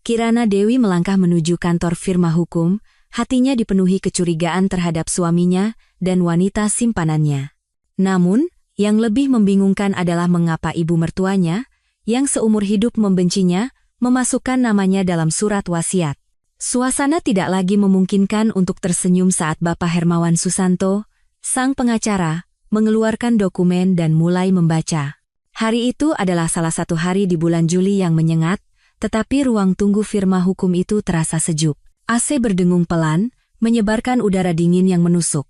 Kirana Dewi melangkah menuju kantor firma hukum, hatinya dipenuhi kecurigaan terhadap suaminya dan wanita simpanannya. Namun, yang lebih membingungkan adalah mengapa ibu mertuanya, yang seumur hidup membencinya, memasukkan namanya dalam surat wasiat. Suasana tidak lagi memungkinkan untuk tersenyum saat Bapak Hermawan Susanto, sang pengacara, mengeluarkan dokumen dan mulai membaca. Hari itu adalah salah satu hari di bulan Juli yang menyengat, tetapi ruang tunggu firma hukum itu terasa sejuk. AC berdengung pelan, menyebarkan udara dingin yang menusuk.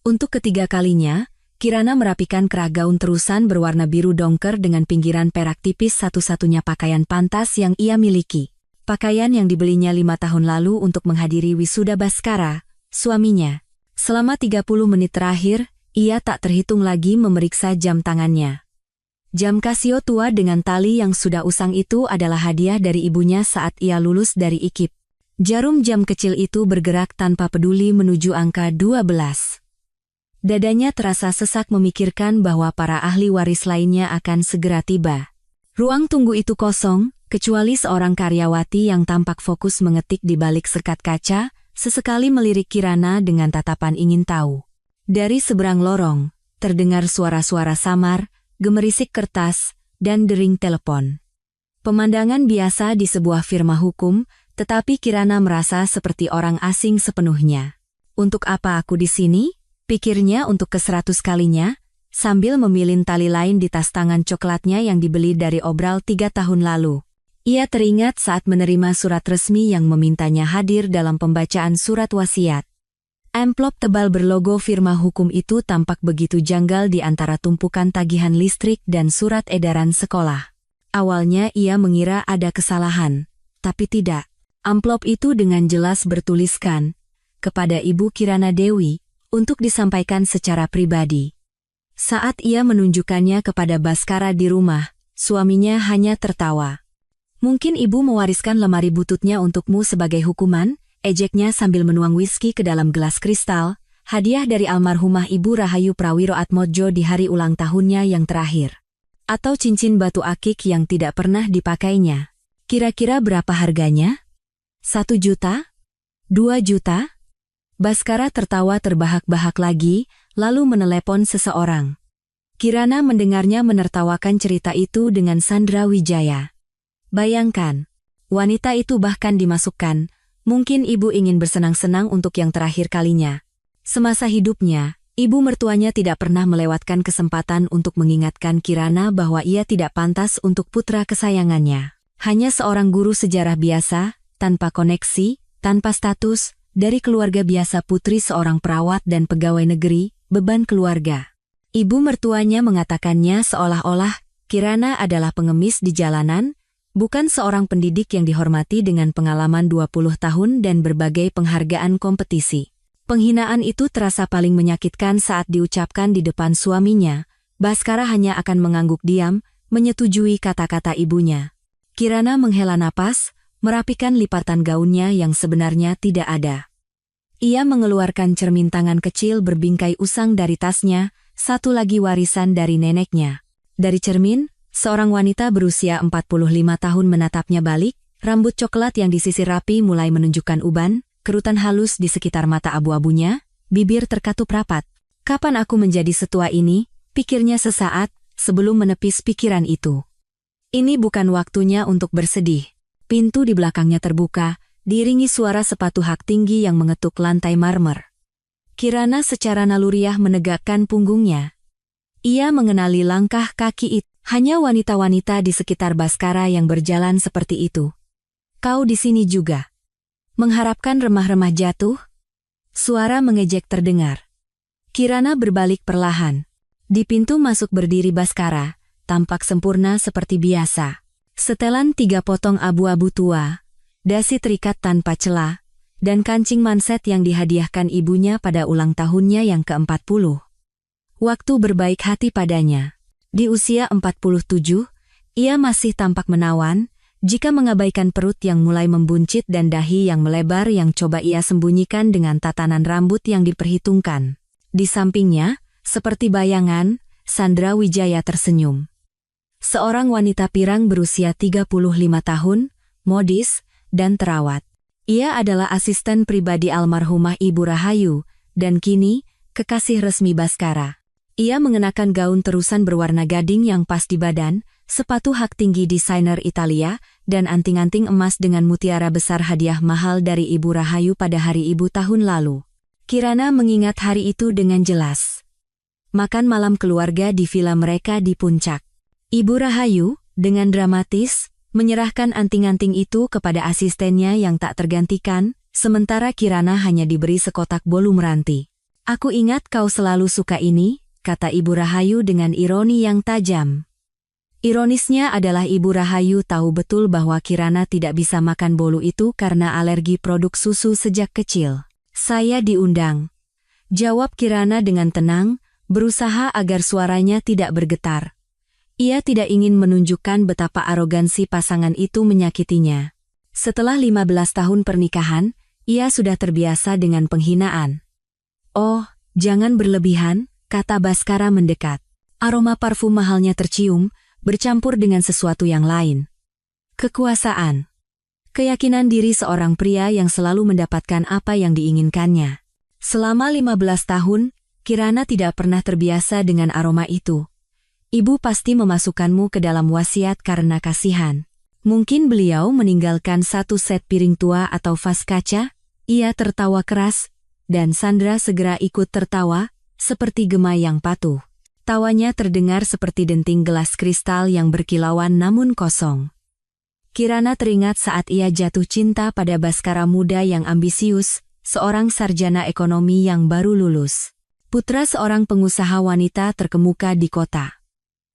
Untuk ketiga kalinya, Kirana merapikan kerah gaun terusan berwarna biru dongker dengan pinggiran perak tipis, satu-satunya pakaian pantas yang ia miliki. Pakaian yang dibelinya 5 tahun lalu untuk menghadiri wisuda Baskara, suaminya. Selama 30 menit terakhir, ia tak terhitung lagi memeriksa jam tangannya. Jam Casio tua dengan tali yang sudah usang itu adalah hadiah dari ibunya saat ia lulus dari IKIP. Jarum jam kecil itu bergerak tanpa peduli menuju angka 12. Dadanya terasa sesak memikirkan bahwa para ahli waris lainnya akan segera tiba. Ruang tunggu itu kosong, kecuali seorang karyawati yang tampak fokus mengetik di balik sekat kaca, sesekali melirik Kirana dengan tatapan ingin tahu. Dari seberang lorong, terdengar suara-suara samar, gemerisik kertas, dan dering telepon. Pemandangan biasa di sebuah firma hukum, tetapi Kirana merasa seperti orang asing sepenuhnya. Untuk apa aku di sini? Pikirnya untuk ke-100 kalinya, sambil memilin tali lain di tas tangan coklatnya yang dibeli dari obral 3 tahun lalu. Ia teringat saat menerima surat resmi yang memintanya hadir dalam pembacaan surat wasiat. Amplop tebal berlogo firma hukum itu tampak begitu janggal di antara tumpukan tagihan listrik dan surat edaran sekolah. Awalnya ia mengira ada kesalahan, tapi tidak. Amplop itu dengan jelas bertuliskan, kepada Ibu Kirana Dewi, untuk disampaikan secara pribadi. Saat ia menunjukkannya kepada Baskara di rumah, suaminya hanya tertawa. Mungkin ibu mewariskan lemari bututnya untukmu sebagai hukuman, ejeknya sambil menuang whisky ke dalam gelas kristal, hadiah dari almarhumah Ibu Rahayu Prawiro Atmodjo di hari ulang tahunnya yang terakhir. Atau cincin batu akik yang tidak pernah dipakainya. Kira-kira berapa harganya? 1 juta? 2 juta? Baskara tertawa terbahak-bahak lagi, lalu menelepon seseorang. Kirana mendengarnya menertawakan cerita itu dengan Sandra Wijaya. Bayangkan, wanita itu bahkan dimasukkan, mungkin ibu ingin bersenang-senang untuk yang terakhir kalinya. Semasa hidupnya, ibu mertuanya tidak pernah melewatkan kesempatan untuk mengingatkan Kirana bahwa ia tidak pantas untuk putra kesayangannya. Hanya seorang guru sejarah biasa, tanpa koneksi, tanpa status, dari keluarga biasa putri seorang perawat dan pegawai negeri, beban keluarga. Ibu mertuanya mengatakannya seolah-olah Kirana adalah pengemis di jalanan, bukan seorang pendidik yang dihormati dengan pengalaman 20 tahun dan berbagai penghargaan kompetisi. Penghinaan itu terasa paling menyakitkan saat diucapkan di depan suaminya. Baskara hanya akan mengangguk diam, menyetujui kata-kata ibunya. Kirana menghela napas, merapikan lipatan gaunnya yang sebenarnya tidak ada. Ia mengeluarkan cermin tangan kecil berbingkai usang dari tasnya, satu lagi warisan dari neneknya. Dari cermin, seorang wanita berusia 45 tahun menatapnya balik, rambut coklat yang disisir rapi mulai menunjukkan uban, kerutan halus di sekitar mata abu-abunya, bibir terkatup rapat. Kapan aku menjadi setua ini? Pikirnya sesaat, sebelum menepis pikiran itu. Ini bukan waktunya untuk bersedih. Pintu di belakangnya terbuka, diiringi suara sepatu hak tinggi yang mengetuk lantai marmer. Kirana secara naluriah menegakkan punggungnya. Ia mengenali langkah kaki itu. Hanya wanita-wanita di sekitar Baskara yang berjalan seperti itu. Kau di sini juga. Mengharapkan remah-remah jatuh? Suara mengejek terdengar. Kirana berbalik perlahan. Di pintu masuk berdiri Baskara, tampak sempurna seperti biasa. Setelan 3 potong abu-abu tua, dasi terikat tanpa celah, dan kancing manset yang dihadiahkan ibunya pada ulang tahunnya yang ke-40. Waktu berbaik hati padanya. Di usia 47, ia masih tampak menawan, jika mengabaikan perut yang mulai membuncit dan dahi yang melebar yang coba ia sembunyikan dengan tatanan rambut yang diperhitungkan. Di sampingnya, seperti bayangan, Sandra Wijaya tersenyum. Seorang wanita pirang berusia 35 tahun, modis, dan terawat. Ia adalah asisten pribadi almarhumah Ibu Rahayu, dan kini, kekasih resmi Baskara. Ia mengenakan gaun terusan berwarna gading yang pas di badan, sepatu hak tinggi desainer Italia, dan anting-anting emas dengan mutiara besar hadiah mahal dari Ibu Rahayu pada Hari Ibu tahun lalu. Kirana mengingat hari itu dengan jelas. Makan malam keluarga di villa mereka di puncak. Ibu Rahayu, dengan dramatis, menyerahkan anting-anting itu kepada asistennya yang tak tergantikan, sementara Kirana hanya diberi sekotak bolu meranti. "Aku ingat kau selalu suka ini," kata Ibu Rahayu dengan ironi yang tajam. Ironisnya adalah Ibu Rahayu tahu betul bahwa Kirana tidak bisa makan bolu itu karena alergi produk susu sejak kecil. "Saya diundang," jawab Kirana dengan tenang, berusaha agar suaranya tidak bergetar. Ia tidak ingin menunjukkan betapa arogansi pasangan itu menyakitinya. Setelah 15 tahun pernikahan, ia sudah terbiasa dengan penghinaan. "Oh, jangan berlebihan," kata Baskara mendekat. Aroma parfum mahalnya tercium, bercampur dengan sesuatu yang lain. Kekuasaan. Keyakinan diri seorang pria yang selalu mendapatkan apa yang diinginkannya. Selama 15 tahun, Kirana tidak pernah terbiasa dengan aroma itu. "Ibu pasti memasukkanmu ke dalam wasiat karena kasihan. Mungkin beliau meninggalkan satu set piring tua atau vas kaca?" Ia tertawa keras, dan Sandra segera ikut tertawa, seperti Gema yang patuh. Tawanya terdengar seperti denting gelas kristal yang berkilauan namun kosong. Kirana teringat saat ia jatuh cinta pada Baskara muda yang ambisius, seorang sarjana ekonomi yang baru lulus. Putra seorang pengusaha wanita terkemuka di kota.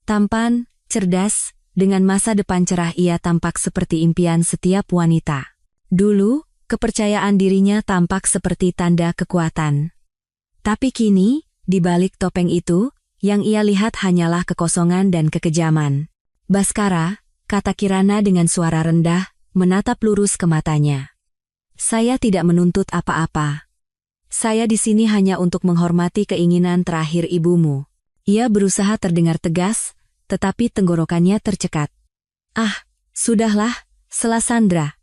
Tampan, cerdas, dengan masa depan cerah ia tampak seperti impian setiap wanita. Dulu, kepercayaan dirinya tampak seperti tanda kekuatan. Tapi kini, di balik topeng itu, yang ia lihat hanyalah kekosongan dan kekejaman. "Baskara," kata Kirana dengan suara rendah, menatap lurus ke matanya. "Saya tidak menuntut apa-apa. Saya di sini hanya untuk menghormati keinginan terakhir ibumu." Ia berusaha terdengar tegas, tetapi tenggorokannya tercekat. "Ah, sudahlah," sela Sandra,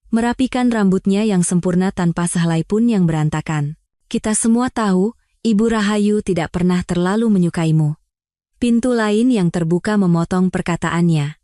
merapikan rambutnya yang sempurna tanpa sehelai pun yang berantakan. "Kita semua tahu, Ibu Rahayu tidak pernah terlalu menyukaimu." Pintu lain yang terbuka memotong perkataannya.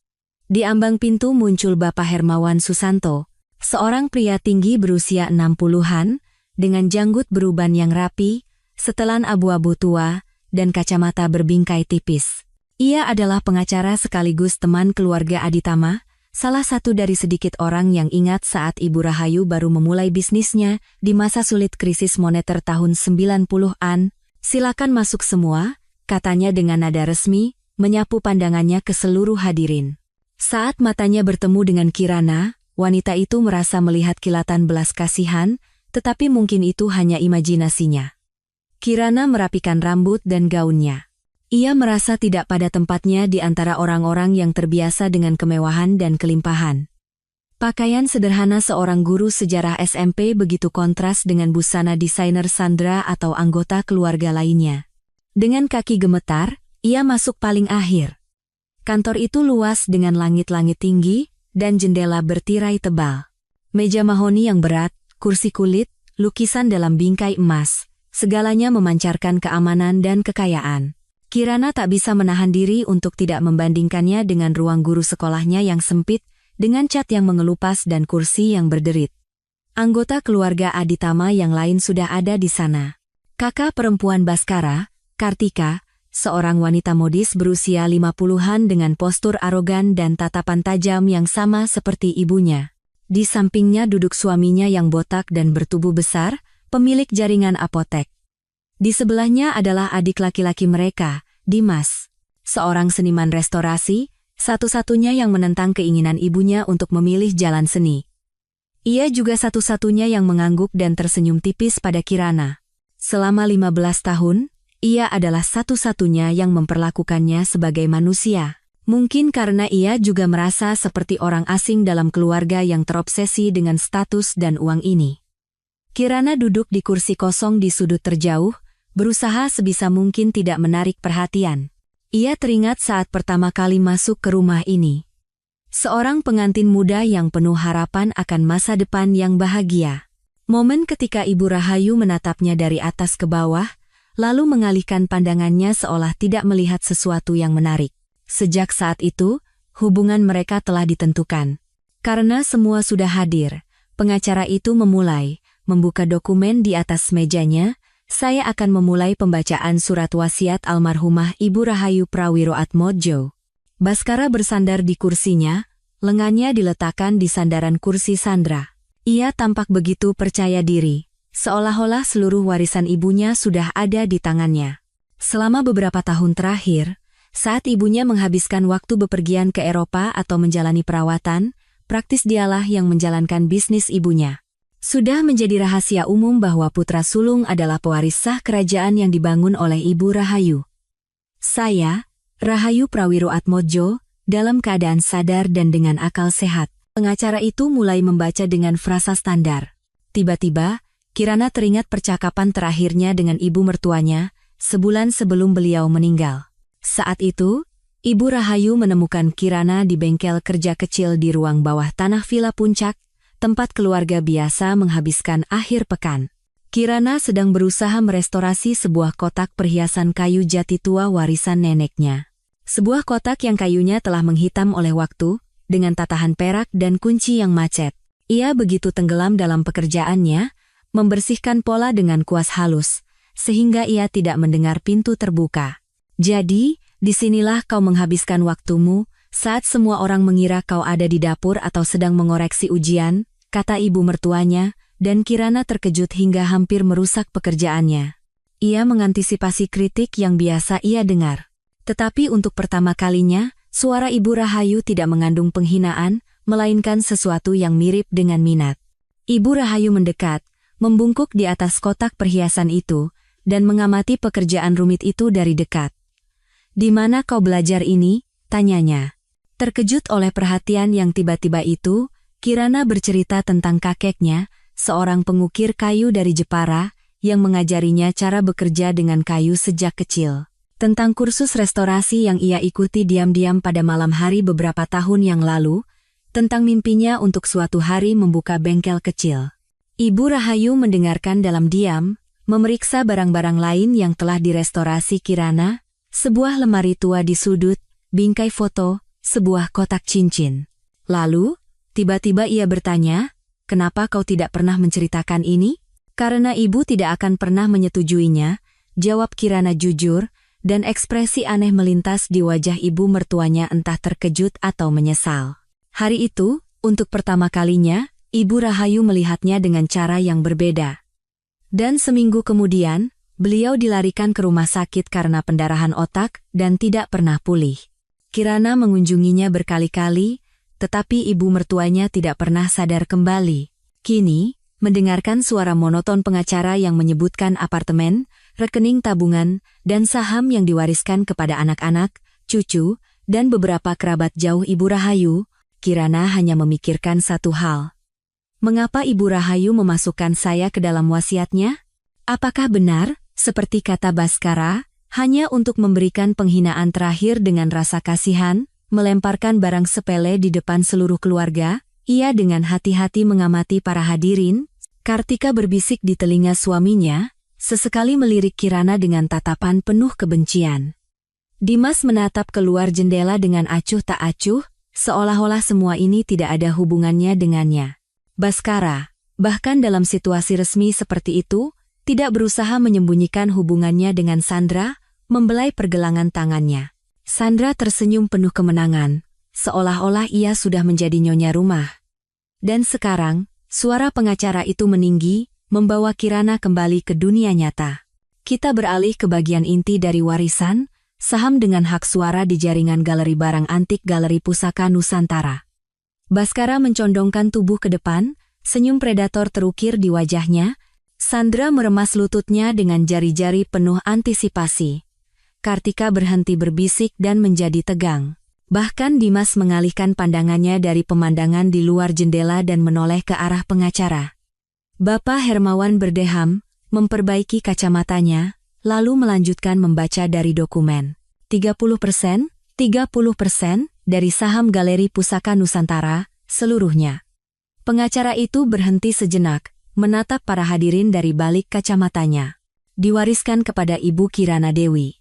Di ambang pintu muncul Bapak Hermawan Susanto, seorang pria tinggi berusia 60-an, dengan janggut beruban yang rapi, setelan abu-abu tua, dan kacamata berbingkai tipis. Ia adalah pengacara sekaligus teman keluarga Aditama, salah satu dari sedikit orang yang ingat saat Ibu Rahayu baru memulai bisnisnya di masa sulit krisis moneter tahun 90-an. "Silakan masuk semua," katanya dengan nada resmi, menyapu pandangannya ke seluruh hadirin. Saat matanya bertemu dengan Kirana, wanita itu merasa melihat kilatan belas kasihan, tetapi mungkin itu hanya imajinasinya. Kirana merapikan rambut dan gaunnya. Ia merasa tidak pada tempatnya di antara orang-orang yang terbiasa dengan kemewahan dan kelimpahan. Pakaian sederhana seorang guru sejarah SMP begitu kontras dengan busana desainer Sandra atau anggota keluarga lainnya. Dengan kaki gemetar, ia masuk paling akhir. Kantor itu luas dengan langit-langit tinggi dan jendela bertirai tebal. Meja mahoni yang berat, kursi kulit, lukisan dalam bingkai emas, segalanya memancarkan keamanan dan kekayaan. Kirana tak bisa menahan diri untuk tidak membandingkannya dengan ruang guru sekolahnya yang sempit, dengan cat yang mengelupas dan kursi yang berderit. Anggota keluarga Aditama yang lain sudah ada di sana. Kakak perempuan Baskara, Kartika, seorang wanita modis berusia 50-an dengan postur arogan dan tatapan tajam yang sama seperti ibunya. Di sampingnya duduk suaminya yang botak dan bertubuh besar, pemilik jaringan apotek. Di sebelahnya adalah adik laki-laki mereka, Dimas, seorang seniman restorasi, satu-satunya yang menentang keinginan ibunya untuk memilih jalan seni. Ia juga satu-satunya yang mengangguk dan tersenyum tipis pada Kirana. Selama 15 tahun, ia adalah satu-satunya yang memperlakukannya sebagai manusia. Mungkin karena ia juga merasa seperti orang asing dalam keluarga yang terobsesi dengan status dan uang ini. Kirana duduk di kursi kosong di sudut terjauh, berusaha sebisa mungkin tidak menarik perhatian. Ia teringat saat pertama kali masuk ke rumah ini. Seorang pengantin muda yang penuh harapan akan masa depan yang bahagia. Momen ketika Ibu Rahayu menatapnya dari atas ke bawah, lalu mengalihkan pandangannya seolah tidak melihat sesuatu yang menarik. Sejak saat itu, hubungan mereka telah ditentukan. Karena semua sudah hadir, pengacara itu memulai, membuka dokumen di atas mejanya. Saya akan memulai pembacaan surat wasiat almarhumah Ibu Rahayu Prawiroatmodjo. Baskara bersandar di kursinya, lengannya diletakkan di sandaran kursi Sandra. Ia tampak begitu percaya diri, seolah-olah seluruh warisan ibunya sudah ada di tangannya. Selama beberapa tahun terakhir, saat ibunya menghabiskan waktu bepergian ke Eropa atau menjalani perawatan, praktis dialah yang menjalankan bisnis ibunya. Sudah menjadi rahasia umum bahwa putra sulung adalah pewaris sah kerajaan yang dibangun oleh Ibu Rahayu. Saya, Rahayu Prawiroatmodjo, dalam keadaan sadar dan dengan akal sehat. Pengacara itu mulai membaca dengan frasa standar. Tiba-tiba, Kirana teringat percakapan terakhirnya dengan ibu mertuanya, sebulan sebelum beliau meninggal. Saat itu, Ibu Rahayu menemukan Kirana di bengkel kerja kecil di ruang bawah tanah Villa Puncak, tempat keluarga biasa menghabiskan akhir pekan. Kirana sedang berusaha merestorasi sebuah kotak perhiasan kayu jati tua warisan neneknya. Sebuah kotak yang kayunya telah menghitam oleh waktu, dengan tatahan perak dan kunci yang macet. Ia begitu tenggelam dalam pekerjaannya, membersihkan pola dengan kuas halus, sehingga ia tidak mendengar pintu terbuka. Jadi, disinilah kau menghabiskan waktumu, saat semua orang mengira kau ada di dapur atau sedang mengoreksi ujian, kata ibu mertuanya, dan Kirana terkejut hingga hampir merusak pekerjaannya. Ia mengantisipasi kritik yang biasa ia dengar. Tetapi untuk pertama kalinya, suara Ibu Rahayu tidak mengandung penghinaan, melainkan sesuatu yang mirip dengan minat. Ibu Rahayu mendekat, membungkuk di atas kotak perhiasan itu, dan mengamati pekerjaan rumit itu dari dekat. "Di mana kau belajar ini?" tanyanya. Terkejut oleh perhatian yang tiba-tiba itu, Kirana bercerita tentang kakeknya, seorang pengukir kayu dari Jepara, yang mengajarinya cara bekerja dengan kayu sejak kecil. Tentang kursus restorasi yang ia ikuti diam-diam pada malam hari beberapa tahun yang lalu, tentang mimpinya untuk suatu hari membuka bengkel kecil. Ibu Rahayu mendengarkan dalam diam, memeriksa barang-barang lain yang telah direstorasi Kirana, sebuah lemari tua di sudut, bingkai foto, sebuah kotak cincin. Lalu, tiba-tiba ia bertanya, "Kenapa kau tidak pernah menceritakan ini?" "Karena ibu tidak akan pernah menyetujuinya," jawab Kirana jujur, dan ekspresi aneh melintas di wajah ibu mertuanya entah terkejut atau menyesal. Hari itu, untuk pertama kalinya, Ibu Rahayu melihatnya dengan cara yang berbeda. Dan seminggu kemudian, beliau dilarikan ke rumah sakit karena pendarahan otak dan tidak pernah pulih. Kirana mengunjunginya berkali-kali, tetapi ibu mertuanya tidak pernah sadar kembali. Kini, mendengarkan suara monoton pengacara yang menyebutkan apartemen, rekening tabungan, dan saham yang diwariskan kepada anak-anak, cucu, dan beberapa kerabat jauh Ibu Rahayu, Kirana hanya memikirkan satu hal. Mengapa Ibu Rahayu memasukkan saya ke dalam wasiatnya? Apakah benar, seperti kata Baskara, hanya untuk memberikan penghinaan terakhir dengan rasa kasihan, melemparkan barang sepele di depan seluruh keluarga? Ia dengan hati-hati mengamati para hadirin. Kartika berbisik di telinga suaminya, sesekali melirik Kirana dengan tatapan penuh kebencian. Dimas menatap keluar jendela dengan acuh tak acuh, seolah-olah semua ini tidak ada hubungannya dengannya. Baskara, bahkan dalam situasi resmi seperti itu, tidak berusaha menyembunyikan hubungannya dengan Sandra, membelai pergelangan tangannya. Sandra tersenyum penuh kemenangan, seolah-olah ia sudah menjadi nyonya rumah. Dan sekarang, suara pengacara itu meninggi, membawa Kirana kembali ke dunia nyata. Kita beralih ke bagian inti dari warisan, saham dengan hak suara di jaringan galeri barang antik Galeri Pusaka Nusantara. Baskara mencondongkan tubuh ke depan, senyum predator terukir di wajahnya. Sandra meremas lututnya dengan jari-jari penuh antisipasi. Kartika berhenti berbisik dan menjadi tegang. Bahkan Dimas mengalihkan pandangannya dari pemandangan di luar jendela dan menoleh ke arah pengacara. Bapak Hermawan berdeham, memperbaiki kacamatanya, lalu melanjutkan membaca dari dokumen. 30%, 30%, dari saham Galeri Pusaka Nusantara, seluruhnya. Pengacara itu berhenti sejenak, menatap para hadirin dari balik kacamatanya. Diwariskan kepada Ibu Kirana Dewi.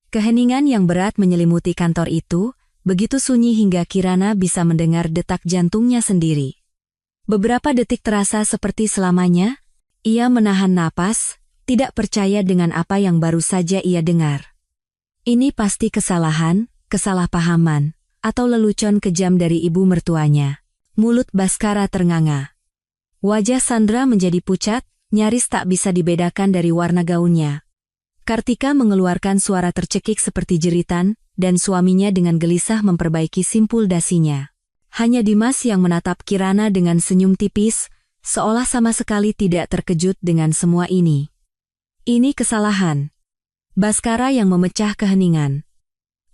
Keheningan yang berat menyelimuti kantor itu, begitu sunyi hingga Kirana bisa mendengar detak jantungnya sendiri. Beberapa detik terasa seperti selamanya, ia menahan napas, tidak percaya dengan apa yang baru saja ia dengar. Ini pasti kesalahan, kesalahpahaman, atau lelucon kejam dari ibu mertuanya. Mulut Baskara ternganga. Wajah Sandra menjadi pucat, nyaris tak bisa dibedakan dari warna gaunnya. Kartika mengeluarkan suara tercekik seperti jeritan, dan suaminya dengan gelisah memperbaiki simpul dasinya. Hanya Dimas yang menatap Kirana dengan senyum tipis, seolah sama sekali tidak terkejut dengan semua ini. Ini kesalahan. Baskara yang memecah keheningan.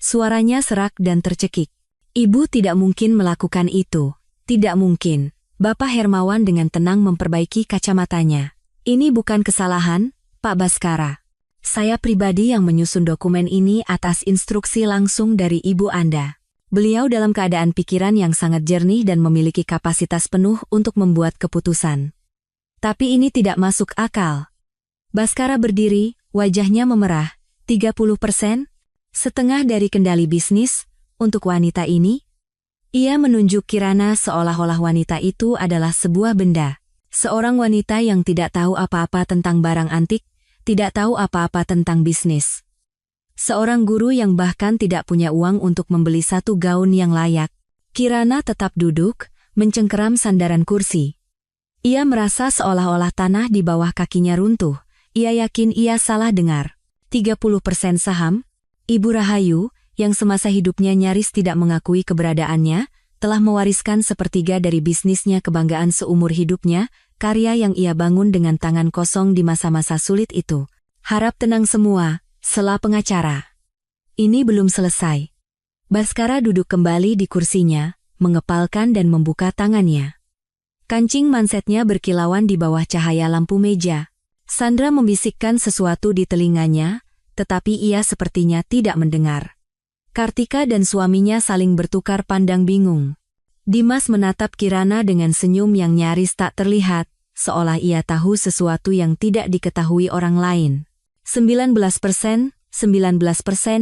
Suaranya serak dan tercekik. Ibu tidak mungkin melakukan itu. Tidak mungkin. Bapak Hermawan dengan tenang memperbaiki kacamatanya. Ini bukan kesalahan, Pak Baskara. Saya pribadi yang menyusun dokumen ini atas instruksi langsung dari ibu Anda. Beliau dalam keadaan pikiran yang sangat jernih dan memiliki kapasitas penuh untuk membuat keputusan. Tapi ini tidak masuk akal. Baskara berdiri, wajahnya memerah. 30%? Setengah dari kendali bisnis? Untuk wanita ini? Ia menunjuk Kirana seolah-olah wanita itu adalah sebuah benda. Seorang wanita yang tidak tahu apa-apa tentang barang antik, tidak tahu apa-apa tentang bisnis. Seorang guru yang bahkan tidak punya uang untuk membeli satu gaun yang layak. Kirana tetap duduk, mencengkeram sandaran kursi. Ia merasa seolah-olah tanah di bawah kakinya runtuh. Ia yakin ia salah dengar. 30% saham? Ibu Rahayu, yang semasa hidupnya nyaris tidak mengakui keberadaannya, telah mewariskan sepertiga dari bisnisnya kebanggaan seumur hidupnya, karya yang ia bangun dengan tangan kosong di masa-masa sulit itu. Harap tenang semua, sela pengacara. Ini belum selesai. Baskara duduk kembali di kursinya, mengepalkan dan membuka tangannya. Kancing mansetnya berkilauan di bawah cahaya lampu meja. Sandra membisikkan sesuatu di telinganya, tetapi ia sepertinya tidak mendengar. Kartika dan suaminya saling bertukar pandang bingung. Dimas menatap Kirana dengan senyum yang nyaris tak terlihat, seolah ia tahu sesuatu yang tidak diketahui orang lain. 19%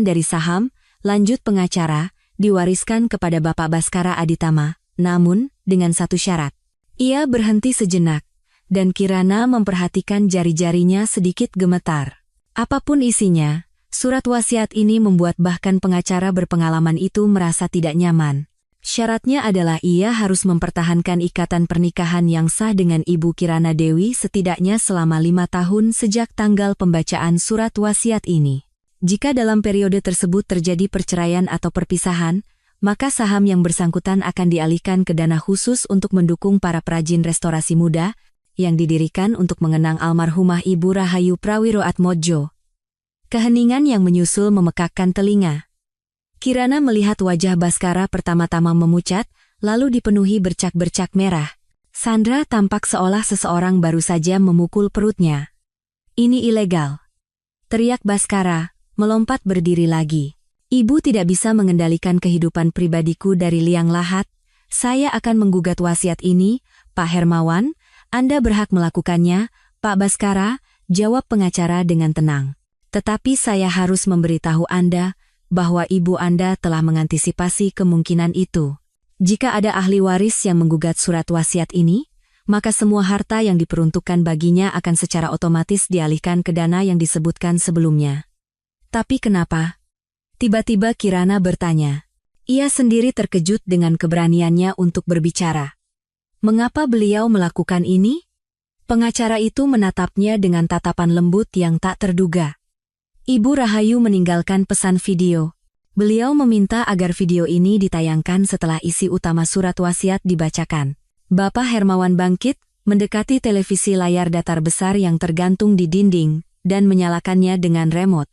dari saham, lanjut pengacara, diwariskan kepada Bapak Baskara Aditama, namun dengan satu syarat. Ia berhenti sejenak, dan Kirana memperhatikan jari-jarinya sedikit gemetar. Apapun isinya, surat wasiat ini membuat bahkan pengacara berpengalaman itu merasa tidak nyaman. Syaratnya adalah ia harus mempertahankan ikatan pernikahan yang sah dengan Ibu Kirana Dewi setidaknya selama 5 tahun sejak tanggal pembacaan surat wasiat ini. Jika dalam periode tersebut terjadi perceraian atau perpisahan, maka saham yang bersangkutan akan dialihkan ke dana khusus untuk mendukung para perajin restorasi muda, yang didirikan untuk mengenang almarhumah Ibu Rahayu Prawiroatmodjo. Keheningan yang menyusul memekakkan telinga. Kirana melihat wajah Baskara pertama-tama memucat, lalu dipenuhi bercak-bercak merah. Sandra tampak seolah seseorang baru saja memukul perutnya. Ini ilegal. Teriak Baskara, melompat berdiri lagi. Ibu tidak bisa mengendalikan kehidupan pribadiku dari liang lahat. Saya akan menggugat wasiat ini, Pak Hermawan. Anda berhak melakukannya, Pak Baskara, jawab pengacara dengan tenang. Tetapi saya harus memberitahu Anda bahwa ibu Anda telah mengantisipasi kemungkinan itu. Jika ada ahli waris yang menggugat surat wasiat ini, maka semua harta yang diperuntukkan baginya akan secara otomatis dialihkan ke dana yang disebutkan sebelumnya. Tapi kenapa? Tiba-tiba Kirana bertanya. Ia sendiri terkejut dengan keberaniannya untuk berbicara. Mengapa beliau melakukan ini? Pengacara itu menatapnya dengan tatapan lembut yang tak terduga. Ibu Rahayu meninggalkan pesan video. Beliau meminta agar video ini ditayangkan setelah isi utama surat wasiat dibacakan. Bapak Hermawan bangkit, mendekati televisi layar datar besar yang tergantung di dinding, dan menyalakannya dengan remote.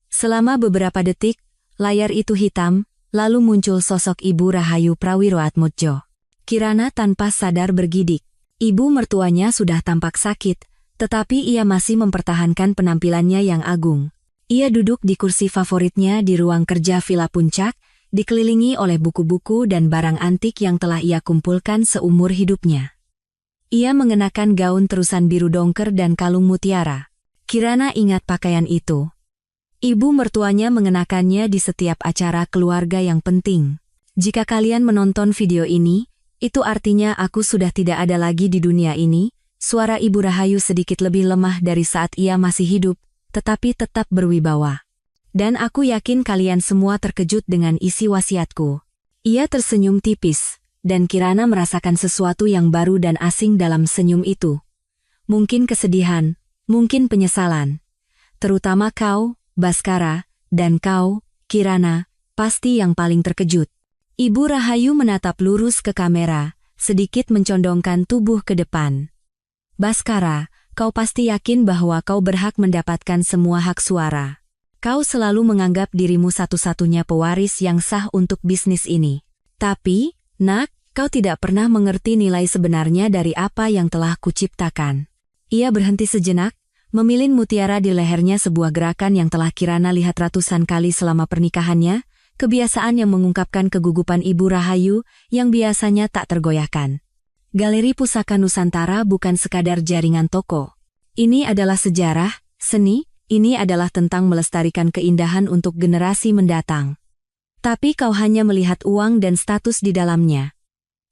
Selama beberapa detik, layar itu hitam, lalu muncul sosok Ibu Rahayu Prawiroatmodjo. Kirana tanpa sadar bergidik. Ibu mertuanya sudah tampak sakit, tetapi ia masih mempertahankan penampilannya yang agung. Ia duduk di kursi favoritnya di ruang kerja Villa Puncak, dikelilingi oleh buku-buku dan barang antik yang telah ia kumpulkan seumur hidupnya. Ia mengenakan gaun terusan biru dongker dan kalung mutiara. Kirana ingat pakaian itu. Ibu mertuanya mengenakannya di setiap acara keluarga yang penting. Jika kalian menonton video ini, itu artinya aku sudah tidak ada lagi di dunia ini. Suara Ibu Rahayu sedikit lebih lemah dari saat ia masih hidup, tetapi tetap berwibawa. Dan aku yakin kalian semua terkejut dengan isi wasiatku. Ia tersenyum tipis, dan Kirana merasakan sesuatu yang baru dan asing dalam senyum itu. Mungkin kesedihan, mungkin penyesalan. Terutama kau, Baskara, dan kau, Kirana, pasti yang paling terkejut. Ibu Rahayu menatap lurus ke kamera, sedikit mencondongkan tubuh ke depan. Baskara, kau pasti yakin bahwa kau berhak mendapatkan semua hak suara. Kau selalu menganggap dirimu satu-satunya pewaris yang sah untuk bisnis ini. Tapi, nak, kau tidak pernah mengerti nilai sebenarnya dari apa yang telah kuciptakan. Ia berhenti sejenak, memilin mutiara di lehernya, sebuah gerakan yang telah Kirana lihat ratusan kali selama pernikahannya, kebiasaan yang mengungkapkan kegugupan Ibu Rahayu yang biasanya tak tergoyahkan. Galeri Pusaka Nusantara bukan sekadar jaringan toko. Ini adalah sejarah, seni, ini adalah tentang melestarikan keindahan untuk generasi mendatang. Tapi kau hanya melihat uang dan status di dalamnya.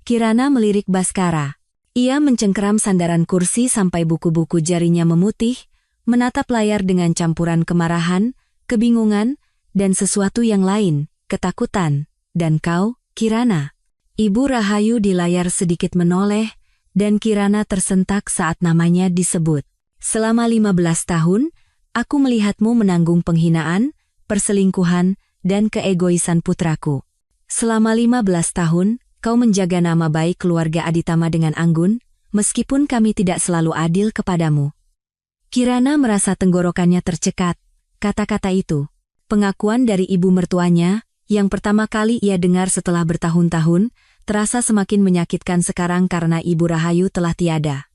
Kirana melirik Baskara. Ia mencengkeram sandaran kursi sampai buku-buku jarinya memutih, menatap layar dengan campuran kemarahan, kebingungan, dan sesuatu yang lain, ketakutan. Dan kau, Kirana? Ibu Rahayu di layar sedikit menoleh, dan Kirana tersentak saat namanya disebut. Selama 15 tahun, aku melihatmu menanggung penghinaan, perselingkuhan, dan keegoisan putraku. Selama 15 tahun, kau menjaga nama baik keluarga Aditama dengan anggun, meskipun kami tidak selalu adil kepadamu. Kirana merasa tenggorokannya tercekat. Kata-kata itu, pengakuan dari ibu mertuanya, yang pertama kali ia dengar setelah bertahun-tahun, terasa semakin menyakitkan sekarang karena Ibu Rahayu telah tiada.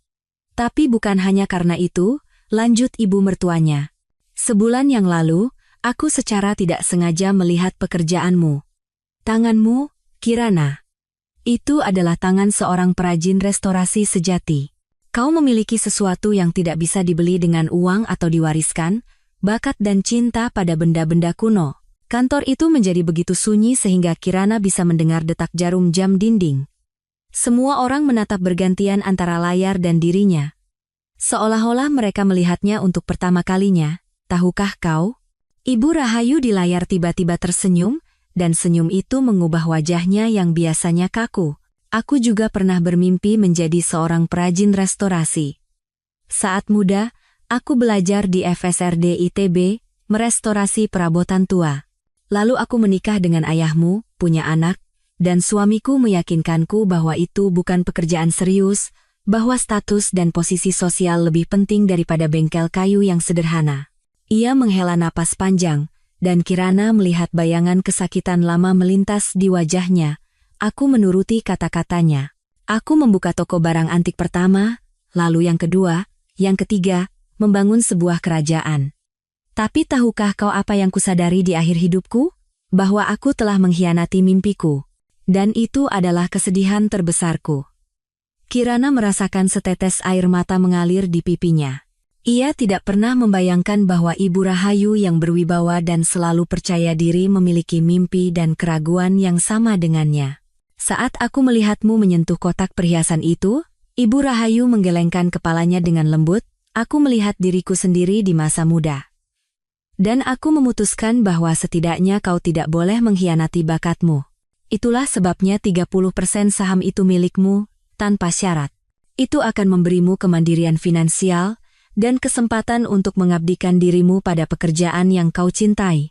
Tapi bukan hanya karena itu, lanjut ibu mertuanya. Sebulan yang lalu, aku secara tidak sengaja melihat pekerjaanmu. Tanganmu, Kirana. Itu adalah tangan seorang perajin restorasi sejati. Kau memiliki sesuatu yang tidak bisa dibeli dengan uang atau diwariskan, bakat dan cinta pada benda-benda kuno. Kantor itu menjadi begitu sunyi sehingga Kirana bisa mendengar detak jarum jam dinding. Semua orang menatap bergantian antara layar dan dirinya. Seolah-olah mereka melihatnya untuk pertama kalinya. Tahukah kau? Ibu Rahayu di layar tiba-tiba tersenyum, dan senyum itu mengubah wajahnya yang biasanya kaku. Aku juga pernah bermimpi menjadi seorang perajin restorasi. Saat muda, aku belajar di FSRD ITB, merestorasi perabotan tua. Lalu aku menikah dengan ayahmu, punya anak, dan suamiku meyakinkanku bahwa itu bukan pekerjaan serius, bahwa status dan posisi sosial lebih penting daripada bengkel kayu yang sederhana. Ia menghela napas panjang, dan Kirana melihat bayangan kesakitan lama melintas di wajahnya. Aku menuruti kata-katanya. Aku membuka toko barang antik pertama, lalu yang kedua, yang ketiga, membangun sebuah kerajaan. Tapi tahukah kau apa yang kusadari di akhir hidupku? Bahwa aku telah mengkhianati mimpiku. Dan itu adalah kesedihan terbesarku. Kirana merasakan setetes air mata mengalir di pipinya. Ia tidak pernah membayangkan bahwa Ibu Rahayu yang berwibawa dan selalu percaya diri memiliki mimpi dan keraguan yang sama dengannya. Saat aku melihatmu menyentuh kotak perhiasan itu, Ibu Rahayu menggelengkan kepalanya dengan lembut, aku melihat diriku sendiri di masa muda. Dan aku memutuskan bahwa setidaknya kau tidak boleh mengkhianati bakatmu. Itulah sebabnya 30% saham itu milikmu, tanpa syarat. Itu akan memberimu kemandirian finansial, dan kesempatan untuk mengabdikan dirimu pada pekerjaan yang kau cintai.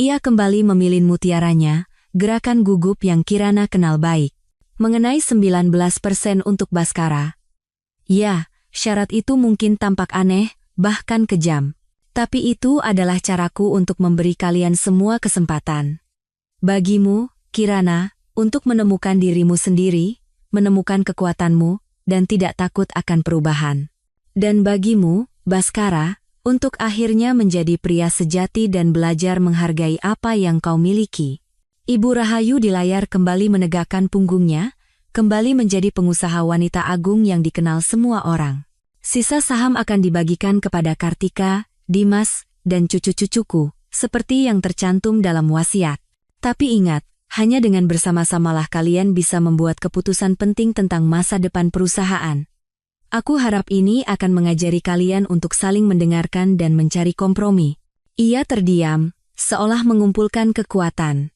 Ia kembali memilin mutiaranya, gerakan gugup yang Kirana kenal baik. Mengenai 19% untuk Baskara. Ya, syarat itu mungkin tampak aneh, bahkan kejam. Tapi itu adalah caraku untuk memberi kalian semua kesempatan. Bagimu, Kirana, untuk menemukan dirimu sendiri, menemukan kekuatanmu, dan tidak takut akan perubahan. Dan bagimu, Baskara, untuk akhirnya menjadi pria sejati dan belajar menghargai apa yang kau miliki. Ibu Rahayu di layar kembali menegakkan punggungnya, kembali menjadi pengusaha wanita agung yang dikenal semua orang. Sisa saham akan dibagikan kepada Kartika, Dimas, dan cucu-cucuku, seperti yang tercantum dalam wasiat. Tapi ingat, hanya dengan bersama-samalah kalian bisa membuat keputusan penting tentang masa depan perusahaan. Aku harap ini akan mengajari kalian untuk saling mendengarkan dan mencari kompromi. Ia terdiam, seolah mengumpulkan kekuatan.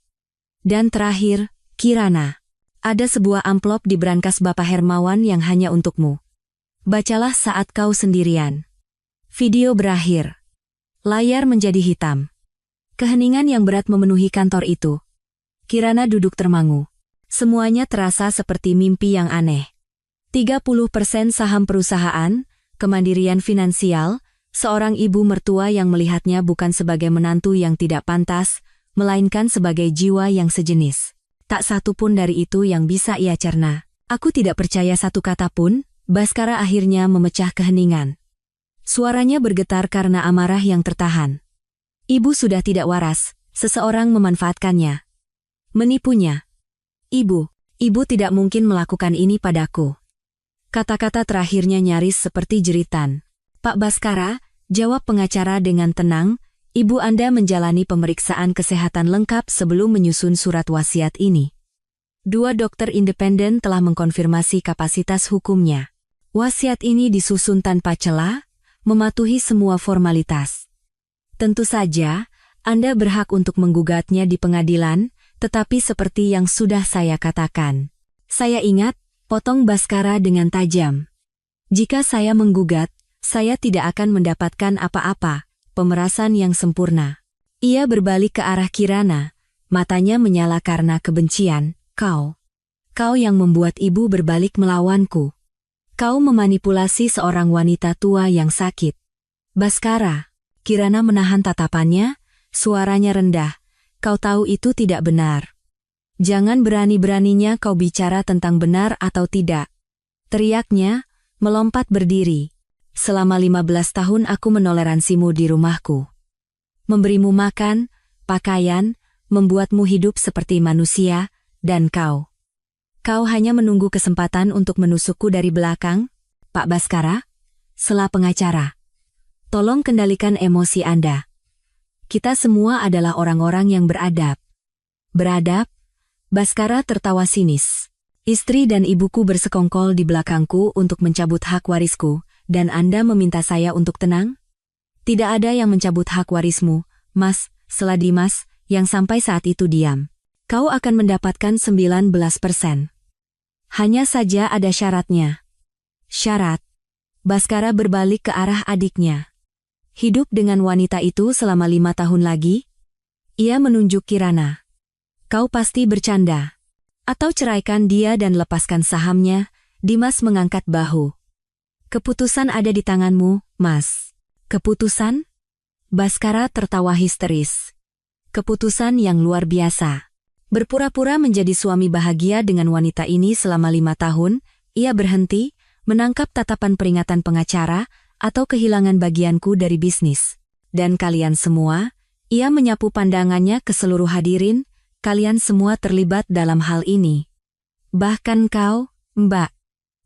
Dan terakhir, Kirana. Ada sebuah amplop di brankas Bapak Hermawan yang hanya untukmu. Bacalah saat kau sendirian. Video berakhir. Layar menjadi hitam. Keheningan yang berat memenuhi kantor itu. Kirana duduk termangu. Semuanya terasa seperti mimpi yang aneh. 30% saham perusahaan, kemandirian finansial, seorang ibu mertua yang melihatnya bukan sebagai menantu yang tidak pantas, melainkan sebagai jiwa yang sejenis. Tak satu pun dari itu yang bisa ia cerna. Aku tidak percaya satu kata pun, Baskara akhirnya memecah keheningan. Suaranya bergetar karena amarah yang tertahan. Ibu sudah tidak waras, seseorang memanfaatkannya. Menipunya. Ibu tidak mungkin melakukan ini padaku. Kata-kata terakhirnya nyaris seperti jeritan. Pak Baskara, jawab pengacara dengan tenang, Ibu Anda menjalani pemeriksaan kesehatan lengkap sebelum menyusun surat wasiat ini. 2 dokter independen telah mengkonfirmasi kapasitas hukumnya. Wasiat ini disusun tanpa celah, mematuhi semua formalitas. Tentu saja, Anda berhak untuk menggugatnya di pengadilan, tetapi seperti yang sudah saya katakan. Saya ingat, potong Baskara dengan tajam. Jika saya menggugat, saya tidak akan mendapatkan apa-apa. Pemerasan yang sempurna. Ia berbalik ke arah Kirana, matanya menyala karena kebencian. Kau yang membuat ibu berbalik melawanku. Kau memanipulasi seorang wanita tua yang sakit. Baskara. Kirana menahan tatapannya, suaranya rendah. Kau tahu itu tidak benar. Jangan berani-beraninya kau bicara tentang benar atau tidak. Teriaknya, melompat berdiri. Selama 15 tahun aku menoleransimu di rumahku. Memberimu makan, pakaian, membuatmu hidup seperti manusia, dan kau hanya menunggu kesempatan untuk menusukku dari belakang, Pak Baskara? Sela pengacara. Tolong kendalikan emosi Anda. Kita semua adalah orang-orang yang beradab. Beradab? Baskara tertawa sinis. Istri dan ibuku bersekongkol di belakangku untuk mencabut hak warisku. Dan Anda meminta saya untuk tenang? Tidak ada yang mencabut hak warismu, Mas, sela Dimas, yang sampai saat itu diam. Kau akan mendapatkan 19%. Hanya saja ada syaratnya. Syarat? Baskara berbalik ke arah adiknya. Hidup dengan wanita itu selama 5 tahun lagi? Ia menunjuk Kirana. Kau pasti bercanda. Atau ceraikan dia dan lepaskan sahamnya. Dimas mengangkat bahu. Keputusan ada di tanganmu, Mas. Keputusan? Baskara tertawa histeris. Keputusan yang luar biasa. Berpura-pura menjadi suami bahagia dengan wanita ini selama 5 tahun, ia berhenti, menangkap tatapan peringatan pengacara, atau kehilangan bagianku dari bisnis. Dan kalian semua, ia menyapu pandangannya ke seluruh hadirin, kalian semua terlibat dalam hal ini. Bahkan kau, Mbak.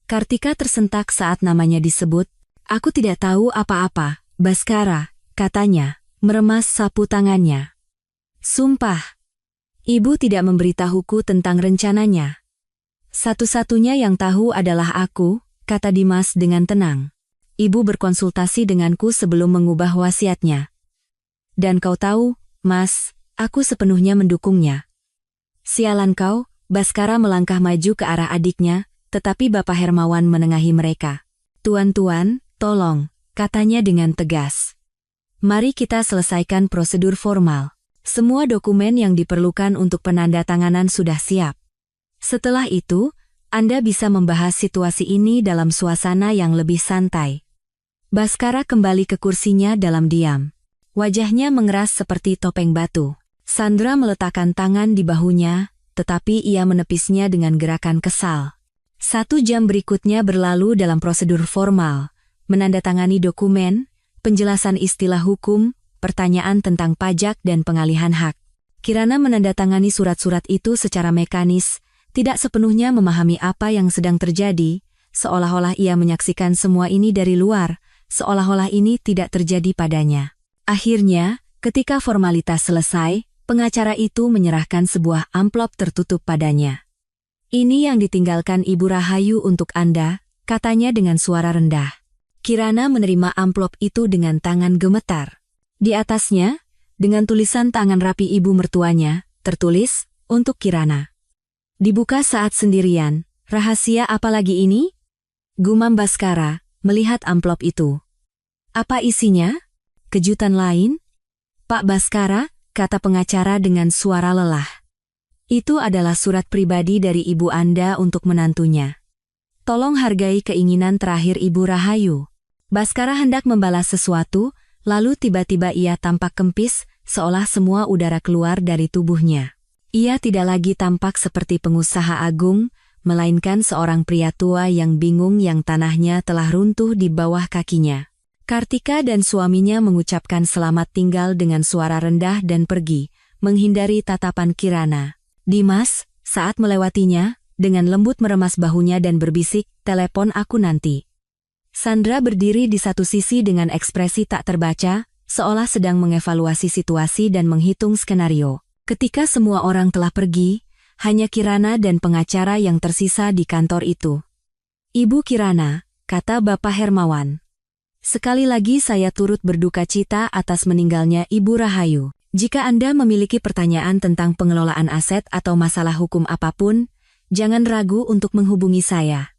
Kartika tersentak saat namanya disebut. Aku tidak tahu apa-apa, Baskara, katanya, meremas sapu tangannya. Sumpah. Ibu tidak memberitahuku tentang rencananya. Satu-satunya yang tahu adalah aku, kata Dimas dengan tenang. Ibu berkonsultasi denganku sebelum mengubah wasiatnya. Dan kau tahu, Mas, aku sepenuhnya mendukungnya. Sialan kau, Baskara melangkah maju ke arah adiknya, tetapi Bapak Hermawan menengahi mereka. Tuan-tuan, tolong, katanya dengan tegas. Mari kita selesaikan prosedur formal. Semua dokumen yang diperlukan untuk penandatanganan sudah siap. Setelah itu, Anda bisa membahas situasi ini dalam suasana yang lebih santai. Baskara kembali ke kursinya dalam diam. Wajahnya mengeras seperti topeng batu. Sandra meletakkan tangan di bahunya, tetapi ia menepisnya dengan gerakan kesal. 1 jam berikutnya berlalu dalam prosedur formal, menandatangani dokumen, penjelasan istilah hukum, pertanyaan tentang pajak dan pengalihan hak. Kirana menandatangani surat-surat itu secara mekanis, tidak sepenuhnya memahami apa yang sedang terjadi, seolah-olah ia menyaksikan semua ini dari luar, seolah-olah ini tidak terjadi padanya. Akhirnya, ketika formalitas selesai, pengacara itu menyerahkan sebuah amplop tertutup padanya. "Ini yang ditinggalkan Ibu Rahayu untuk Anda," katanya dengan suara rendah. Kirana menerima amplop itu dengan tangan gemetar. Di atasnya, dengan tulisan tangan rapi ibu mertuanya, tertulis, "Untuk Kirana." Dibuka saat sendirian. "Rahasia apa lagi ini?" gumam Baskara, melihat amplop itu. "Apa isinya? Kejutan lain?" "Pak Baskara," kata pengacara dengan suara lelah. "Itu adalah surat pribadi dari ibu Anda untuk menantunya. Tolong hargai keinginan terakhir Ibu Rahayu." Baskara hendak membalas sesuatu, lalu tiba-tiba ia tampak kempis, seolah semua udara keluar dari tubuhnya. Ia tidak lagi tampak seperti pengusaha agung, melainkan seorang pria tua yang bingung yang tanahnya telah runtuh di bawah kakinya. Kartika dan suaminya mengucapkan selamat tinggal dengan suara rendah dan pergi, menghindari tatapan Kirana. Dimas, saat melewatinya, dengan lembut meremas bahunya dan berbisik, "Telepon aku nanti." Sandra berdiri di satu sisi dengan ekspresi tak terbaca, seolah sedang mengevaluasi situasi dan menghitung skenario. Ketika semua orang telah pergi, hanya Kirana dan pengacara yang tersisa di kantor itu. "Ibu Kirana," kata Bapak Hermawan. "Sekali lagi saya turut berduka cita atas meninggalnya Ibu Rahayu. Jika Anda memiliki pertanyaan tentang pengelolaan aset atau masalah hukum apapun, jangan ragu untuk menghubungi saya."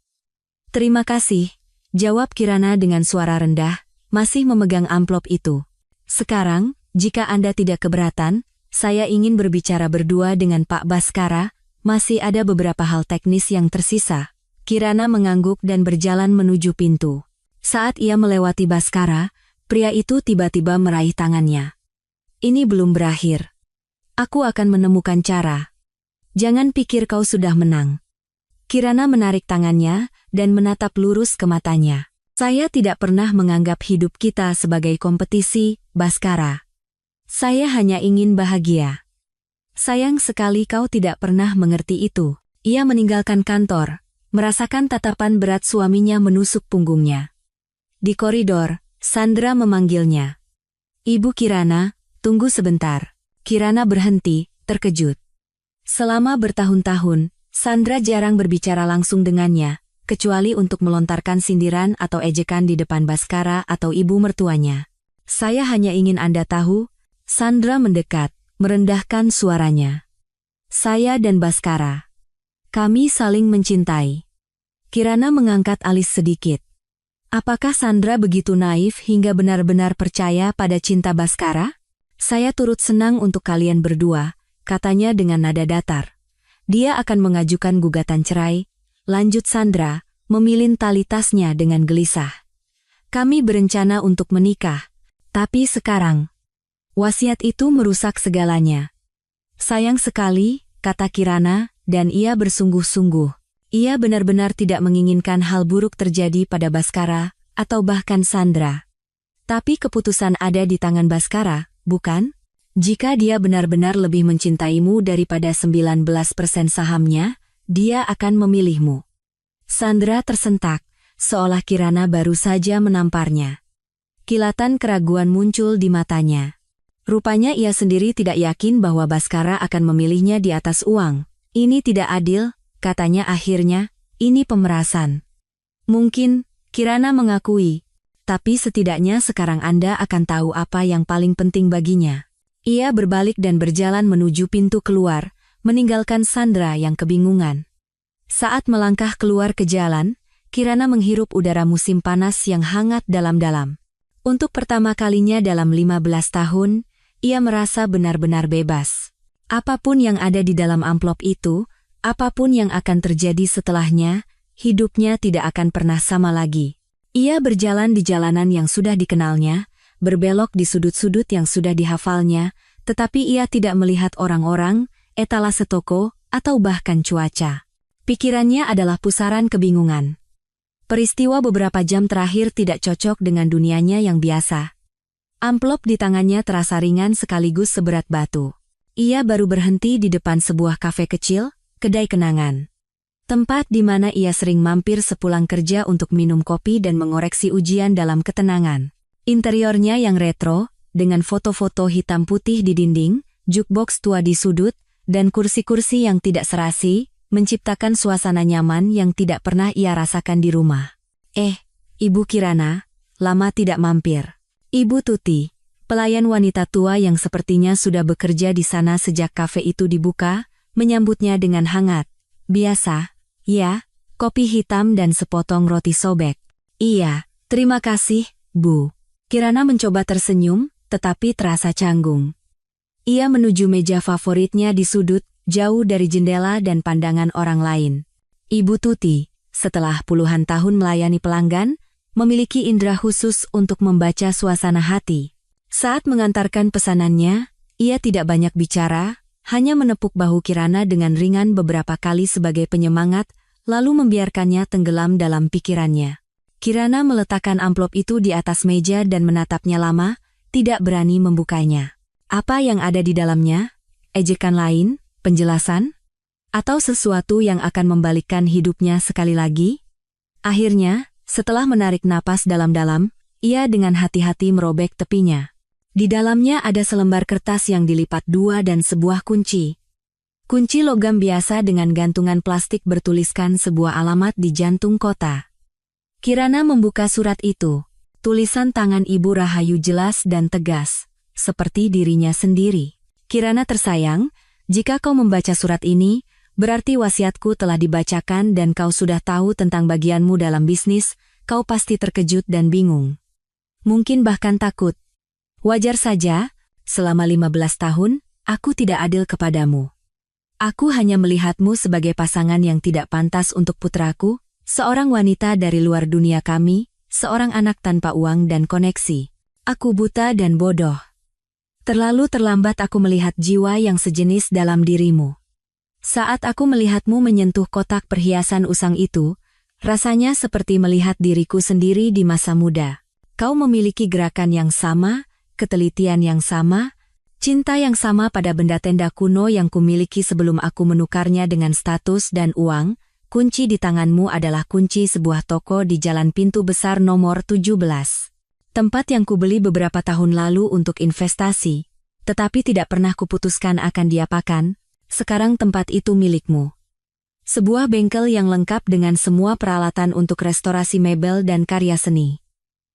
"Terima kasih," jawab Kirana dengan suara rendah, masih memegang amplop itu. "Sekarang, jika Anda tidak keberatan, saya ingin berbicara berdua dengan Pak Baskara, masih ada beberapa hal teknis yang tersisa." Kirana mengangguk dan berjalan menuju pintu. Saat ia melewati Baskara, pria itu tiba-tiba meraih tangannya. "Ini belum berakhir. Aku akan menemukan cara. Jangan pikir kau sudah menang." Kirana menarik tangannya dan menatap lurus ke matanya. "Saya tidak pernah menganggap hidup kita sebagai kompetisi, Baskara. Saya hanya ingin bahagia. Sayang sekali kau tidak pernah mengerti itu." Ia meninggalkan kantor, merasakan tatapan berat suaminya menusuk punggungnya. Di koridor, Sandra memanggilnya. "Ibu Kirana, tunggu sebentar." Kirana berhenti, terkejut. Selama bertahun-tahun, Sandra jarang berbicara langsung dengannya, kecuali untuk melontarkan sindiran atau ejekan di depan Baskara atau ibu mertuanya. "Saya hanya ingin Anda tahu," Sandra mendekat, merendahkan suaranya. "Saya dan Baskara, kami saling mencintai." Kirana mengangkat alis sedikit. Apakah Sandra begitu naif hingga benar-benar percaya pada cinta Baskara? "Saya turut senang untuk kalian berdua," katanya dengan nada datar. "Dia akan mengajukan gugatan cerai," lanjut Sandra, memilin tali tasnya dengan gelisah. "Kami berencana untuk menikah, tapi sekarang wasiat itu merusak segalanya." "Sayang sekali," kata Kirana, dan ia bersungguh-sungguh. Ia benar-benar tidak menginginkan hal buruk terjadi pada Baskara, atau bahkan Sandra. Tapi keputusan ada di tangan Baskara, bukan? Jika dia benar-benar lebih mencintaimu daripada 19% sahamnya, dia akan memilihmu. Sandra tersentak, seolah Kirana baru saja menamparnya. Kilatan keraguan muncul di matanya. Rupanya ia sendiri tidak yakin bahwa Baskara akan memilihnya di atas uang. "Ini tidak adil," katanya akhirnya, "ini pemerasan." "Mungkin," Kirana mengakui, "tapi setidaknya sekarang Anda akan tahu apa yang paling penting baginya." Ia berbalik dan berjalan menuju pintu keluar, meninggalkan Sandra yang kebingungan. Saat melangkah keluar ke jalan, Kirana menghirup udara musim panas yang hangat dalam-dalam. Untuk pertama kalinya dalam 15 tahun, ia merasa benar-benar bebas. Apapun yang ada di dalam amplop itu, apapun yang akan terjadi setelahnya, hidupnya tidak akan pernah sama lagi. Ia berjalan di jalanan yang sudah dikenalnya, berbelok di sudut-sudut yang sudah dihafalnya, tetapi ia tidak melihat orang-orang, etalase toko, atau bahkan cuaca. Pikirannya adalah pusaran kebingungan. Peristiwa beberapa jam terakhir tidak cocok dengan dunianya yang biasa. Amplop di tangannya terasa ringan sekaligus seberat batu. Ia baru berhenti di depan sebuah kafe kecil, kedai kenangan. Tempat di mana ia sering mampir sepulang kerja untuk minum kopi dan mengoreksi ujian dalam ketenangan. Interiornya yang retro, dengan foto-foto hitam putih di dinding, jukbox tua di sudut, dan kursi-kursi yang tidak serasi, menciptakan suasana nyaman yang tidak pernah ia rasakan di rumah. Ibu Kirana, lama tidak mampir. Ibu Tuti, pelayan wanita tua yang sepertinya sudah bekerja di sana sejak kafe itu dibuka, menyambutnya dengan hangat. Biasa, ya, kopi hitam dan sepotong roti sobek. Iya, terima kasih, Bu. Kirana mencoba tersenyum, tetapi terasa canggung. Ia menuju meja favoritnya di sudut, jauh dari jendela dan pandangan orang lain. Ibu Tuti, setelah puluhan tahun melayani pelanggan, memiliki indera khusus untuk membaca suasana hati. Saat mengantarkan pesanannya, ia tidak banyak bicara, hanya menepuk bahu Kirana dengan ringan beberapa kali sebagai penyemangat, lalu membiarkannya tenggelam dalam pikirannya. Kirana meletakkan amplop itu di atas meja dan menatapnya lama, tidak berani membukanya. Apa yang ada di dalamnya? Ejekan lain, penjelasan? Atau sesuatu yang akan membalikkan hidupnya sekali lagi? Akhirnya, setelah menarik napas dalam-dalam, ia dengan hati-hati merobek tepinya. Di dalamnya ada selembar kertas yang dilipat dua dan sebuah kunci. Kunci logam biasa dengan gantungan plastik bertuliskan sebuah alamat di jantung kota. Kirana membuka surat itu. Tulisan tangan Ibu Rahayu jelas dan tegas, seperti dirinya sendiri. Kirana tersayang, jika kau membaca surat ini, berarti wasiatku telah dibacakan dan kau sudah tahu tentang bagianmu dalam bisnis, kau pasti terkejut dan bingung. Mungkin bahkan takut. Wajar saja, selama 15 tahun, aku tidak adil kepadamu. Aku hanya melihatmu sebagai pasangan yang tidak pantas untuk putraku, seorang wanita dari luar dunia kami, seorang anak tanpa uang dan koneksi. Aku buta dan bodoh. Terlalu terlambat aku melihat jiwa yang sejenis dalam dirimu. Saat aku melihatmu menyentuh kotak perhiasan usang itu, rasanya seperti melihat diriku sendiri di masa muda. Kau memiliki gerakan yang sama, ketelitian yang sama, cinta yang sama pada benda tenda kuno yang kumiliki sebelum aku menukarnya dengan status dan uang. Kunci di tanganmu adalah kunci sebuah toko di Jalan Pintu Besar nomor 17. Tempat yang kubeli beberapa tahun lalu untuk investasi, tetapi tidak pernah kuputuskan akan diapakan. Sekarang tempat itu milikmu. Sebuah bengkel yang lengkap dengan semua peralatan untuk restorasi mebel dan karya seni.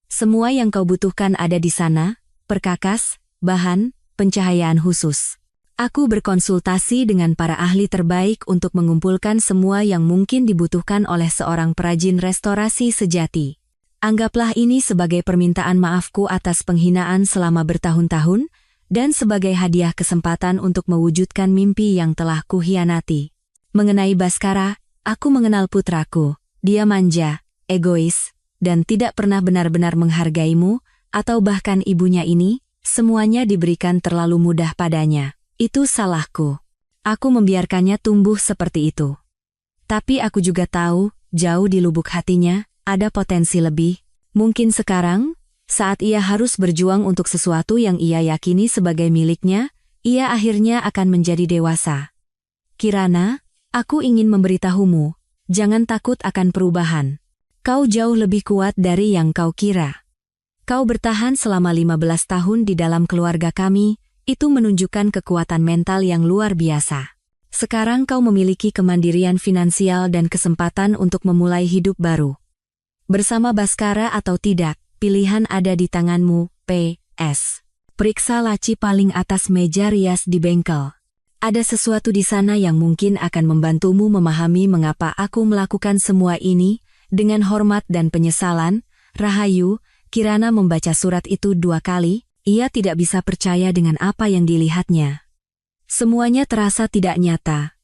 Semua yang kau butuhkan ada di sana, perkakas, bahan, pencahayaan khusus. Aku berkonsultasi dengan para ahli terbaik untuk mengumpulkan semua yang mungkin dibutuhkan oleh seorang perajin restorasi sejati. Anggaplah ini sebagai permintaan maafku atas penghinaan selama bertahun-tahun, dan sebagai hadiah kesempatan untuk mewujudkan mimpi yang telah kuhianati. Mengenai Baskara, aku mengenal putraku. Dia manja, egois, dan tidak pernah benar-benar menghargaimu, atau bahkan ibunya ini, semuanya diberikan terlalu mudah padanya. Itu salahku. Aku membiarkannya tumbuh seperti itu. Tapi aku juga tahu, jauh di lubuk hatinya, ada potensi lebih. Mungkin sekarang, saat ia harus berjuang untuk sesuatu yang ia yakini sebagai miliknya, ia akhirnya akan menjadi dewasa. Kirana, aku ingin memberitahumu, jangan takut akan perubahan. Kau jauh lebih kuat dari yang kau kira. Kau bertahan selama 15 tahun di dalam keluarga kami, itu menunjukkan kekuatan mental yang luar biasa. Sekarang kau memiliki kemandirian finansial dan kesempatan untuk memulai hidup baru. Bersama Baskara atau tidak, pilihan ada di tanganmu. PS. Periksa laci paling atas meja rias di bengkel. Ada sesuatu di sana yang mungkin akan membantumu memahami mengapa aku melakukan semua ini. Dengan hormat dan penyesalan, Rahayu. Kirana membaca surat itu 2 kali, ia tidak bisa percaya dengan apa yang dilihatnya. Semuanya terasa tidak nyata.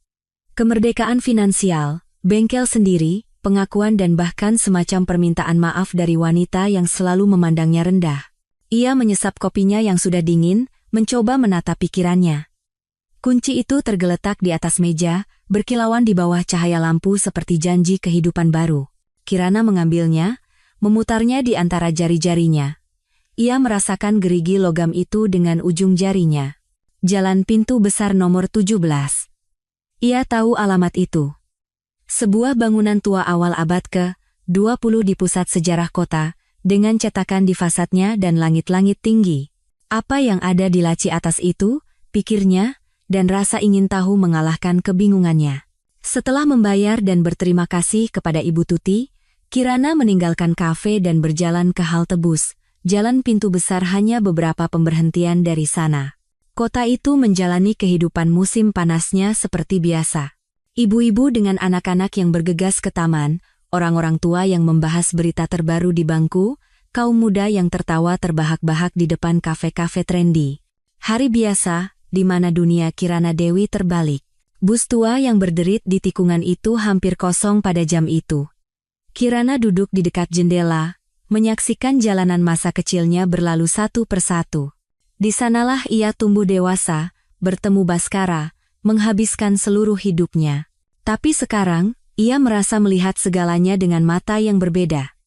Kemerdekaan finansial, bengkel sendiri, pengakuan dan bahkan semacam permintaan maaf dari wanita yang selalu memandangnya rendah. Ia menyesap kopinya yang sudah dingin, mencoba menata pikirannya. Kunci itu tergeletak di atas meja, berkilauan di bawah cahaya lampu seperti janji kehidupan baru. Kirana mengambilnya, memutarnya di antara jari-jarinya. Ia merasakan gerigi logam itu dengan ujung jarinya. Jalan Pintu Besar nomor 17. Ia tahu alamat itu. Sebuah bangunan tua awal abad ke-20 di pusat sejarah kota, dengan cetakan di fasadnya dan langit-langit tinggi. Apa yang ada di laci atas itu, pikirnya, dan rasa ingin tahu mengalahkan kebingungannya. Setelah membayar dan berterima kasih kepada Ibu Tuti, Kirana meninggalkan kafe dan berjalan ke halte bus. Jalan Pintu Besar hanya beberapa pemberhentian dari sana. Kota itu menjalani kehidupan musim panasnya seperti biasa. Ibu-ibu dengan anak-anak yang bergegas ke taman, orang-orang tua yang membahas berita terbaru di bangku, kaum muda yang tertawa terbahak-bahak di depan kafe-kafe trendy. Hari biasa, di mana dunia Kirana Dewi terbalik. Bus tua yang berderit di tikungan itu hampir kosong pada jam itu. Kirana duduk di dekat jendela, menyaksikan jalanan masa kecilnya berlalu satu persatu. Di sanalah ia tumbuh dewasa, bertemu Baskara, menghabiskan seluruh hidupnya. Tapi sekarang, ia merasa melihat segalanya dengan mata yang berbeda.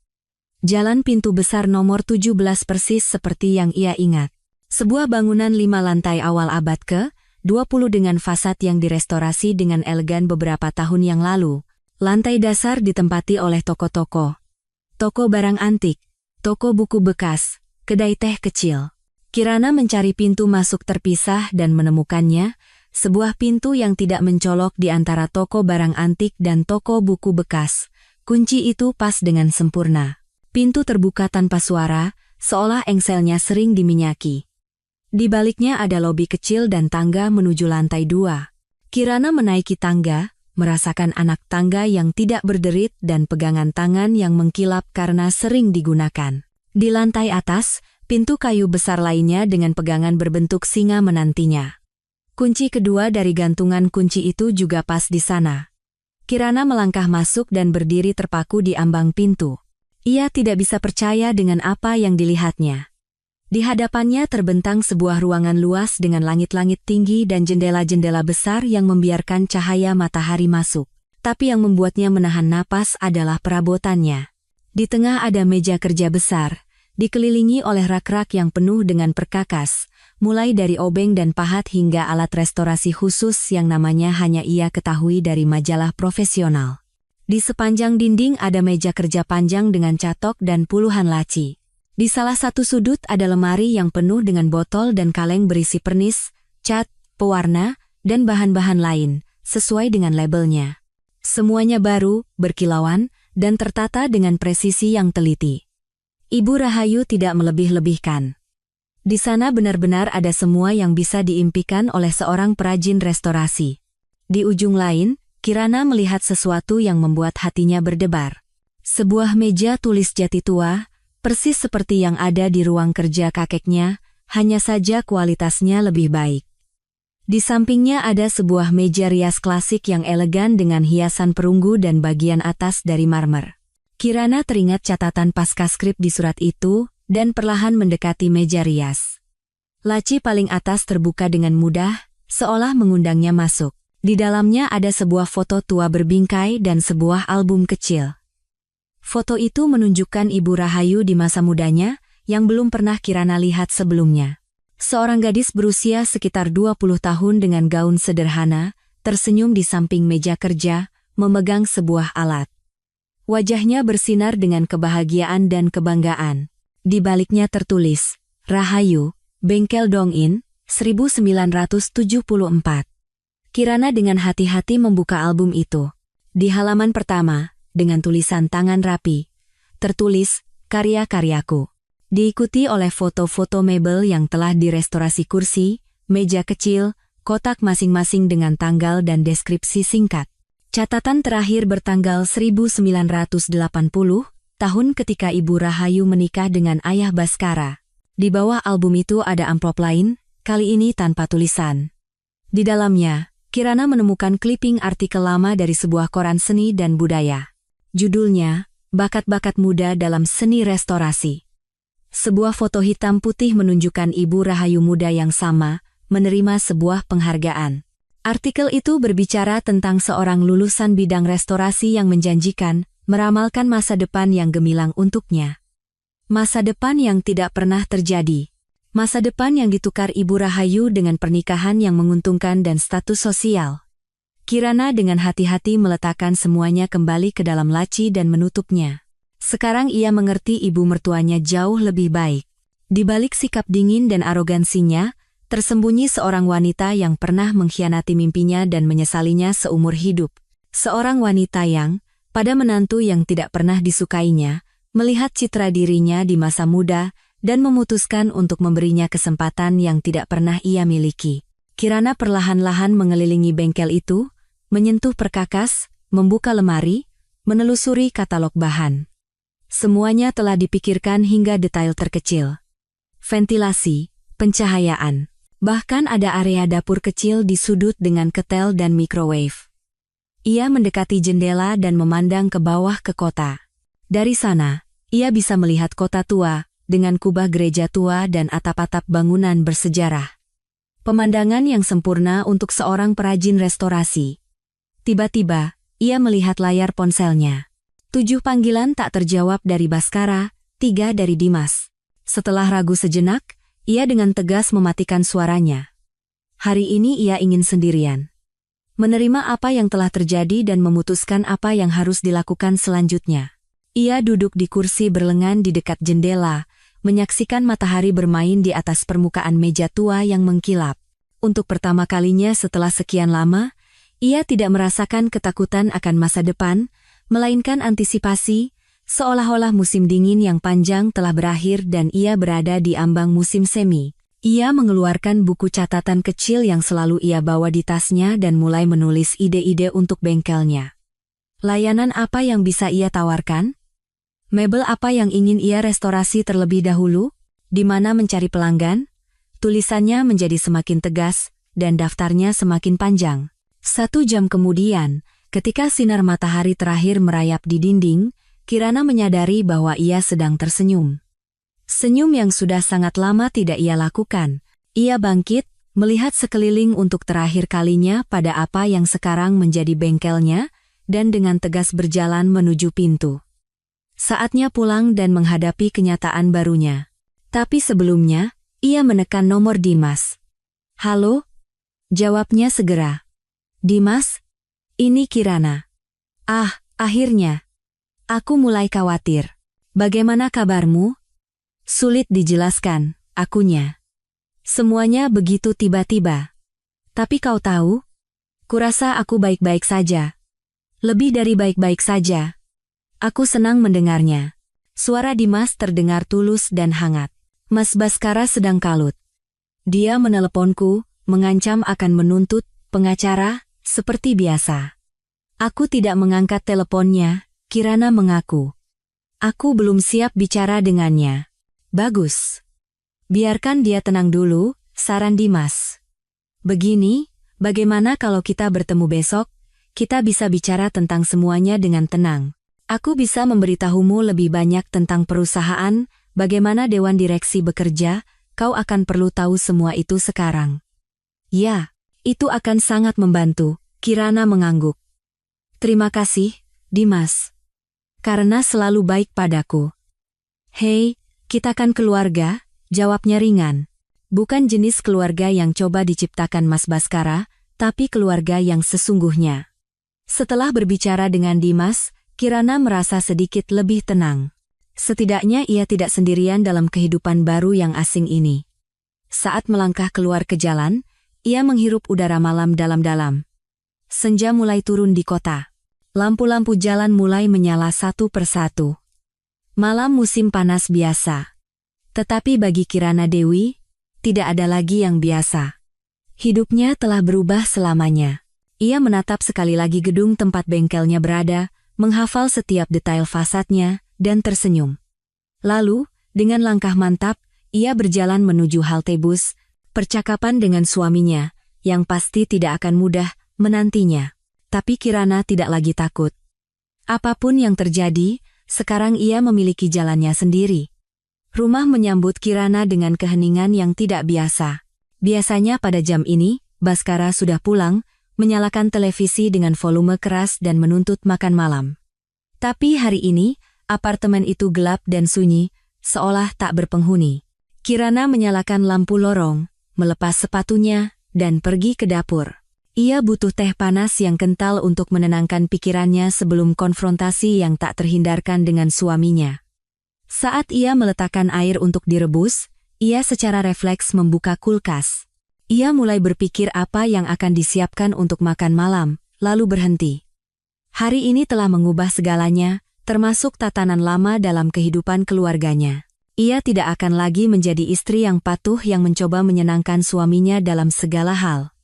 Jalan Pintu Besar nomor 17 persis seperti yang ia ingat. Sebuah bangunan 5 lantai awal abad ke-20 dengan fasad yang direstorasi dengan elegan beberapa tahun yang lalu. Lantai dasar ditempati oleh toko-toko. Toko barang antik, toko buku bekas, kedai teh kecil. Kirana mencari pintu masuk terpisah dan menemukannya, sebuah pintu yang tidak mencolok di antara toko barang antik dan toko buku bekas. Kunci itu pas dengan sempurna. Pintu terbuka tanpa suara, seolah engselnya sering diminyaki. Di baliknya ada lobi kecil dan tangga menuju lantai 2. Kirana menaiki tangga, merasakan anak tangga yang tidak berderit dan pegangan tangan yang mengkilap karena sering digunakan. Di lantai atas, pintu kayu besar lainnya dengan pegangan berbentuk singa menantinya. Kunci kedua dari gantungan kunci itu juga pas di sana. Kirana melangkah masuk dan berdiri terpaku di ambang pintu. Ia tidak bisa percaya dengan apa yang dilihatnya. Di hadapannya terbentang sebuah ruangan luas dengan langit-langit tinggi dan jendela-jendela besar yang membiarkan cahaya matahari masuk. Tapi yang membuatnya menahan napas adalah perabotannya. Di tengah ada meja kerja besar, dikelilingi oleh rak-rak yang penuh dengan perkakas, mulai dari obeng dan pahat hingga alat restorasi khusus yang namanya hanya ia ketahui dari majalah profesional. Di sepanjang dinding ada meja kerja panjang dengan catok dan puluhan laci. Di salah satu sudut ada lemari yang penuh dengan botol dan kaleng berisi pernis, cat, pewarna, dan bahan-bahan lain, sesuai dengan labelnya. Semuanya baru, berkilauan, dan tertata dengan presisi yang teliti. Ibu Rahayu tidak melebih-lebihkan. Di sana benar-benar ada semua yang bisa diimpikan oleh seorang perajin restorasi. Di ujung lain, Kirana melihat sesuatu yang membuat hatinya berdebar. Sebuah meja tulis jati tua, persis seperti yang ada di ruang kerja kakeknya, hanya saja kualitasnya lebih baik. Di sampingnya ada sebuah meja rias klasik yang elegan dengan hiasan perunggu dan bagian atas dari marmer. Kirana teringat catatan pascaskrip di surat itu, dan perlahan mendekati meja rias. Laci paling atas terbuka dengan mudah, seolah mengundangnya masuk. Di dalamnya ada sebuah foto tua berbingkai dan sebuah album kecil. Foto itu menunjukkan Ibu Rahayu di masa mudanya, yang belum pernah Kirana lihat sebelumnya. Seorang gadis berusia sekitar 20 tahun dengan gaun sederhana, tersenyum di samping meja kerja, memegang sebuah alat. Wajahnya bersinar dengan kebahagiaan dan kebanggaan. Di baliknya tertulis, Rahayu, Bengkel Dongin, 1974. Kirana dengan hati-hati membuka album itu. Di halaman pertama, dengan tulisan tangan rapi, tertulis, karya-karyaku. Diikuti oleh foto-foto mebel yang telah direstorasi kursi, meja kecil, kotak masing-masing dengan tanggal dan deskripsi singkat. Catatan terakhir bertanggal 1980, tahun ketika Ibu Rahayu menikah dengan Ayah Baskara. Di bawah album itu ada amplop lain, kali ini tanpa tulisan. Di dalamnya, Kirana menemukan clipping artikel lama dari sebuah koran seni dan budaya. Judulnya, Bakat-bakat Muda dalam Seni Restorasi. Sebuah foto hitam putih menunjukkan Ibu Rahayu muda yang sama, menerima sebuah penghargaan. Artikel itu berbicara tentang seorang lulusan bidang restorasi yang menjanjikan, meramalkan masa depan yang gemilang untuknya. Masa depan yang tidak pernah terjadi. Masa depan yang ditukar Ibu Rahayu dengan pernikahan yang menguntungkan dan status sosial. Kirana dengan hati-hati meletakkan semuanya kembali ke dalam laci dan menutupnya. Sekarang ia mengerti ibu mertuanya jauh lebih baik. Di balik sikap dingin dan arogansinya, tersembunyi seorang wanita yang pernah mengkhianati mimpinya dan menyesalinya seumur hidup. Seorang wanita yang, pada menantu yang tidak pernah disukainya, melihat citra dirinya di masa muda, dan memutuskan untuk memberinya kesempatan yang tidak pernah ia miliki. Kirana perlahan-lahan mengelilingi bengkel itu, menyentuh perkakas, membuka lemari, menelusuri katalog bahan. Semuanya telah dipikirkan hingga detail terkecil. Ventilasi, pencahayaan, bahkan ada area dapur kecil di sudut dengan ketel dan microwave. Ia mendekati jendela dan memandang ke bawah ke kota. Dari sana, ia bisa melihat kota tua, dengan kubah gereja tua dan atap-atap bangunan bersejarah. Pemandangan yang sempurna untuk seorang perajin restorasi. Tiba-tiba, ia melihat layar ponselnya. 7 panggilan tak terjawab dari Baskara, 3 dari Dimas. Setelah ragu sejenak, ia dengan tegas mematikan suaranya. Hari ini ia ingin sendirian. Menerima apa yang telah terjadi dan memutuskan apa yang harus dilakukan selanjutnya. Ia duduk di kursi berlengan di dekat jendela, menyaksikan matahari bermain di atas permukaan meja tua yang mengkilap. Untuk pertama kalinya setelah sekian lama, ia tidak merasakan ketakutan akan masa depan, melainkan antisipasi, seolah-olah musim dingin yang panjang telah berakhir dan ia berada di ambang musim semi. Ia mengeluarkan buku catatan kecil yang selalu ia bawa di tasnya dan mulai menulis ide-ide untuk bengkelnya. Layanan apa yang bisa ia tawarkan? Mebel apa yang ingin ia restorasi terlebih dahulu? Di mana mencari pelanggan? Tulisannya menjadi semakin tegas, dan daftarnya semakin panjang. 1 jam kemudian, ketika sinar matahari terakhir merayap di dinding, Kirana menyadari bahwa ia sedang tersenyum. Senyum yang sudah sangat lama tidak ia lakukan. Ia bangkit, melihat sekeliling untuk terakhir kalinya pada apa yang sekarang menjadi bengkelnya, dan dengan tegas berjalan menuju pintu. Saatnya pulang dan menghadapi kenyataan barunya. Tapi sebelumnya, ia menekan nomor Dimas. "Halo?" Jawabnya segera. "Dimas? Ini Kirana." "Ah, akhirnya. Aku mulai khawatir. Bagaimana kabarmu?" "Sulit dijelaskan," akunya. "Semuanya begitu tiba-tiba. Tapi kau tahu? Kurasa aku baik-baik saja. Lebih dari baik-baik saja." "Aku senang mendengarnya." Suara Dimas terdengar tulus dan hangat. "Mas Baskara sedang kalut. Dia meneleponku, mengancam akan menuntut pengacara, seperti biasa." "Aku tidak mengangkat teleponnya," Kirana mengaku. "Aku belum siap bicara dengannya." "Bagus. Biarkan dia tenang dulu," saran Dimas. "Begini, bagaimana kalau kita bertemu besok? Kita bisa bicara tentang semuanya dengan tenang. Aku bisa memberitahumu lebih banyak tentang perusahaan, bagaimana dewan direksi bekerja, kau akan perlu tahu semua itu sekarang." "Ya, itu akan sangat membantu," Kirana mengangguk. "Terima kasih, Dimas. Karena selalu baik padaku." "Hei, kita kan keluarga," jawabnya ringan. "Bukan jenis keluarga yang coba diciptakan Mas Baskara, tapi keluarga yang sesungguhnya." Setelah berbicara dengan Dimas, Kirana merasa sedikit lebih tenang. Setidaknya ia tidak sendirian dalam kehidupan baru yang asing ini. Saat melangkah keluar ke jalan, ia menghirup udara malam dalam-dalam. Senja mulai turun di kota. Lampu-lampu jalan mulai menyala satu persatu. Malam musim panas biasa. Tetapi bagi Kirana Dewi, tidak ada lagi yang biasa. Hidupnya telah berubah selamanya. Ia menatap sekali lagi gedung tempat bengkelnya berada, menghafal setiap detail fasadnya, dan tersenyum. Lalu, dengan langkah mantap, ia berjalan menuju halte bus, percakapan dengan suaminya, yang pasti tidak akan mudah, menantinya. Tapi Kirana tidak lagi takut. Apapun yang terjadi, sekarang ia memiliki jalannya sendiri. Rumah menyambut Kirana dengan keheningan yang tidak biasa. Biasanya pada jam ini, Baskara sudah pulang, menyalakan televisi dengan volume keras dan menuntut makan malam. Tapi hari ini, apartemen itu gelap dan sunyi, seolah tak berpenghuni. Kirana menyalakan lampu lorong, melepas sepatunya, dan pergi ke dapur. Ia butuh teh panas yang kental untuk menenangkan pikirannya sebelum konfrontasi yang tak terhindarkan dengan suaminya. Saat ia meletakkan air untuk direbus, ia secara refleks membuka kulkas. Ia mulai berpikir apa yang akan disiapkan untuk makan malam, lalu berhenti. Hari ini telah mengubah segalanya, termasuk tatanan lama dalam kehidupan keluarganya. Ia tidak akan lagi menjadi istri yang patuh yang mencoba menyenangkan suaminya dalam segala hal.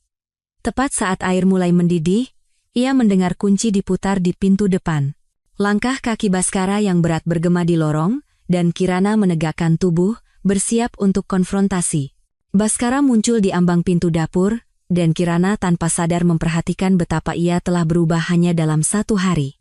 Tepat saat air mulai mendidih, ia mendengar kunci diputar di pintu depan. Langkah kaki Baskara yang berat bergema di lorong, dan Kirana menegakkan tubuh, bersiap untuk konfrontasi. Baskara muncul di ambang pintu dapur, dan Kirana tanpa sadar memperhatikan betapa ia telah berubah hanya dalam 1 hari.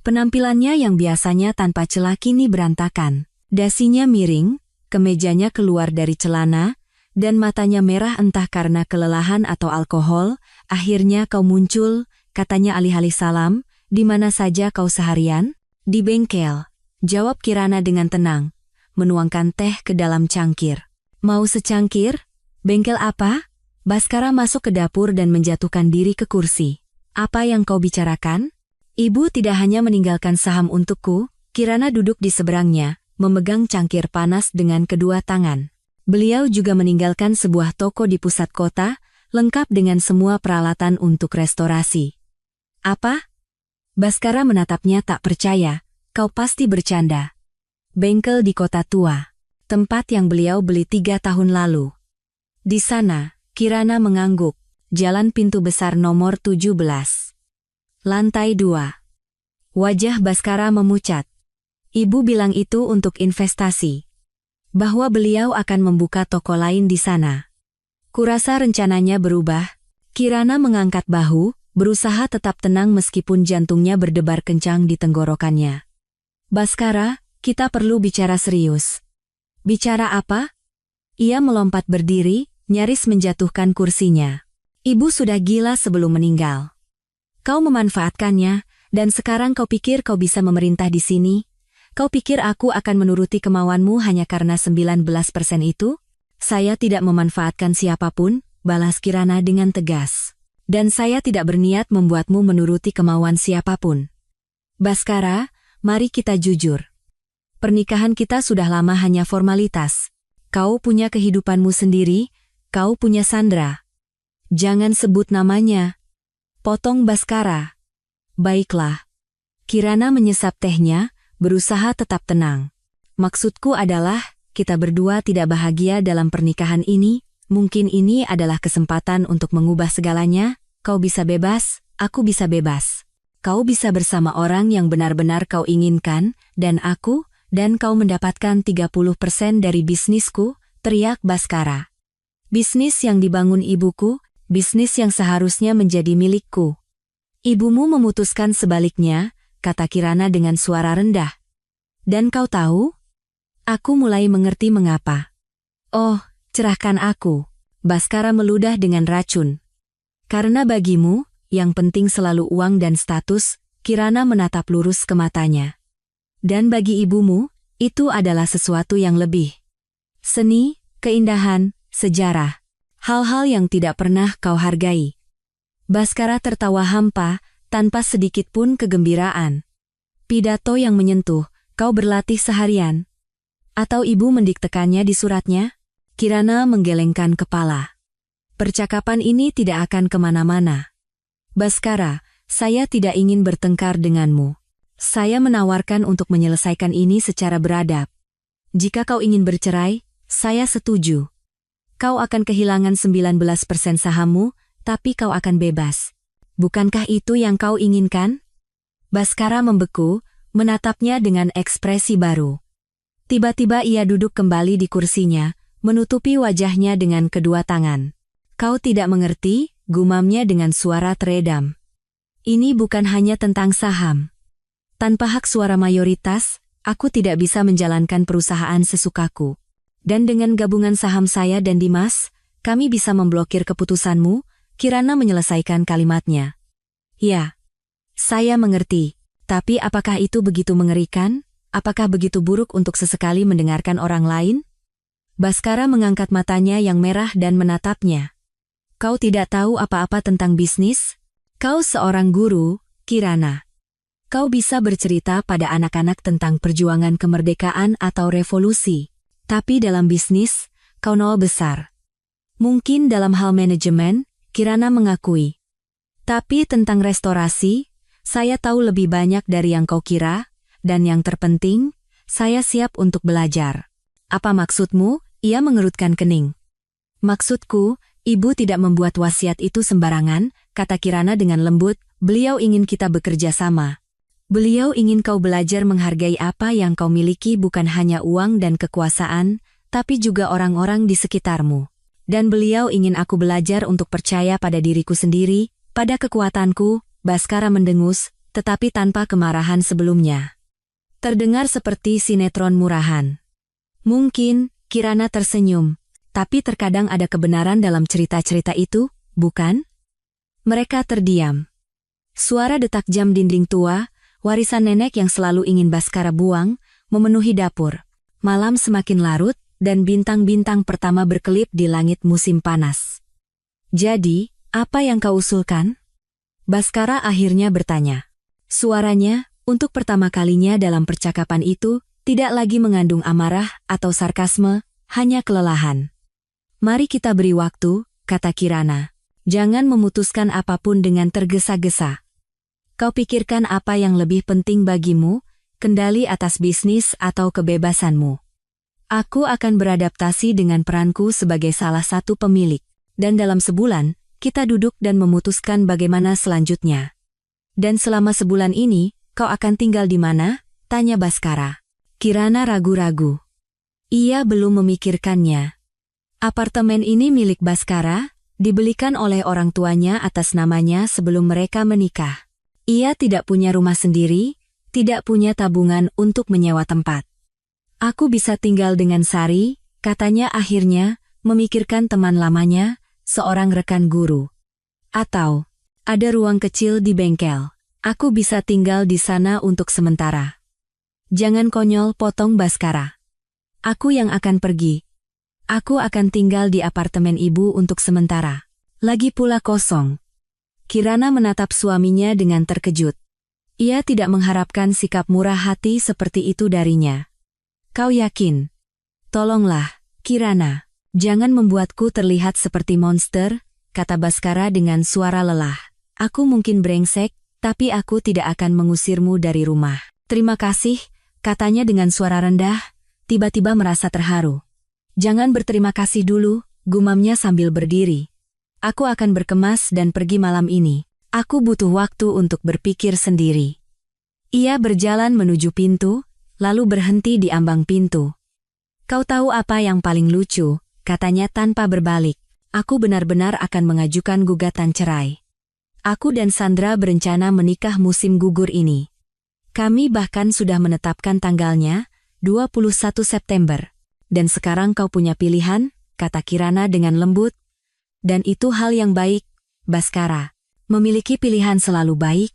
Penampilannya yang biasanya tanpa celah kini berantakan. Dasinya miring, kemejanya keluar dari celana, dan matanya merah entah karena kelelahan atau alkohol. Akhirnya kau muncul, katanya alih-alih salam. Di mana saja kau seharian? Di bengkel, jawab Kirana dengan tenang, menuangkan teh ke dalam cangkir. Mau secangkir? Bengkel apa? Baskara masuk ke dapur dan menjatuhkan diri ke kursi. Apa yang kau bicarakan? Ibu tidak hanya meninggalkan saham untukku. Kirana duduk di seberangnya, memegang cangkir panas dengan kedua tangan. Beliau juga meninggalkan sebuah toko di pusat kota, lengkap dengan semua peralatan untuk restorasi. Apa? Baskara menatapnya tak percaya. Kau pasti bercanda. Bengkel di kota tua. Tempat yang beliau beli 3 tahun lalu. Di sana, Kirana mengangguk. Jalan pintu besar nomor 17. Lantai 2. Wajah Baskara memucat. Ibu bilang itu untuk investasi. Bahwa beliau akan membuka toko lain di sana. Kurasa rencananya berubah. Kirana mengangkat bahu, berusaha tetap tenang meskipun jantungnya berdebar kencang di tenggorokannya. Baskara, kita perlu bicara serius. Bicara apa? Ia melompat berdiri, nyaris menjatuhkan kursinya. Ibu sudah gila sebelum meninggal. Kau memanfaatkannya, dan sekarang kau pikir kau bisa memerintah di sini? Kau pikir aku akan menuruti kemauanmu hanya karena 19% itu? Saya tidak memanfaatkan siapapun, balas Kirana dengan tegas. Dan saya tidak berniat membuatmu menuruti kemauan siapapun. Baskara, mari kita jujur. Pernikahan kita sudah lama hanya formalitas. Kau punya kehidupanmu sendiri, kau punya Sandra. Jangan sebut namanya. Potong Baskara. Baiklah. Kirana menyesap tehnya, berusaha tetap tenang. Maksudku adalah, kita berdua tidak bahagia dalam pernikahan ini. Mungkin ini adalah kesempatan untuk mengubah segalanya. Kau bisa bebas, aku bisa bebas. Kau bisa bersama orang yang benar-benar kau inginkan, dan kau mendapatkan 30% dari bisnisku, teriak Baskara. Bisnis yang dibangun ibuku, bisnis yang seharusnya menjadi milikku. Ibumu memutuskan sebaliknya, kata Kirana dengan suara rendah. Dan kau tahu? Aku mulai mengerti mengapa. Oh, cerahkan aku. Baskara meludah dengan racun. Karena bagimu, yang penting selalu uang dan status, Kirana menatap lurus ke matanya. Dan bagi ibumu, itu adalah sesuatu yang lebih. Seni, keindahan, sejarah. Hal-hal yang tidak pernah kau hargai. Baskara tertawa hampa, tanpa sedikit pun kegembiraan. Pidato yang menyentuh, kau berlatih seharian. Atau ibu mendiktekannya di suratnya? Kirana menggelengkan kepala. Percakapan ini tidak akan kemana-mana. Baskara, saya tidak ingin bertengkar denganmu. Saya menawarkan untuk menyelesaikan ini secara beradab. Jika kau ingin bercerai, saya setuju. Kau akan kehilangan 19% sahammu, tapi kau akan bebas. Bukankah itu yang kau inginkan? Baskara membeku, menatapnya dengan ekspresi baru. Tiba-tiba ia duduk kembali di kursinya, menutupi wajahnya dengan kedua tangan. Kau tidak mengerti, gumamnya dengan suara teredam. Ini bukan hanya tentang saham. Tanpa hak suara mayoritas, aku tidak bisa menjalankan perusahaan sesukaku. Dan dengan gabungan saham saya dan Dimas, kami bisa memblokir keputusanmu. Kirana menyelesaikan kalimatnya. Ya, saya mengerti. Tapi apakah itu begitu mengerikan? Apakah begitu buruk untuk sesekali mendengarkan orang lain? Baskara mengangkat matanya yang merah dan menatapnya. Kau tidak tahu apa-apa tentang bisnis? Kau seorang guru, Kirana. Kau bisa bercerita pada anak-anak tentang perjuangan kemerdekaan atau revolusi. Tapi dalam bisnis, kau nol besar. Mungkin dalam hal manajemen, Kirana mengakui. Tapi tentang restorasi, saya tahu lebih banyak dari yang kau kira, dan yang terpenting, saya siap untuk belajar. Apa maksudmu? Ia mengerutkan kening. Maksudku, ibu tidak membuat wasiat itu sembarangan, kata Kirana dengan lembut, beliau ingin kita bekerja sama. Beliau ingin kau belajar menghargai apa yang kau miliki bukan hanya uang dan kekuasaan, tapi juga orang-orang di sekitarmu. Dan beliau ingin aku belajar untuk percaya pada diriku sendiri, pada kekuatanku. Baskara mendengus, tetapi tanpa kemarahan sebelumnya. Terdengar seperti sinetron murahan. Mungkin, Kirana tersenyum, tapi terkadang ada kebenaran dalam cerita-cerita itu, bukan? Mereka terdiam. Suara detak jam dinding tua, warisan nenek yang selalu ingin Baskara buang, memenuhi dapur. Malam semakin larut, dan bintang-bintang pertama berkelip di langit musim panas. Jadi, apa yang kau usulkan? Baskara akhirnya bertanya. Suaranya, untuk pertama kalinya dalam percakapan itu, tidak lagi mengandung amarah atau sarkasme, hanya kelelahan. Mari kita beri waktu, kata Kirana. Jangan memutuskan apapun dengan tergesa-gesa. Kau pikirkan apa yang lebih penting bagimu, kendali atas bisnis atau kebebasanmu. Aku akan beradaptasi dengan peranku sebagai salah satu pemilik. Dan dalam sebulan, kita duduk dan memutuskan bagaimana selanjutnya. Dan selama sebulan ini, kau akan tinggal di mana? Tanya Baskara. Kirana ragu-ragu. Ia belum memikirkannya. Apartemen ini milik Baskara, dibelikan oleh orang tuanya atas namanya sebelum mereka menikah. Ia tidak punya rumah sendiri, tidak punya tabungan untuk menyewa tempat. Aku bisa tinggal dengan Sari, katanya akhirnya, memikirkan teman lamanya, seorang rekan guru. Atau, ada ruang kecil di bengkel. Aku bisa tinggal di sana untuk sementara. Jangan konyol, potong Baskara. Aku yang akan pergi. Aku akan tinggal di apartemen ibu untuk sementara. Lagi pula kosong. Kirana menatap suaminya dengan terkejut. Ia tidak mengharapkan sikap murah hati seperti itu darinya. Kau yakin? Tolonglah, Kirana. Jangan membuatku terlihat seperti monster, kata Baskara dengan suara lelah. Aku mungkin brengsek, tapi aku tidak akan mengusirmu dari rumah. Terima kasih, katanya dengan suara rendah, tiba-tiba merasa terharu. Jangan berterima kasih dulu, gumamnya sambil berdiri. Aku akan berkemas dan pergi malam ini. Aku butuh waktu untuk berpikir sendiri. Ia berjalan menuju pintu, lalu berhenti di ambang pintu. Kau tahu apa yang paling lucu, katanya tanpa berbalik. Aku benar-benar akan mengajukan gugatan cerai. Aku dan Sandra berencana menikah musim gugur ini. Kami bahkan sudah menetapkan tanggalnya, 21 September. Dan sekarang kau punya pilihan, kata Kirana dengan lembut. Dan itu hal yang baik, Baskara. Memiliki pilihan selalu baik.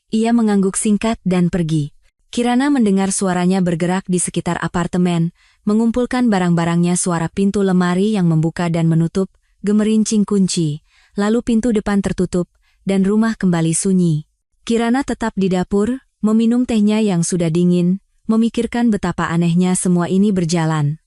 Ia mengangguk singkat dan pergi. Kirana mendengar suaranya bergerak di sekitar apartemen, mengumpulkan barang-barangnya. Suara pintu lemari yang membuka dan menutup, gemerincing kunci, lalu pintu depan tertutup, dan rumah kembali sunyi. Kirana tetap di dapur, meminum tehnya yang sudah dingin, memikirkan betapa anehnya semua ini berjalan.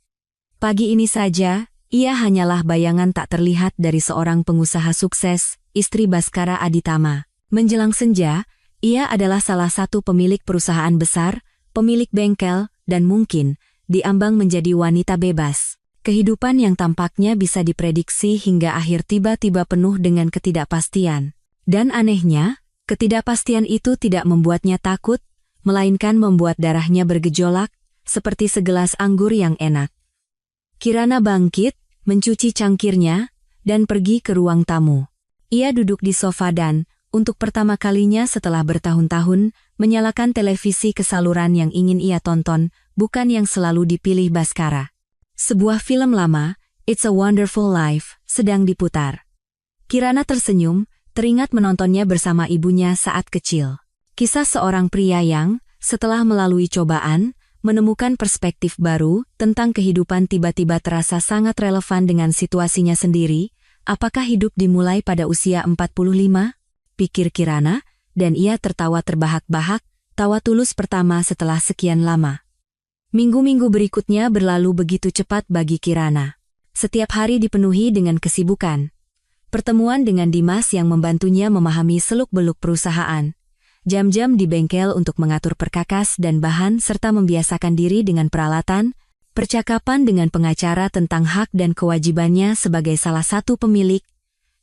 Pagi ini saja, ia hanyalah bayangan tak terlihat dari seorang pengusaha sukses, istri Baskara Aditama. Menjelang senja, ia adalah salah satu pemilik perusahaan besar, pemilik bengkel, dan mungkin, diambang menjadi wanita bebas. Kehidupan yang tampaknya bisa diprediksi hingga akhir tiba-tiba penuh dengan ketidakpastian. Dan anehnya, ketidakpastian itu tidak membuatnya takut, melainkan membuat darahnya bergejolak, seperti segelas anggur yang enak. Kirana bangkit, mencuci cangkirnya, dan pergi ke ruang tamu. Ia duduk di sofa dan, untuk pertama kalinya setelah bertahun-tahun, menyalakan televisi ke saluran yang ingin ia tonton, bukan yang selalu dipilih Baskara. Sebuah film lama, It's a Wonderful Life, sedang diputar. Kirana tersenyum, teringat menontonnya bersama ibunya saat kecil. Kisah seorang pria yang, setelah melalui cobaan, menemukan perspektif baru tentang kehidupan tiba-tiba terasa sangat relevan dengan situasinya sendiri. Apakah hidup dimulai pada usia 45? Pikir Kirana, dan ia tertawa terbahak-bahak, tawa tulus pertama setelah sekian lama. Minggu-minggu berikutnya berlalu begitu cepat bagi Kirana. Setiap hari dipenuhi dengan kesibukan. Pertemuan dengan Dimas yang membantunya memahami seluk-beluk perusahaan. Jam-jam di bengkel untuk mengatur perkakas dan bahan serta membiasakan diri dengan peralatan, percakapan dengan pengacara tentang hak dan kewajibannya sebagai salah satu pemilik.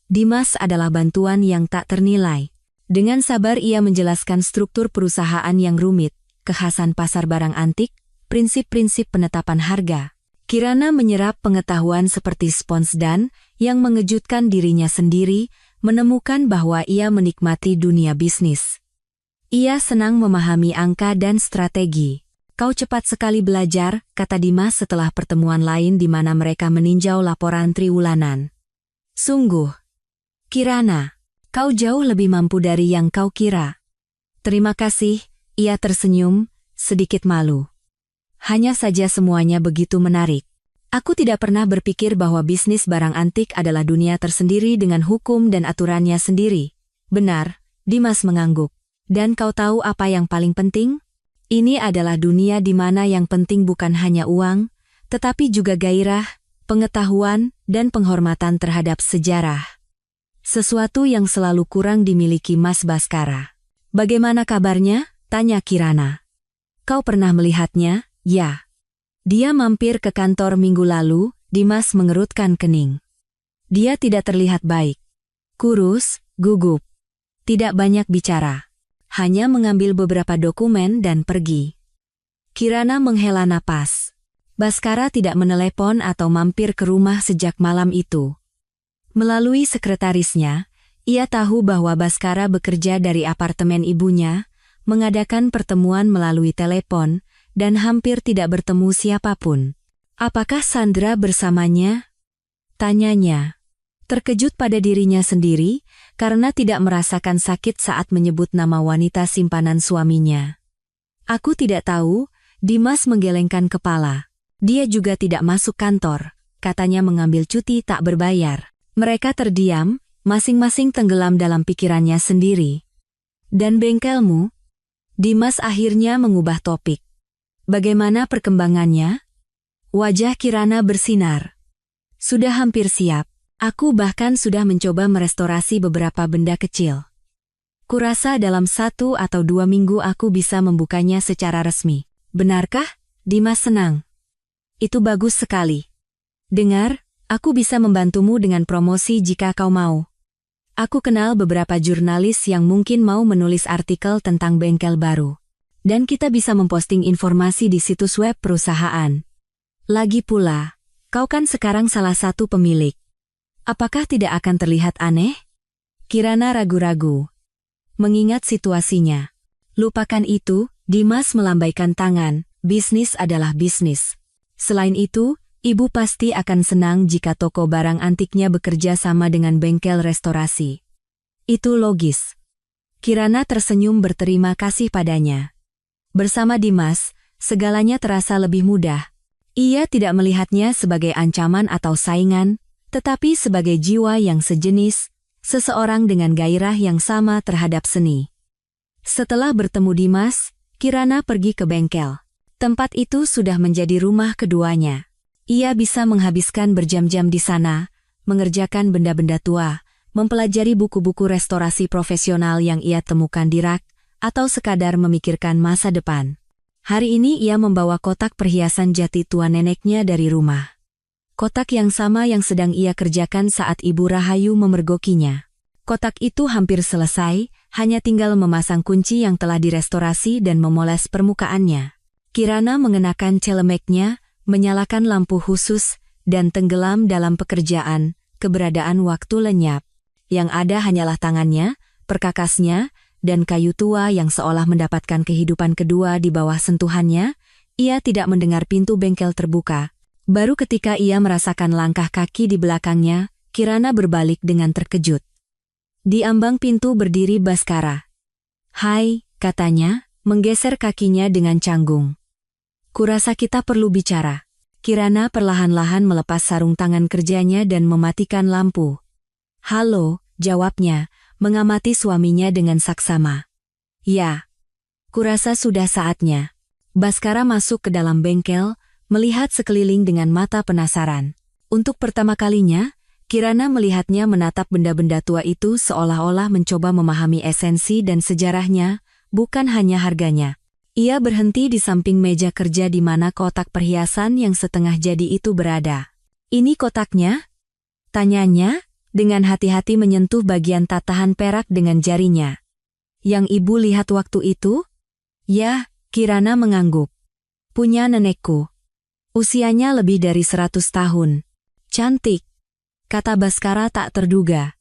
Dimas adalah bantuan yang tak ternilai. Dengan sabar ia menjelaskan struktur perusahaan yang rumit, kekhasan pasar barang antik, prinsip-prinsip penetapan harga. Kirana menyerap pengetahuan seperti spons dan, yang mengejutkan dirinya sendiri, menemukan bahwa ia menikmati dunia bisnis. Ia senang memahami angka dan strategi. Kau cepat sekali belajar, kata Dimas setelah pertemuan lain di mana mereka meninjau laporan triwulanan. Sungguh, Kirana, kau jauh lebih mampu dari yang kau kira. Terima kasih, ia tersenyum, sedikit malu. Hanya saja semuanya begitu menarik. Aku tidak pernah berpikir bahwa bisnis barang antik adalah dunia tersendiri dengan hukum dan aturannya sendiri. Benar, Dimas mengangguk. Dan kau tahu apa yang paling penting? Ini adalah dunia di mana yang penting bukan hanya uang, tetapi juga gairah, pengetahuan, dan penghormatan terhadap sejarah. Sesuatu yang selalu kurang dimiliki Mas Baskara. Bagaimana kabarnya? Tanya Kirana. Kau pernah melihatnya? Ya. Dia mampir ke kantor minggu lalu, Dimas mengerutkan kening. Dia tidak terlihat baik. Kurus, gugup. Tidak banyak bicara. Hanya mengambil beberapa dokumen dan pergi. Kirana menghela napas. Baskara tidak menelepon atau mampir ke rumah sejak malam itu. Melalui sekretarisnya, ia tahu bahwa Baskara bekerja dari apartemen ibunya, mengadakan pertemuan melalui telepon, dan hampir tidak bertemu siapapun. Apakah Sandra bersamanya? Tanyanya. Terkejut pada dirinya sendiri, karena tidak merasakan sakit saat menyebut nama wanita simpanan suaminya. Aku tidak tahu, Dimas menggelengkan kepala. Dia juga tidak masuk kantor, katanya mengambil cuti tak berbayar. Mereka terdiam, masing-masing tenggelam dalam pikirannya sendiri. Dan bengkelmu? Dimas akhirnya mengubah topik. Bagaimana perkembangannya? Wajah Kirana bersinar. Sudah hampir siap. Aku bahkan sudah mencoba merestorasi beberapa benda kecil. Kurasa dalam 1 atau 2 minggu aku bisa membukanya secara resmi. Benarkah? Dimas senang. Itu bagus sekali. Dengar, aku bisa membantumu dengan promosi jika kau mau. Aku kenal beberapa jurnalis yang mungkin mau menulis artikel tentang bengkel baru. Dan kita bisa memposting informasi di situs web perusahaan. Lagi pula, kau kan sekarang salah satu pemilik. Apakah tidak akan terlihat aneh? Kirana ragu-ragu. Mengingat situasinya. Lupakan itu, Dimas melambaikan tangan, bisnis adalah bisnis. Selain itu, ibu pasti akan senang jika toko barang antiknya bekerja sama dengan bengkel restorasi. Itu logis. Kirana tersenyum berterima kasih padanya. Bersama Dimas, segalanya terasa lebih mudah. Ia tidak melihatnya sebagai ancaman atau saingan, tetapi sebagai jiwa yang sejenis, seseorang dengan gairah yang sama terhadap seni. Setelah bertemu Dimas, Kirana pergi ke bengkel. Tempat itu sudah menjadi rumah keduanya. Ia bisa menghabiskan berjam-jam di sana, mengerjakan benda-benda tua, mempelajari buku-buku restorasi profesional yang ia temukan di rak, atau sekadar memikirkan masa depan. Hari ini ia membawa kotak perhiasan jati tua neneknya dari rumah. Kotak yang sama yang sedang ia kerjakan saat Ibu Rahayu memergokinya. Kotak itu hampir selesai, hanya tinggal memasang kunci yang telah direstorasi dan memoles permukaannya. Kirana mengenakan celemeknya, menyalakan lampu khusus, dan tenggelam dalam pekerjaan, keberadaan waktu lenyap. Yang ada hanyalah tangannya, perkakasnya, dan kayu tua yang seolah mendapatkan kehidupan kedua di bawah sentuhannya. Ia tidak mendengar pintu bengkel terbuka. Baru ketika ia merasakan langkah kaki di belakangnya, Kirana berbalik dengan terkejut. Di ambang pintu berdiri Baskara. "Hai," katanya, menggeser kakinya dengan canggung. Kurasa kita perlu bicara. Kirana perlahan-lahan melepas sarung tangan kerjanya dan mematikan lampu. Halo, jawabnya, mengamati suaminya dengan saksama. Ya, kurasa sudah saatnya. Baskara masuk ke dalam bengkel, melihat sekeliling dengan mata penasaran. Untuk pertama kalinya, Kirana melihatnya menatap benda-benda tua itu seolah-olah mencoba memahami esensi dan sejarahnya, bukan hanya harganya. Ia berhenti di samping meja kerja di mana kotak perhiasan yang setengah jadi itu berada. "Ini kotaknya?" tanyanya, dengan hati-hati menyentuh bagian tatahan perak dengan jarinya. "Yang ibu lihat waktu itu?" "Ya," Kirana mengangguk. "Punya nenekku. Usianya lebih dari 100 tahun. Cantik," kata Baskara tak terduga.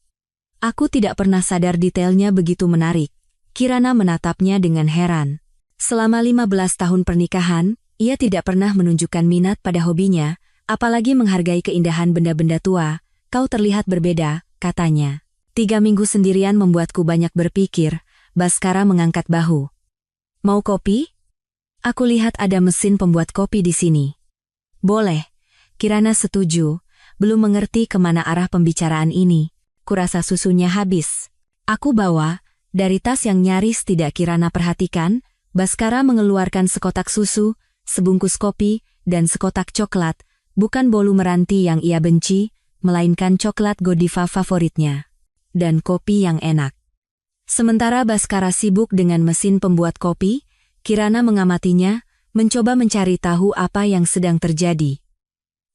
"Aku tidak pernah sadar detailnya begitu menarik." Kirana menatapnya dengan heran. Selama 15 tahun pernikahan, ia tidak pernah menunjukkan minat pada hobinya, apalagi menghargai keindahan benda-benda tua. "Kau terlihat berbeda," katanya. "3 minggu sendirian membuatku banyak berpikir." Baskara mengangkat bahu. "Mau kopi? Aku lihat ada mesin pembuat kopi di sini." "Boleh." Kirana setuju, belum mengerti kemana arah pembicaraan ini. "Kurasa susunya habis. Aku bawa." Dari tas yang nyaris tidak Kirana perhatikan, Baskara mengeluarkan sekotak susu, sebungkus kopi, dan sekotak coklat, bukan bolu meranti yang ia benci, melainkan coklat Godiva favoritnya. Dan kopi yang enak. Sementara Baskara sibuk dengan mesin pembuat kopi, Kirana mengamatinya, mencoba mencari tahu apa yang sedang terjadi.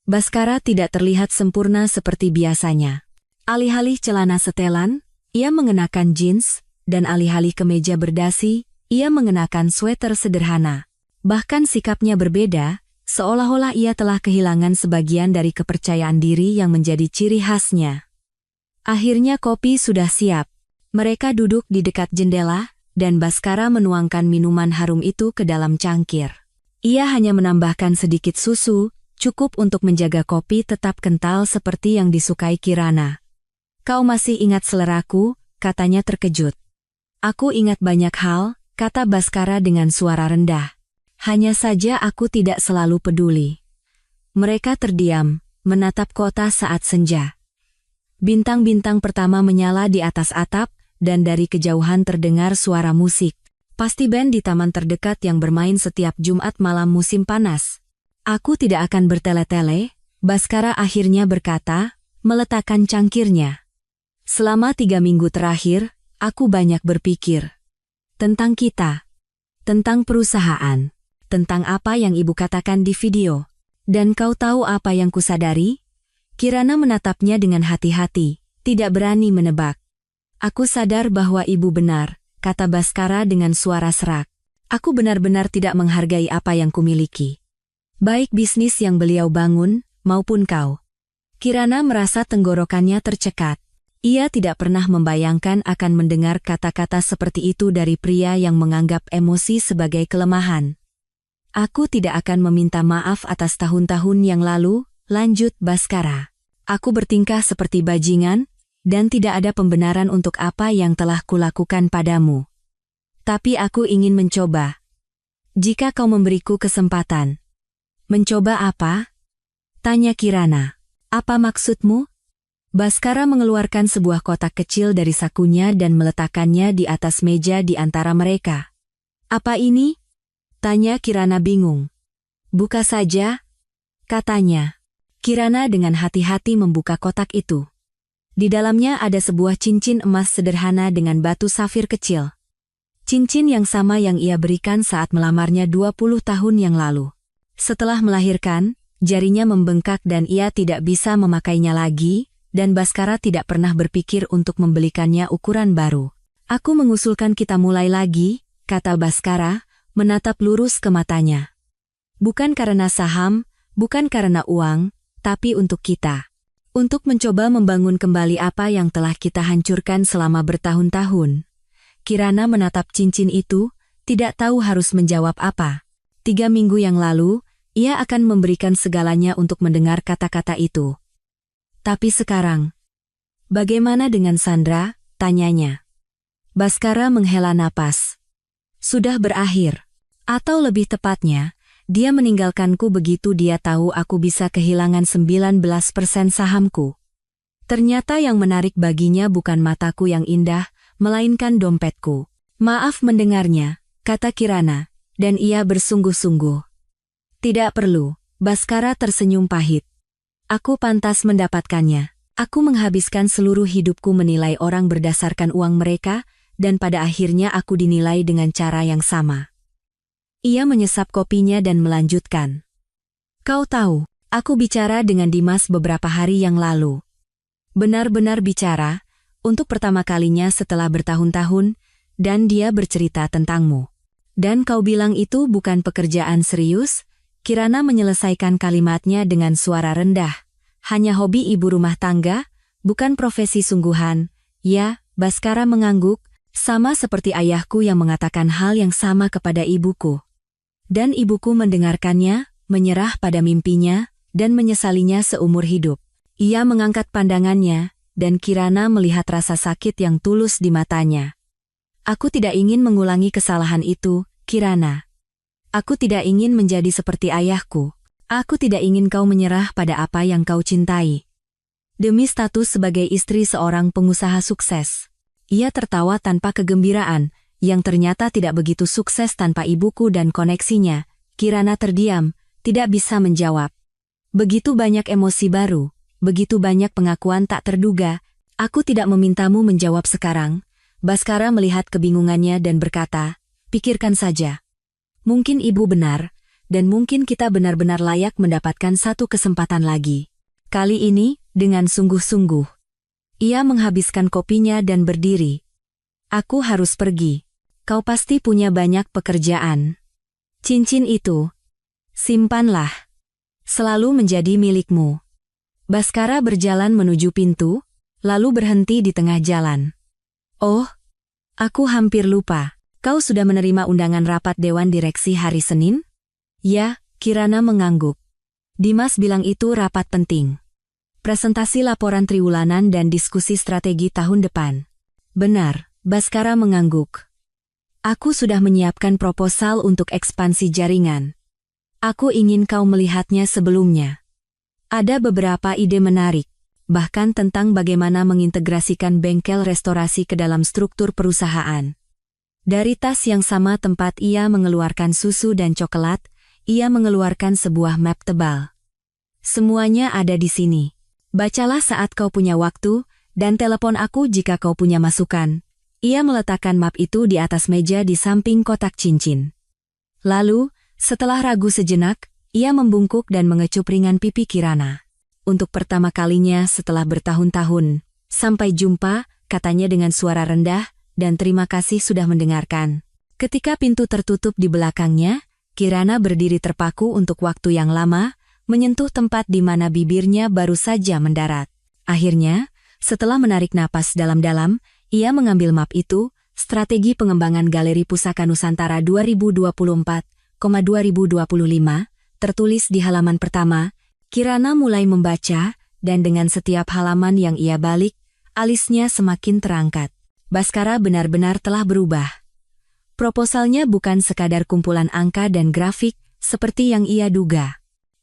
Baskara tidak terlihat sempurna seperti biasanya. Alih-alih celana setelan, ia mengenakan jeans, dan alih-alih kemeja berdasi, ia mengenakan sweater sederhana. Bahkan sikapnya berbeda, seolah-olah ia telah kehilangan sebagian dari kepercayaan diri yang menjadi ciri khasnya. Akhirnya kopi sudah siap. Mereka duduk di dekat jendela, dan Baskara menuangkan minuman harum itu ke dalam cangkir. Ia hanya menambahkan sedikit susu, cukup untuk menjaga kopi tetap kental seperti yang disukai Kirana. "Kau masih ingat seleraku?" katanya terkejut. "Aku ingat banyak hal," kata Baskara dengan suara rendah. "Hanya saja aku tidak selalu peduli." Mereka terdiam, menatap kota saat senja. Bintang-bintang pertama menyala di atas atap, dan dari kejauhan terdengar suara musik. Pasti band di taman terdekat yang bermain setiap Jumat malam musim panas. "Aku tidak akan bertele-tele," Baskara akhirnya berkata, meletakkan cangkirnya. "Selama 3 minggu terakhir, aku banyak berpikir. Tentang kita. Tentang perusahaan. Tentang apa yang ibu katakan di video. Dan kau tahu apa yang kusadari?" Kirana menatapnya dengan hati-hati, tidak berani menebak. "Aku sadar bahwa ibu benar," kata Baskara dengan suara serak. "Aku benar-benar tidak menghargai apa yang kumiliki. Baik bisnis yang beliau bangun, maupun kau." Kirana merasa tenggorokannya tercekat. Ia tidak pernah membayangkan akan mendengar kata-kata seperti itu dari pria yang menganggap emosi sebagai kelemahan. "Aku tidak akan meminta maaf atas tahun-tahun yang lalu," lanjut Baskara. "Aku bertingkah seperti bajingan, dan tidak ada pembenaran untuk apa yang telah kulakukan padamu. Tapi aku ingin mencoba. Jika kau memberiku kesempatan." "Mencoba apa?" tanya Kirana. "Apa maksudmu?" Baskara mengeluarkan sebuah kotak kecil dari sakunya dan meletakkannya di atas meja di antara mereka. "Apa ini?" tanya Kirana bingung. "Buka saja," katanya. Kirana dengan hati-hati membuka kotak itu. Di dalamnya ada sebuah cincin emas sederhana dengan batu safir kecil. Cincin yang sama yang ia berikan saat melamarnya 20 tahun yang lalu. Setelah melahirkan, jarinya membengkak dan ia tidak bisa memakainya lagi, dan Baskara tidak pernah berpikir untuk membelikannya ukuran baru. "Aku mengusulkan kita mulai lagi," kata Baskara, menatap lurus ke matanya. "Bukan karena saham, bukan karena uang, tapi untuk kita. Untuk mencoba membangun kembali apa yang telah kita hancurkan selama bertahun-tahun." Kirana menatap cincin itu, tidak tahu harus menjawab apa. 3 minggu yang lalu, ia akan memberikan segalanya untuk mendengar kata-kata itu. Tapi sekarang, bagaimana dengan Sandra? Tanyanya. Baskara menghela napas. Sudah berakhir. Atau lebih tepatnya, Dia meninggalkanku begitu dia tahu aku bisa kehilangan 19% sahamku. Ternyata yang menarik baginya bukan mataku yang indah, melainkan dompetku. Maaf mendengarnya, kata Kirana, dan ia bersungguh-sungguh. Tidak perlu, Baskara tersenyum pahit. Aku pantas mendapatkannya. Aku menghabiskan seluruh hidupku menilai orang berdasarkan uang mereka, dan pada akhirnya aku dinilai dengan cara yang sama. Ia menyesap kopinya dan melanjutkan. Kau tahu, aku bicara dengan Dimas beberapa hari yang lalu. Benar-benar bicara, untuk pertama kalinya setelah bertahun-tahun, dan dia bercerita tentangmu. Dan kau bilang itu bukan pekerjaan serius? Kirana menyelesaikan kalimatnya dengan suara rendah. Hanya hobi ibu rumah tangga, bukan profesi sungguhan. Ya, Baskara mengangguk, sama seperti ayahku yang mengatakan hal yang sama kepada ibuku. Dan ibuku mendengarkannya, menyerah pada mimpinya, dan menyesalinya seumur hidup. Ia mengangkat pandangannya, dan Kirana melihat rasa sakit yang tulus di matanya. Aku tidak ingin mengulangi kesalahan itu, Kirana. Aku tidak ingin menjadi seperti ayahku. Aku tidak ingin kau menyerah pada apa yang kau cintai. Demi status sebagai istri seorang pengusaha sukses. Ia tertawa tanpa kegembiraan, yang ternyata tidak begitu sukses tanpa ibuku dan koneksinya. Kirana terdiam, tidak bisa menjawab. Begitu banyak emosi baru, begitu banyak pengakuan tak terduga. Aku tidak memintamu menjawab sekarang. Baskara melihat kebingungannya dan berkata, pikirkan saja. Mungkin ibu benar, dan mungkin kita benar-benar layak mendapatkan satu kesempatan lagi. Kali ini, dengan sungguh-sungguh. Ia menghabiskan kopinya dan berdiri. Aku harus pergi. Kau pasti punya banyak pekerjaan. Cincin itu, simpanlah. Selalu menjadi milikmu. Baskara berjalan menuju pintu, lalu berhenti di tengah jalan. Oh, aku hampir lupa. Kau sudah menerima undangan rapat Dewan Direksi hari Senin? Ya, Kirana mengangguk. Dimas bilang itu rapat penting. Presentasi laporan triwulanan dan diskusi strategi tahun depan. Benar, Baskara mengangguk. Aku sudah menyiapkan proposal untuk ekspansi jaringan. Aku ingin kau melihatnya sebelumnya. Ada beberapa ide menarik, bahkan tentang bagaimana mengintegrasikan bengkel restorasi ke dalam struktur perusahaan. Dari tas yang sama tempat ia mengeluarkan susu dan coklat, ia mengeluarkan sebuah map tebal. Semuanya ada di sini. Bacalah saat kau punya waktu, dan telepon aku jika kau punya masukan. Ia meletakkan map itu di atas meja di samping kotak cincin. Lalu, setelah ragu sejenak, ia membungkuk dan mengecup ringan pipi Kirana. Untuk pertama kalinya setelah bertahun-tahun, sampai jumpa, katanya dengan suara rendah, dan terima kasih sudah mendengarkan. Ketika pintu tertutup di belakangnya, Kirana berdiri terpaku untuk waktu yang lama, menyentuh tempat di mana bibirnya baru saja mendarat. Akhirnya, setelah menarik napas dalam-dalam, ia mengambil map itu, Strategi Pengembangan Galeri Pusaka Nusantara 2024,2025, tertulis di halaman pertama. Kirana mulai membaca, dan dengan setiap halaman yang ia balik, alisnya semakin terangkat. Baskara benar-benar telah berubah. Proposalnya bukan sekadar kumpulan angka dan grafik, seperti yang ia duga.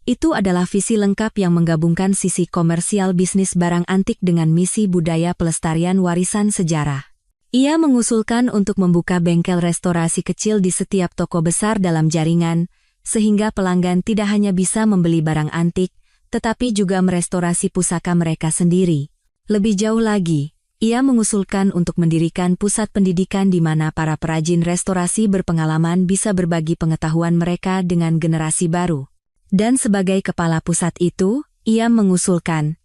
Itu adalah visi lengkap yang menggabungkan sisi komersial bisnis barang antik dengan misi budaya pelestarian warisan sejarah. Ia mengusulkan untuk membuka bengkel restorasi kecil di setiap toko besar dalam jaringan, sehingga pelanggan tidak hanya bisa membeli barang antik, tetapi juga merestorasi pusaka mereka sendiri. Lebih jauh lagi, ia mengusulkan untuk mendirikan pusat pendidikan di mana para perajin restorasi berpengalaman bisa berbagi pengetahuan mereka dengan generasi baru. Dan sebagai kepala pusat itu, ia mengusulkan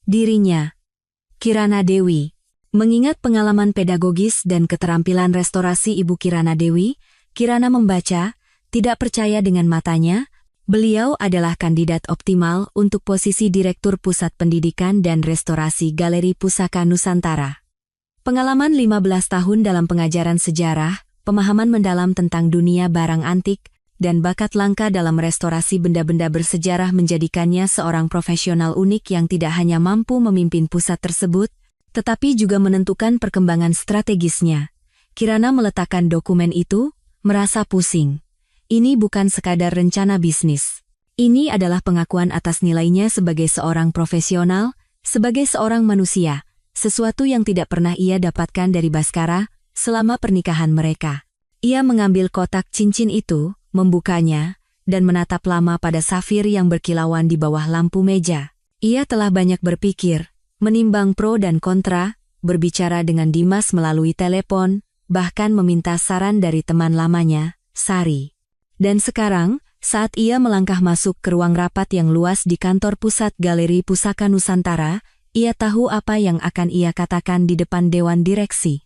dirinya, Kirana Dewi. Mengingat pengalaman pedagogis dan keterampilan restorasi Ibu Kirana Dewi, Kirana membaca, tidak percaya dengan matanya, beliau adalah kandidat optimal untuk posisi Direktur Pusat Pendidikan dan Restorasi Galeri Pusaka Nusantara. Pengalaman 15 tahun dalam pengajaran sejarah, pemahaman mendalam tentang dunia barang antik, dan bakat langka dalam restorasi benda-benda bersejarah menjadikannya seorang profesional unik yang tidak hanya mampu memimpin pusat tersebut, tetapi juga menentukan perkembangan strategisnya. Kirana meletakkan dokumen itu, merasa pusing. ini bukan sekadar rencana bisnis. Ini adalah pengakuan atas nilainya sebagai seorang profesional, sebagai seorang manusia, sesuatu yang tidak pernah ia dapatkan dari Bhaskara selama pernikahan mereka. Ia mengambil kotak cincin itu, membukanya, dan menatap lama pada safir yang berkilauan di bawah lampu meja. Ia telah banyak berpikir, menimbang pro dan kontra, berbicara dengan Dimas melalui telepon, bahkan meminta saran dari teman lamanya, Sari. Dan sekarang, saat ia melangkah masuk ke ruang rapat yang luas di kantor pusat Galeri Pusaka Nusantara, ia tahu apa yang akan ia katakan di depan Dewan Direksi.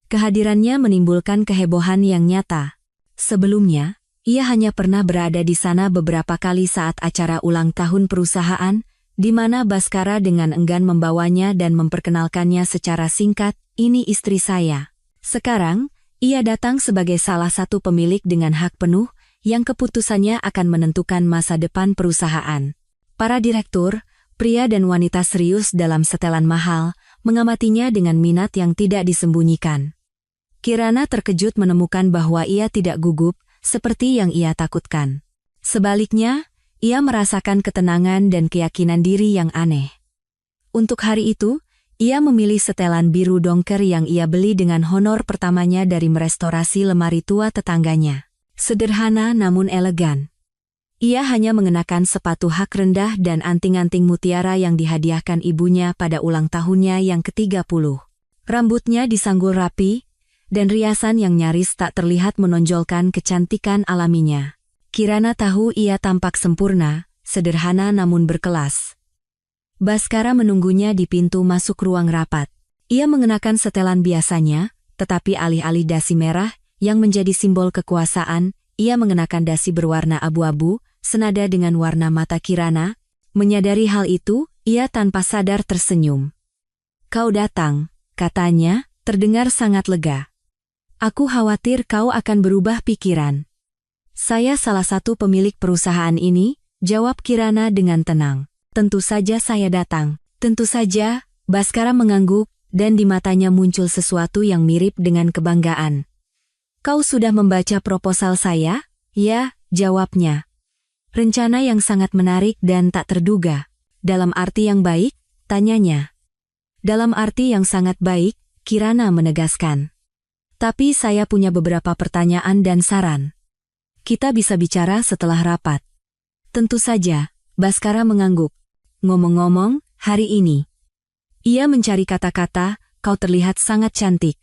Kehadirannya menimbulkan kehebohan yang nyata. Sebelumnya, ia hanya pernah berada di sana beberapa kali saat acara ulang tahun perusahaan, di mana Bhaskara dengan enggan membawanya dan memperkenalkannya secara singkat, "Ini istri saya." Sekarang, ia datang sebagai salah satu pemilik dengan hak penuh, yang keputusannya akan menentukan masa depan perusahaan. Para direktur, pria dan wanita serius dalam setelan mahal, mengamatinya dengan minat yang tidak disembunyikan. Kirana terkejut menemukan bahwa ia tidak gugup, seperti yang ia takutkan. Sebaliknya, ia merasakan ketenangan dan keyakinan diri yang aneh. Untuk hari itu, ia memilih setelan biru dongker yang ia beli dengan honor pertamanya dari merestorasi lemari tua tetangganya. Sederhana namun elegan. Ia hanya mengenakan sepatu hak rendah dan anting-anting mutiara yang dihadiahkan ibunya pada ulang tahunnya yang ke-30. Rambutnya disanggul rapi, dan riasan yang nyaris tak terlihat menonjolkan kecantikan alaminya. Kirana tahu ia tampak sempurna, sederhana namun berkelas. Bhaskara menunggunya di pintu masuk ruang rapat. Ia mengenakan setelan biasanya, tetapi alih-alih dasi merah, yang menjadi simbol kekuasaan, ia mengenakan dasi berwarna abu-abu, senada dengan warna mata Kirana. Menyadari hal itu, ia tanpa sadar tersenyum. "Kau datang," katanya, terdengar sangat lega. "Aku khawatir kau akan berubah pikiran." "Saya salah satu pemilik perusahaan ini," jawab Kirana dengan tenang. "Tentu saja saya datang." "Tentu saja," Bhaskara mengangguk, dan di matanya muncul sesuatu yang mirip dengan kebanggaan. "Kau sudah membaca proposal saya?" "Ya," jawabnya. "Rencana yang sangat menarik dan tak terduga." "Dalam arti yang baik?" tanyanya. "Dalam arti yang sangat baik," Kirana menegaskan. "Tapi saya punya beberapa pertanyaan dan saran. Kita bisa bicara setelah rapat." "Tentu saja," Bhaskara mengangguk. "Ngomong-ngomong, hari ini." Ia mencari kata-kata, "Kau terlihat sangat cantik."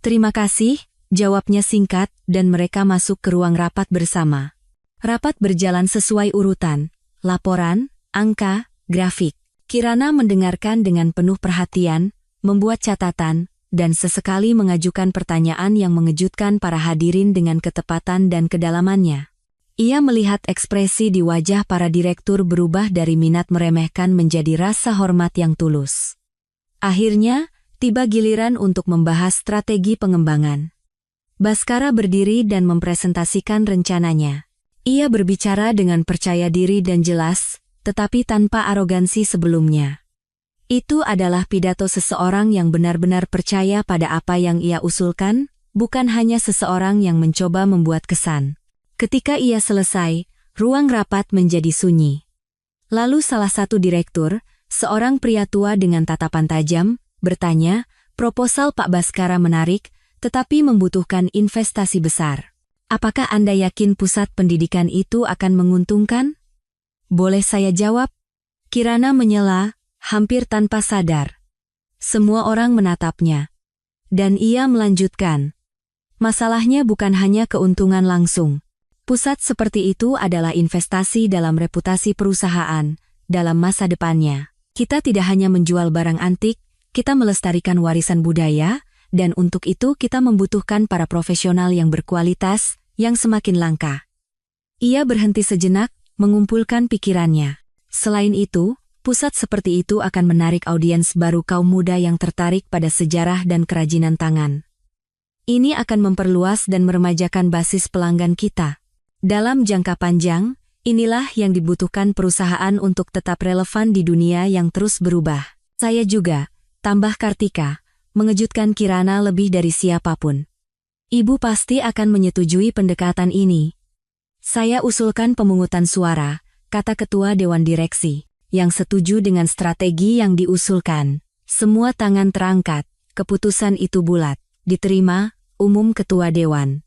"Terima kasih," jawabnya singkat, dan mereka masuk ke ruang rapat bersama. Rapat berjalan sesuai urutan, laporan, angka, grafik. Kirana mendengarkan dengan penuh perhatian, membuat catatan, dan sesekali mengajukan pertanyaan yang mengejutkan para hadirin dengan ketepatan dan kedalamannya. Ia melihat ekspresi di wajah para direktur berubah dari minat meremehkan menjadi rasa hormat yang tulus. Akhirnya, tiba giliran untuk membahas strategi pengembangan. Bhaskara berdiri dan mempresentasikan rencananya. Ia berbicara dengan percaya diri dan jelas, tetapi tanpa arogansi sebelumnya. Itu adalah pidato seseorang yang benar-benar percaya pada apa yang ia usulkan, bukan hanya seseorang yang mencoba membuat kesan. Ketika ia selesai, ruang rapat menjadi sunyi. Lalu salah satu direktur, seorang pria tua dengan tatapan tajam, bertanya, "Proposal Pak Bhaskara menarik, tetapi membutuhkan investasi besar. Apakah Anda yakin pusat pendidikan itu akan menguntungkan?" "Boleh saya jawab?" Kirana menyela, hampir tanpa sadar. Semua orang menatapnya. Dan ia melanjutkan. "Masalahnya bukan hanya keuntungan langsung. Pusat seperti itu adalah investasi dalam reputasi perusahaan, dalam masa depannya. Kita tidak hanya menjual barang antik, kita melestarikan warisan budaya, dan untuk itu kita membutuhkan para profesional yang berkualitas, yang semakin langka." Ia berhenti sejenak, mengumpulkan pikirannya. Selain itu, pusat seperti itu akan menarik audiens baru kaum muda yang tertarik pada sejarah dan kerajinan tangan. Ini akan memperluas dan meremajakan basis pelanggan kita. Dalam jangka panjang, inilah yang dibutuhkan perusahaan untuk tetap relevan di dunia yang terus berubah. "Saya juga," tambah Kartika, mengejutkan Kirana lebih dari siapapun. "Ibu pasti akan menyetujui pendekatan ini." Saya usulkan pemungutan suara, kata ketua Dewan Direksi, yang setuju dengan strategi yang diusulkan. Semua tangan terangkat, keputusan itu bulat, diterima, umum ketua Dewan.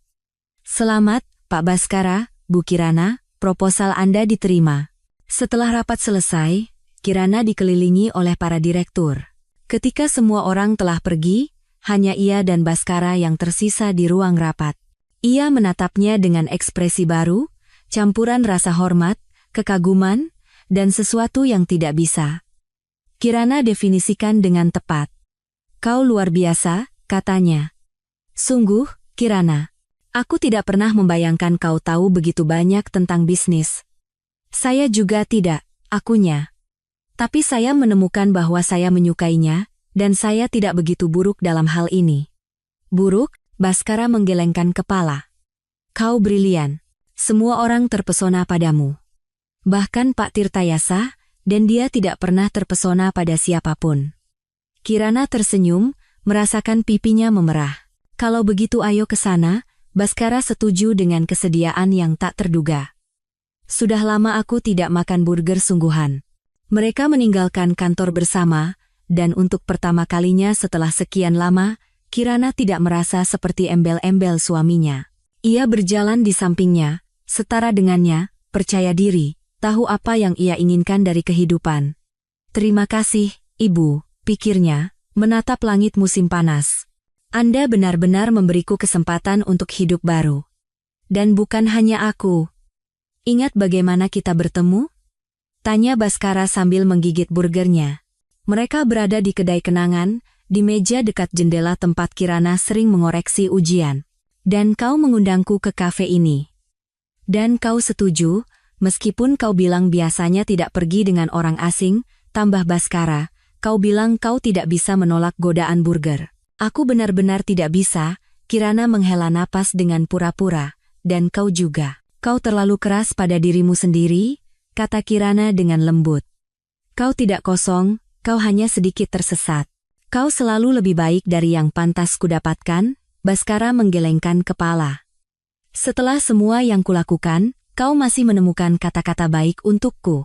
Selamat, Pak Baskara, Bu Kirana, proposal Anda diterima. Setelah rapat selesai, Kirana dikelilingi oleh para direktur. Ketika semua orang telah pergi, hanya ia dan Baskara yang tersisa di ruang rapat. Ia menatapnya dengan ekspresi baru, campuran rasa hormat, kekaguman, dan sesuatu yang tidak bisa Kirana definisikan dengan tepat. Kau luar biasa, katanya. Sungguh, Kirana. Aku tidak pernah membayangkan kau tahu begitu banyak tentang bisnis. Saya juga tidak, akunya. Tapi saya menemukan bahwa saya menyukainya, dan saya tidak begitu buruk dalam hal ini. Buruk? Baskara menggelengkan kepala. Kau brilian. Semua orang terpesona padamu. Bahkan Pak Tirtayasa, dan dia tidak pernah terpesona pada siapapun. Kirana tersenyum, merasakan pipinya memerah. Kalau begitu ayo ke sana, Baskara setuju dengan kesediaan yang tak terduga. Sudah lama aku tidak makan burger sungguhan. Mereka meninggalkan kantor bersama, dan untuk pertama kalinya setelah sekian lama, Kirana tidak merasa seperti embel-embel suaminya. Ia berjalan di sampingnya, setara dengannya, percaya diri, tahu apa yang ia inginkan dari kehidupan. Terima kasih, Ibu, pikirnya, menatap langit musim panas. Anda benar-benar memberiku kesempatan untuk hidup baru. Dan bukan hanya aku. Ingat bagaimana kita bertemu? Tanya Baskara sambil menggigit burgernya. Mereka berada di kedai kenangan, di meja dekat jendela tempat Kirana sering mengoreksi ujian. Dan kau mengundangku ke kafe ini. Dan kau setuju, meskipun kau bilang biasanya tidak pergi dengan orang asing, tambah Baskara, kau bilang kau tidak bisa menolak godaan burger. Aku benar-benar tidak bisa, Kirana menghela napas dengan pura-pura, dan kau juga. Kau terlalu keras pada dirimu sendiri, kata Kirana dengan lembut. Kau tidak kosong, kau hanya sedikit tersesat. Kau selalu lebih baik dari yang pantas kudapatkan, Baskara menggelengkan kepala. Setelah semua yang kulakukan, kau masih menemukan kata-kata baik untukku.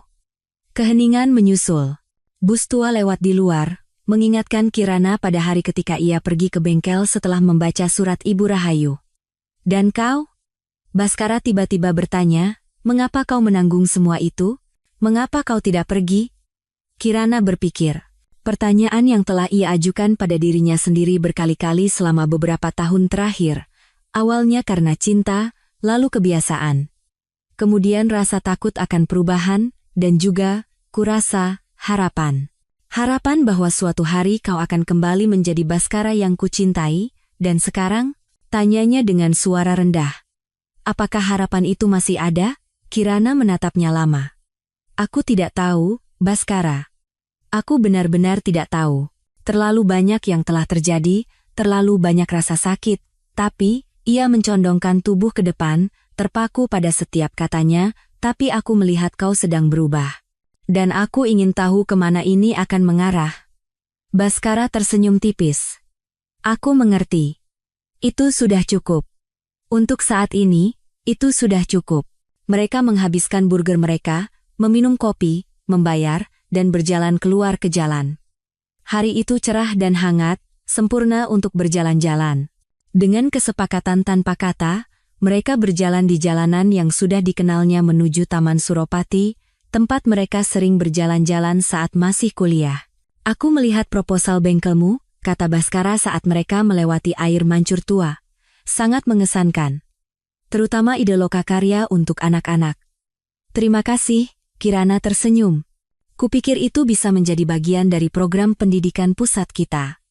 Keheningan menyusul. Bus tua lewat di luar, mengingatkan Kirana pada hari ketika ia pergi ke bengkel setelah membaca surat Ibu Rahayu. Dan kau? Baskara tiba-tiba bertanya, mengapa kau menanggung semua itu? Mengapa kau tidak pergi? Kirana berpikir. Pertanyaan yang telah ia ajukan pada dirinya sendiri berkali-kali selama beberapa tahun terakhir. Awalnya karena cinta, lalu kebiasaan. Kemudian rasa takut akan perubahan, dan juga, kurasa, harapan. Harapan bahwa suatu hari kau akan kembali menjadi Baskara yang kucintai, dan sekarang? Tanyanya dengan suara rendah. Apakah harapan itu masih ada? Kirana menatapnya lama. Aku tidak tahu, Baskara. Aku benar-benar tidak tahu. Terlalu banyak yang telah terjadi, terlalu banyak rasa sakit, tapi, ia mencondongkan tubuh ke depan, terpaku pada setiap katanya, tapi aku melihat kau sedang berubah. Dan aku ingin tahu kemana ini akan mengarah. Baskara tersenyum tipis. Aku mengerti. Itu sudah cukup. Untuk saat ini, itu sudah cukup. Mereka menghabiskan burger mereka, meminum kopi, membayar, dan berjalan keluar ke jalan. Hari itu cerah dan hangat, sempurna untuk berjalan-jalan. Dengan kesepakatan tanpa kata, mereka berjalan di jalanan yang sudah dikenalnya menuju Taman Suropati, tempat mereka sering berjalan-jalan saat masih kuliah. Aku melihat proposal bengkelmu, kata Baskara saat mereka melewati air mancur tua. Sangat mengesankan. Terutama ide lokakarya untuk anak-anak. Terima kasih, Kirana tersenyum. Kupikir itu bisa menjadi bagian dari program pendidikan pusat kita.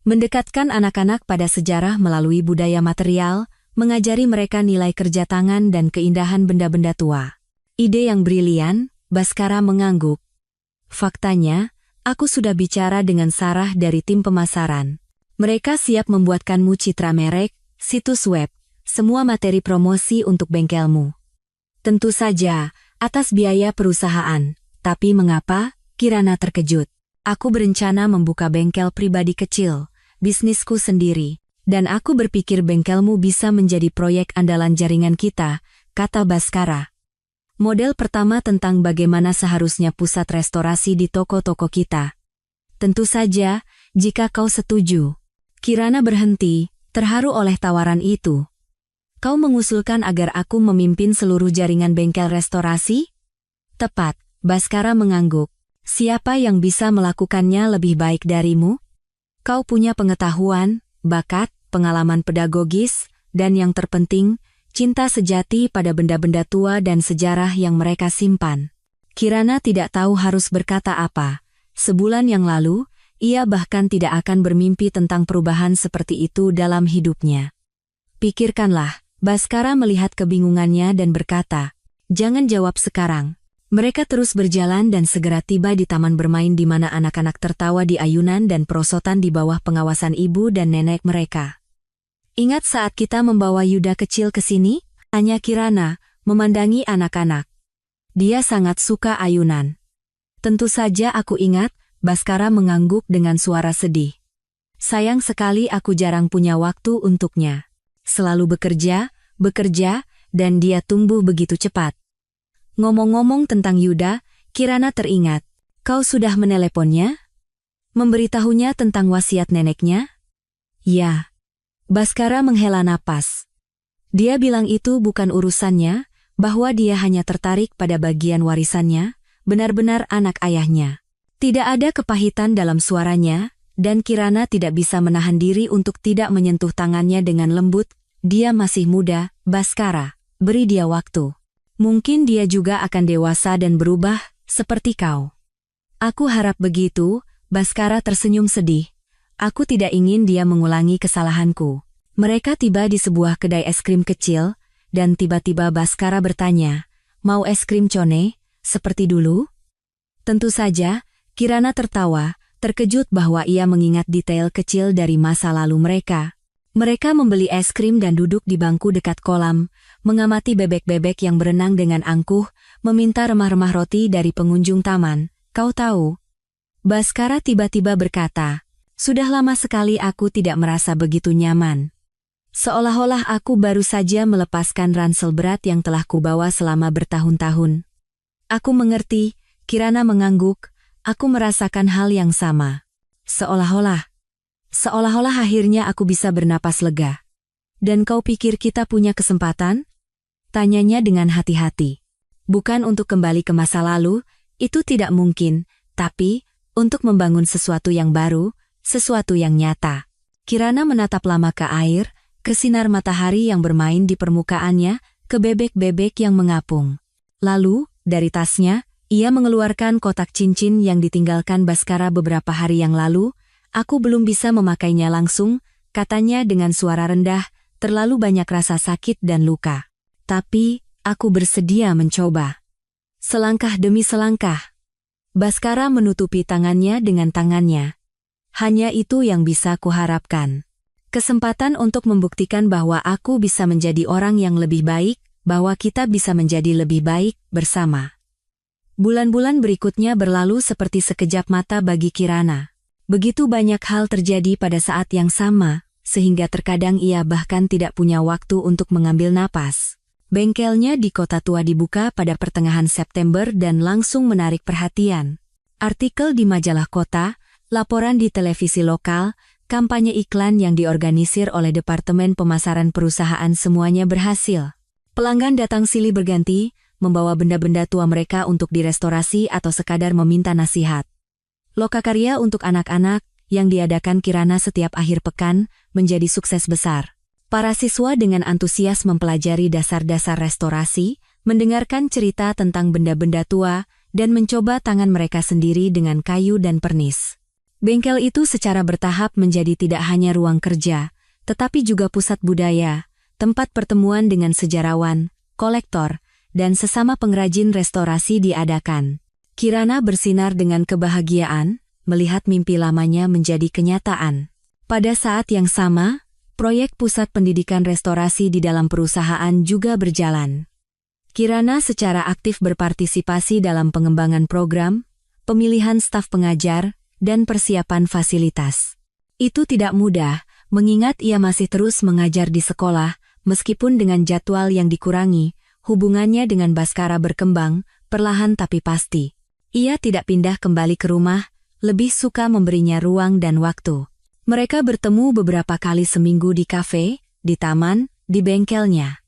Mendekatkan anak-anak pada sejarah melalui budaya material, mengajari mereka nilai kerja tangan dan keindahan benda-benda tua. Ide yang brilian, Baskara mengangguk. Faktanya, aku sudah bicara dengan Sarah dari tim pemasaran. Mereka siap membuatkanmu citra merek, situs web, semua materi promosi untuk bengkelmu. Tentu saja, atas biaya perusahaan. Tapi mengapa? Kirana terkejut. Aku berencana membuka bengkel pribadi kecil, bisnisku sendiri. Dan aku berpikir bengkelmu bisa menjadi proyek andalan jaringan kita, kata Baskara. Model pertama tentang bagaimana seharusnya pusat restorasi di toko-toko kita. Tentu saja, jika kau setuju. Kirana berhenti, terharu oleh tawaran itu. Kau mengusulkan agar aku memimpin seluruh jaringan bengkel restorasi? Tepat, Baskara mengangguk. Siapa yang bisa melakukannya lebih baik darimu? Kau punya pengetahuan, bakat, pengalaman pedagogis, dan yang terpenting, cinta sejati pada benda-benda tua dan sejarah yang mereka simpan. Kirana tidak tahu harus berkata apa. Sebulan yang lalu, ia bahkan tidak akan bermimpi tentang perubahan seperti itu dalam hidupnya. Pikirkanlah, Baskara melihat kebingungannya dan berkata, jangan jawab sekarang. Mereka terus berjalan dan segera tiba di taman bermain di mana anak-anak tertawa di ayunan dan perosotan di bawah pengawasan ibu dan nenek mereka. Ingat saat kita membawa Yuda kecil ke sini? Tanya Kirana, memandangi anak-anak. Dia sangat suka ayunan. Tentu saja aku ingat, Baskara mengangguk dengan suara sedih. Sayang sekali aku jarang punya waktu untuknya. Selalu bekerja, dan dia tumbuh begitu cepat. Ngomong-ngomong tentang Yuda, Kirana teringat. Kau sudah meneleponnya? Memberitahunya tentang wasiat neneknya? Ya. Baskara menghela napas. Dia bilang itu bukan urusannya, bahwa dia hanya tertarik pada bagian warisannya, benar-benar anak ayahnya. Tidak ada kepahitan dalam suaranya, dan Kirana tidak bisa menahan diri untuk tidak menyentuh tangannya dengan lembut. Dia masih muda, Baskara, beri dia waktu. Mungkin dia juga akan dewasa dan berubah, seperti kau. Aku harap begitu, Baskara tersenyum sedih. Aku tidak ingin dia mengulangi kesalahanku. Mereka tiba di sebuah kedai es krim kecil, dan tiba-tiba Baskara bertanya, mau es krim cone, seperti dulu? Tentu saja, Kirana tertawa, terkejut bahwa ia mengingat detail kecil dari masa lalu mereka. Mereka membeli es krim dan duduk di bangku dekat kolam, mengamati bebek-bebek yang berenang dengan angkuh, meminta remah-remah roti dari pengunjung taman. Kau tahu? Baskara tiba-tiba berkata, sudah lama sekali aku tidak merasa begitu nyaman. Seolah-olah aku baru saja melepaskan ransel berat yang telah kubawa selama bertahun-tahun. Aku mengerti, Kirana mengangguk, aku merasakan hal yang sama. Seolah-olah akhirnya aku bisa bernapas lega. Dan kau pikir kita punya kesempatan? Tanyanya dengan hati-hati. Bukan untuk kembali ke masa lalu, itu tidak mungkin, tapi untuk membangun sesuatu yang baru, sesuatu yang nyata. Kirana menatap lama ke air, ke sinar matahari yang bermain di permukaannya, ke bebek-bebek yang mengapung. Lalu, dari tasnya, ia mengeluarkan kotak cincin yang ditinggalkan Baskara beberapa hari yang lalu. Aku belum bisa memakainya langsung, katanya dengan suara rendah, terlalu banyak rasa sakit dan luka. Tapi, aku bersedia mencoba. Selangkah demi selangkah. Baskara menutupi tangannya dengan tangannya. Hanya itu yang bisa kuharapkan. Kesempatan untuk membuktikan bahwa aku bisa menjadi orang yang lebih baik, bahwa kita bisa menjadi lebih baik bersama. Bulan-bulan berikutnya berlalu seperti sekejap mata bagi Kirana. Begitu banyak hal terjadi pada saat yang sama, sehingga terkadang ia bahkan tidak punya waktu untuk mengambil napas. Bengkelnya di kota tua dibuka pada pertengahan September dan langsung menarik perhatian. Artikel di majalah kota, laporan di televisi lokal, kampanye iklan yang diorganisir oleh Departemen Pemasaran Perusahaan semuanya berhasil. Pelanggan datang silih berganti, membawa benda-benda tua mereka untuk direstorasi atau sekadar meminta nasihat. Lokakarya untuk anak-anak, yang diadakan Kirana setiap akhir pekan, menjadi sukses besar. Para siswa dengan antusias mempelajari dasar-dasar restorasi, mendengarkan cerita tentang benda-benda tua, dan mencoba tangan mereka sendiri dengan kayu dan pernis. Bengkel itu secara bertahap menjadi tidak hanya ruang kerja, tetapi juga pusat budaya, tempat pertemuan dengan sejarawan, kolektor, dan sesama pengrajin restorasi diadakan. Kirana bersinar dengan kebahagiaan, melihat mimpi lamanya menjadi kenyataan. Pada saat yang sama, proyek pusat pendidikan restorasi di dalam perusahaan juga berjalan. Kirana secara aktif berpartisipasi dalam pengembangan program, pemilihan staf pengajar, dan persiapan fasilitas. Itu tidak mudah, mengingat ia masih terus mengajar di sekolah, meskipun dengan jadwal yang dikurangi, hubungannya dengan Baskara berkembang, perlahan tapi pasti. Ia tidak pindah kembali ke rumah, lebih suka memberinya ruang dan waktu. Mereka bertemu beberapa kali seminggu di kafe, di taman, di bengkelnya.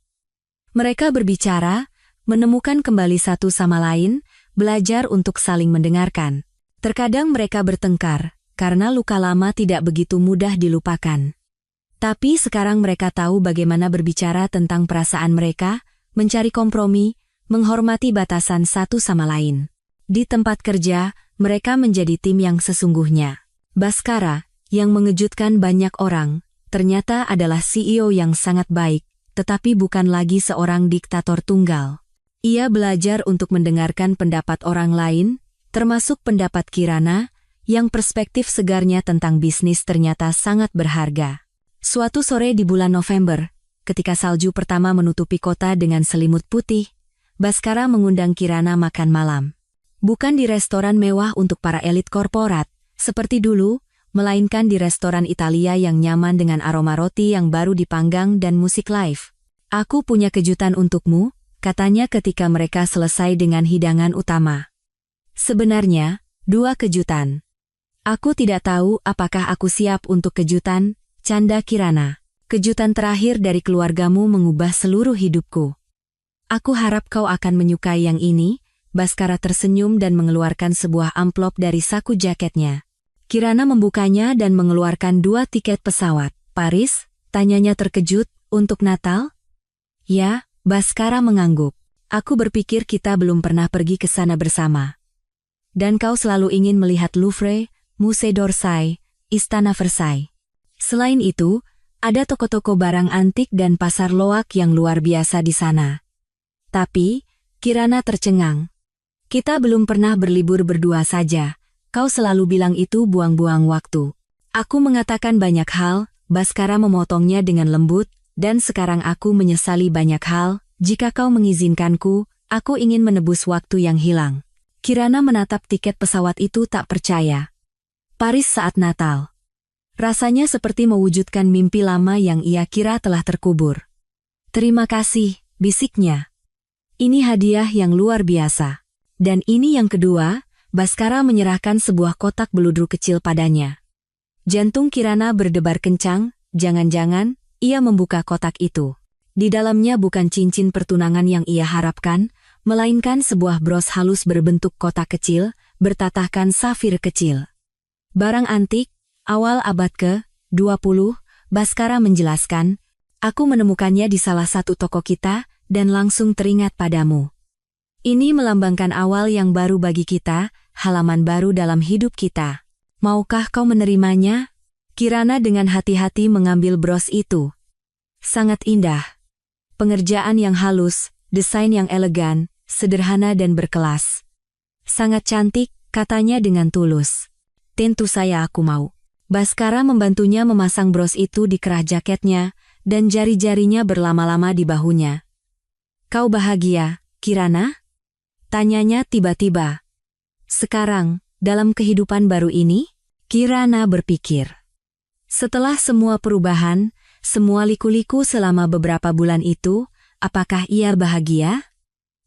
Mereka berbicara, menemukan kembali satu sama lain, belajar untuk saling mendengarkan. Terkadang mereka bertengkar, karena luka lama tidak begitu mudah dilupakan. Tapi sekarang mereka tahu bagaimana berbicara tentang perasaan mereka, mencari kompromi, menghormati batasan satu sama lain. Di tempat kerja, mereka menjadi tim yang sesungguhnya. Baskara, yang mengejutkan banyak orang, ternyata adalah CEO yang sangat baik, tetapi bukan lagi seorang diktator tunggal. Ia belajar untuk mendengarkan pendapat orang lain, termasuk pendapat Kirana, yang perspektif segarnya tentang bisnis ternyata sangat berharga. Suatu sore di bulan November, ketika salju pertama menutupi kota dengan selimut putih, Baskara mengundang Kirana makan malam. Bukan di restoran mewah untuk para elit korporat, seperti dulu, melainkan di restoran Italia yang nyaman dengan aroma roti yang baru dipanggang dan musik live. "Aku punya kejutan untukmu," katanya ketika mereka selesai dengan hidangan utama. "Sebenarnya, 2 kejutan. Aku tidak tahu apakah aku siap untuk kejutan," canda Kirana. "Kejutan terakhir dari keluargamu mengubah seluruh hidupku. Aku harap kau akan menyukai yang ini." Baskara tersenyum dan mengeluarkan sebuah amplop dari saku jaketnya. Kirana membukanya dan mengeluarkan 2 tiket pesawat. "Paris?" tanyanya terkejut, "untuk Natal?" "Ya," Baskara mengangguk. "Aku berpikir kita belum pernah pergi ke sana bersama. Dan kau selalu ingin melihat Louvre, Musée d'Orsay, Istana Versailles. Selain itu, ada toko-toko barang antik dan pasar loak yang luar biasa di sana." Tapi, Kirana tercengang. "Kita belum pernah berlibur berdua saja. Kau selalu bilang itu buang-buang waktu." "Aku mengatakan banyak hal," Baskara memotongnya dengan lembut, "dan sekarang aku menyesali banyak hal. Jika kau mengizinkanku, aku ingin menebus waktu yang hilang." Kirana menatap tiket pesawat itu tak percaya. Paris saat Natal. Rasanya seperti mewujudkan mimpi lama yang ia kira telah terkubur. "Terima kasih," bisiknya. "Ini hadiah yang luar biasa." Dan ini yang kedua, Baskara menyerahkan sebuah kotak beludru kecil padanya. Jantung Kirana berdebar kencang, jangan-jangan, ia membuka kotak itu. Di dalamnya bukan cincin pertunangan yang ia harapkan, melainkan sebuah bros halus berbentuk kotak kecil, bertatahkan safir kecil. "Barang antik, awal abad ke-20, Baskara menjelaskan, "aku menemukannya di salah satu toko kita, dan langsung teringat padamu. Ini melambangkan awal yang baru bagi kita, halaman baru dalam hidup kita. Maukah kau menerimanya?" Kirana dengan hati-hati mengambil bros itu. Sangat indah. Pengerjaan yang halus, desain yang elegan, sederhana dan berkelas. "Sangat cantik," katanya dengan tulus. "Tentu saja aku mau." Baskara membantunya memasang bros itu di kerah jaketnya, dan jari-jarinya berlama-lama di bahunya. "Kau bahagia, Kirana?" tanyanya tiba-tiba. "Sekarang, dalam kehidupan baru ini?" Kirana berpikir. Setelah semua perubahan, semua liku-liku selama beberapa bulan itu, apakah ia bahagia?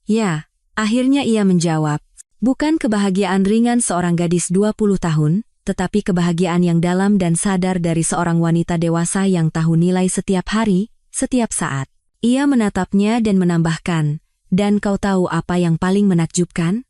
Ya, akhirnya ia menjawab. Bukan kebahagiaan ringan seorang gadis 20 tahun, tetapi kebahagiaan yang dalam dan sadar dari seorang wanita dewasa yang tahu nilai setiap hari, setiap saat. Ia menatapnya dan menambahkan, "Dan kau tahu apa yang paling menakjubkan?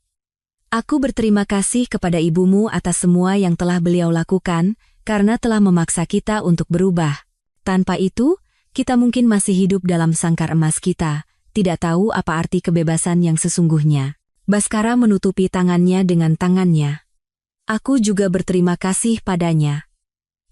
Aku berterima kasih kepada ibumu atas semua yang telah beliau lakukan, karena telah memaksa kita untuk berubah. Tanpa itu, kita mungkin masih hidup dalam sangkar emas kita, tidak tahu apa arti kebebasan yang sesungguhnya." Baskara menutupi tangannya dengan tangannya. "Aku juga berterima kasih padanya.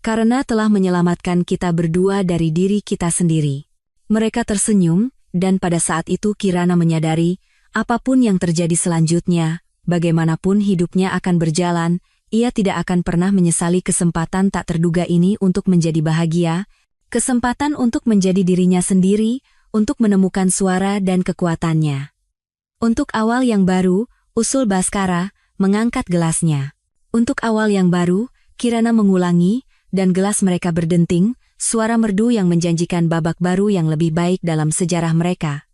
Karena telah menyelamatkan kita berdua dari diri kita sendiri." Mereka tersenyum, dan pada saat itu Kirana menyadari, apapun yang terjadi selanjutnya, bagaimanapun hidupnya akan berjalan, ia tidak akan pernah menyesali kesempatan tak terduga ini untuk menjadi bahagia, kesempatan untuk menjadi dirinya sendiri, untuk menemukan suara dan kekuatannya. "Untuk awal yang baru," usul Baskara, mengangkat gelasnya. "Untuk awal yang baru," Kirana mengulangi, dan gelas mereka berdenting, suara merdu yang menjanjikan babak baru yang lebih baik dalam sejarah mereka.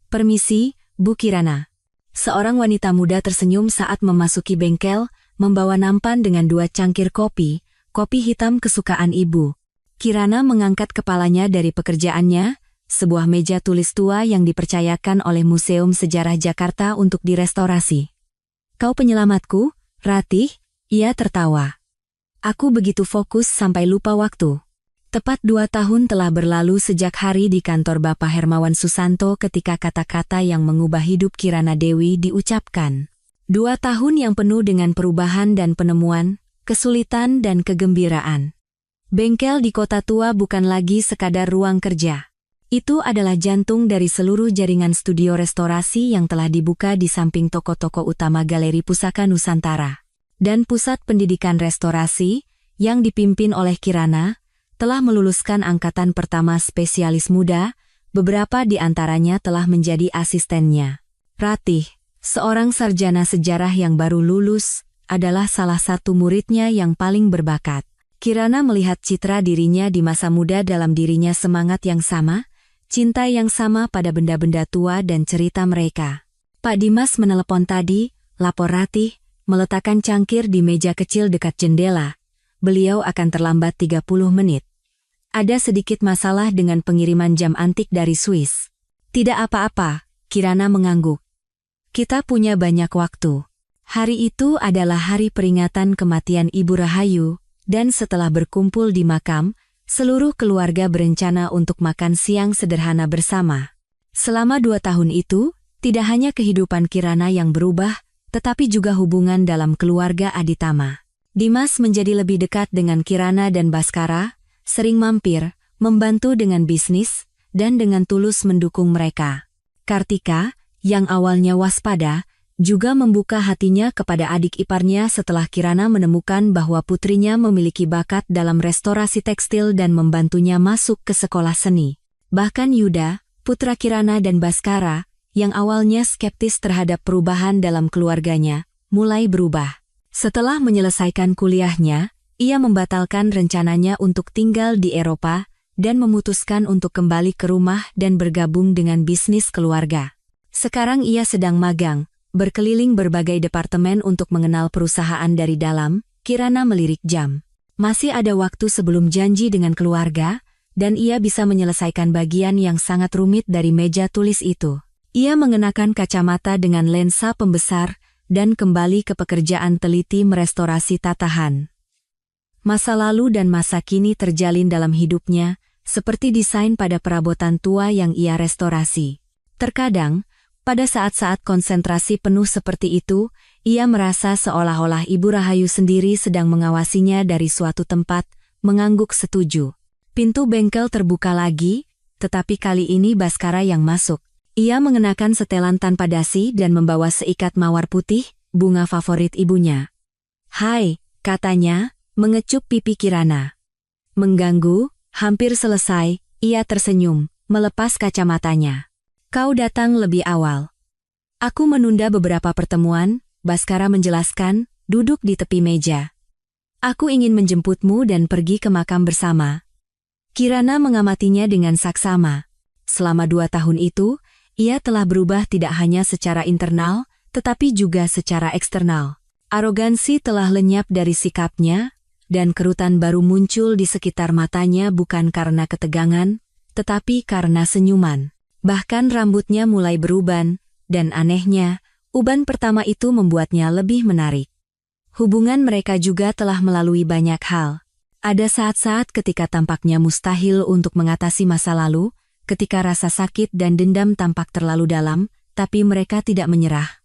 Permisi, Bu Kirana. Seorang wanita muda tersenyum saat memasuki bengkel, membawa nampan dengan 2 cangkir kopi hitam kesukaan ibu. Kirana mengangkat kepalanya dari pekerjaannya, sebuah meja tulis tua yang dipercayakan oleh Museum Sejarah Jakarta untuk direstorasi. Kau penyelamatku, Ratih, ia tertawa. Aku begitu fokus sampai lupa waktu. Tepat 2 tahun telah berlalu sejak hari di kantor Bapak Hermawan Susanto ketika kata-kata yang mengubah hidup Kirana Dewi diucapkan. 2 tahun yang penuh dengan perubahan dan penemuan, kesulitan dan kegembiraan. Bengkel di kota tua bukan lagi sekadar ruang kerja. Itu adalah jantung dari seluruh jaringan studio restorasi yang telah dibuka di samping toko-toko utama Galeri Pusaka Nusantara. Dan pusat pendidikan restorasi, yang dipimpin oleh Kirana, telah meluluskan angkatan pertama spesialis muda, beberapa di antaranya telah menjadi asistennya. Ratih, seorang sarjana sejarah yang baru lulus, adalah salah satu muridnya yang paling berbakat. Kirana melihat citra dirinya di masa muda dalam dirinya semangat yang sama, cinta yang sama pada benda-benda tua dan cerita mereka. Pak Dimas menelepon tadi, lapor Ratih, meletakkan cangkir di meja kecil dekat jendela. Beliau akan terlambat 30 menit. Ada sedikit masalah dengan pengiriman jam antik dari Swiss. Tidak apa-apa, Kirana mengangguk. Kita punya banyak waktu. Hari itu adalah hari peringatan kematian Ibu Rahayu, dan setelah berkumpul di makam, seluruh keluarga berencana untuk makan siang sederhana bersama. Selama 2 tahun itu, tidak hanya kehidupan Kirana yang berubah, tetapi juga hubungan dalam keluarga Aditama. Dimas menjadi lebih dekat dengan Kirana dan Baskara, sering mampir, membantu dengan bisnis, dan dengan tulus mendukung mereka. Kartika, yang awalnya waspada, juga membuka hatinya kepada adik iparnya setelah Kirana menemukan bahwa putrinya memiliki bakat dalam restorasi tekstil dan membantunya masuk ke sekolah seni. Bahkan Yuda, putra Kirana dan Baskara, yang awalnya skeptis terhadap perubahan dalam keluarganya, mulai berubah. Setelah menyelesaikan kuliahnya, ia membatalkan rencananya untuk tinggal di Eropa dan memutuskan untuk kembali ke rumah dan bergabung dengan bisnis keluarga. Sekarang ia sedang magang, berkeliling berbagai departemen untuk mengenal perusahaan dari dalam. Kirana melirik jam. Masih ada waktu sebelum janji dengan keluarga, dan ia bisa menyelesaikan bagian yang sangat rumit dari meja tulis itu. Ia mengenakan kacamata dengan lensa pembesar, dan kembali ke pekerjaan teliti merestorasi tatahan. Masa lalu dan masa kini terjalin dalam hidupnya, seperti desain pada perabotan tua yang ia restorasi. Terkadang, pada saat-saat konsentrasi penuh seperti itu, ia merasa seolah-olah Ibu Rahayu sendiri sedang mengawasinya dari suatu tempat, mengangguk setuju. Pintu bengkel terbuka lagi, tetapi kali ini Baskara yang masuk. Ia mengenakan setelan tanpa dasi dan membawa seikat mawar putih, bunga favorit ibunya. "Hai," katanya, mengecup pipi Kirana. Mengganggu, hampir selesai, ia tersenyum, melepas kacamatanya. "Kau datang lebih awal." "Aku menunda beberapa pertemuan," Baskara menjelaskan, duduk di tepi meja. "Aku ingin menjemputmu dan pergi ke makam bersama." Kirana mengamatinya dengan saksama. Selama 2 tahun itu, ia telah berubah tidak hanya secara internal, tetapi juga secara eksternal. Arogansi telah lenyap dari sikapnya, dan kerutan baru muncul di sekitar matanya bukan karena ketegangan, tetapi karena senyuman. Bahkan rambutnya mulai beruban, dan anehnya, uban pertama itu membuatnya lebih menarik. Hubungan mereka juga telah melalui banyak hal. Ada saat-saat ketika tampaknya mustahil untuk mengatasi masa lalu, ketika rasa sakit dan dendam tampak terlalu dalam, tapi mereka tidak menyerah.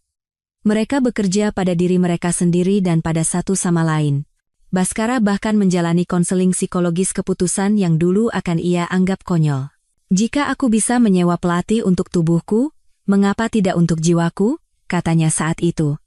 Mereka bekerja pada diri mereka sendiri dan pada satu sama lain. Baskara bahkan menjalani konseling psikologis keputusan yang dulu akan ia anggap konyol. "Jika aku bisa menyewa pelatih untuk tubuhku, mengapa tidak untuk jiwaku?" katanya saat itu.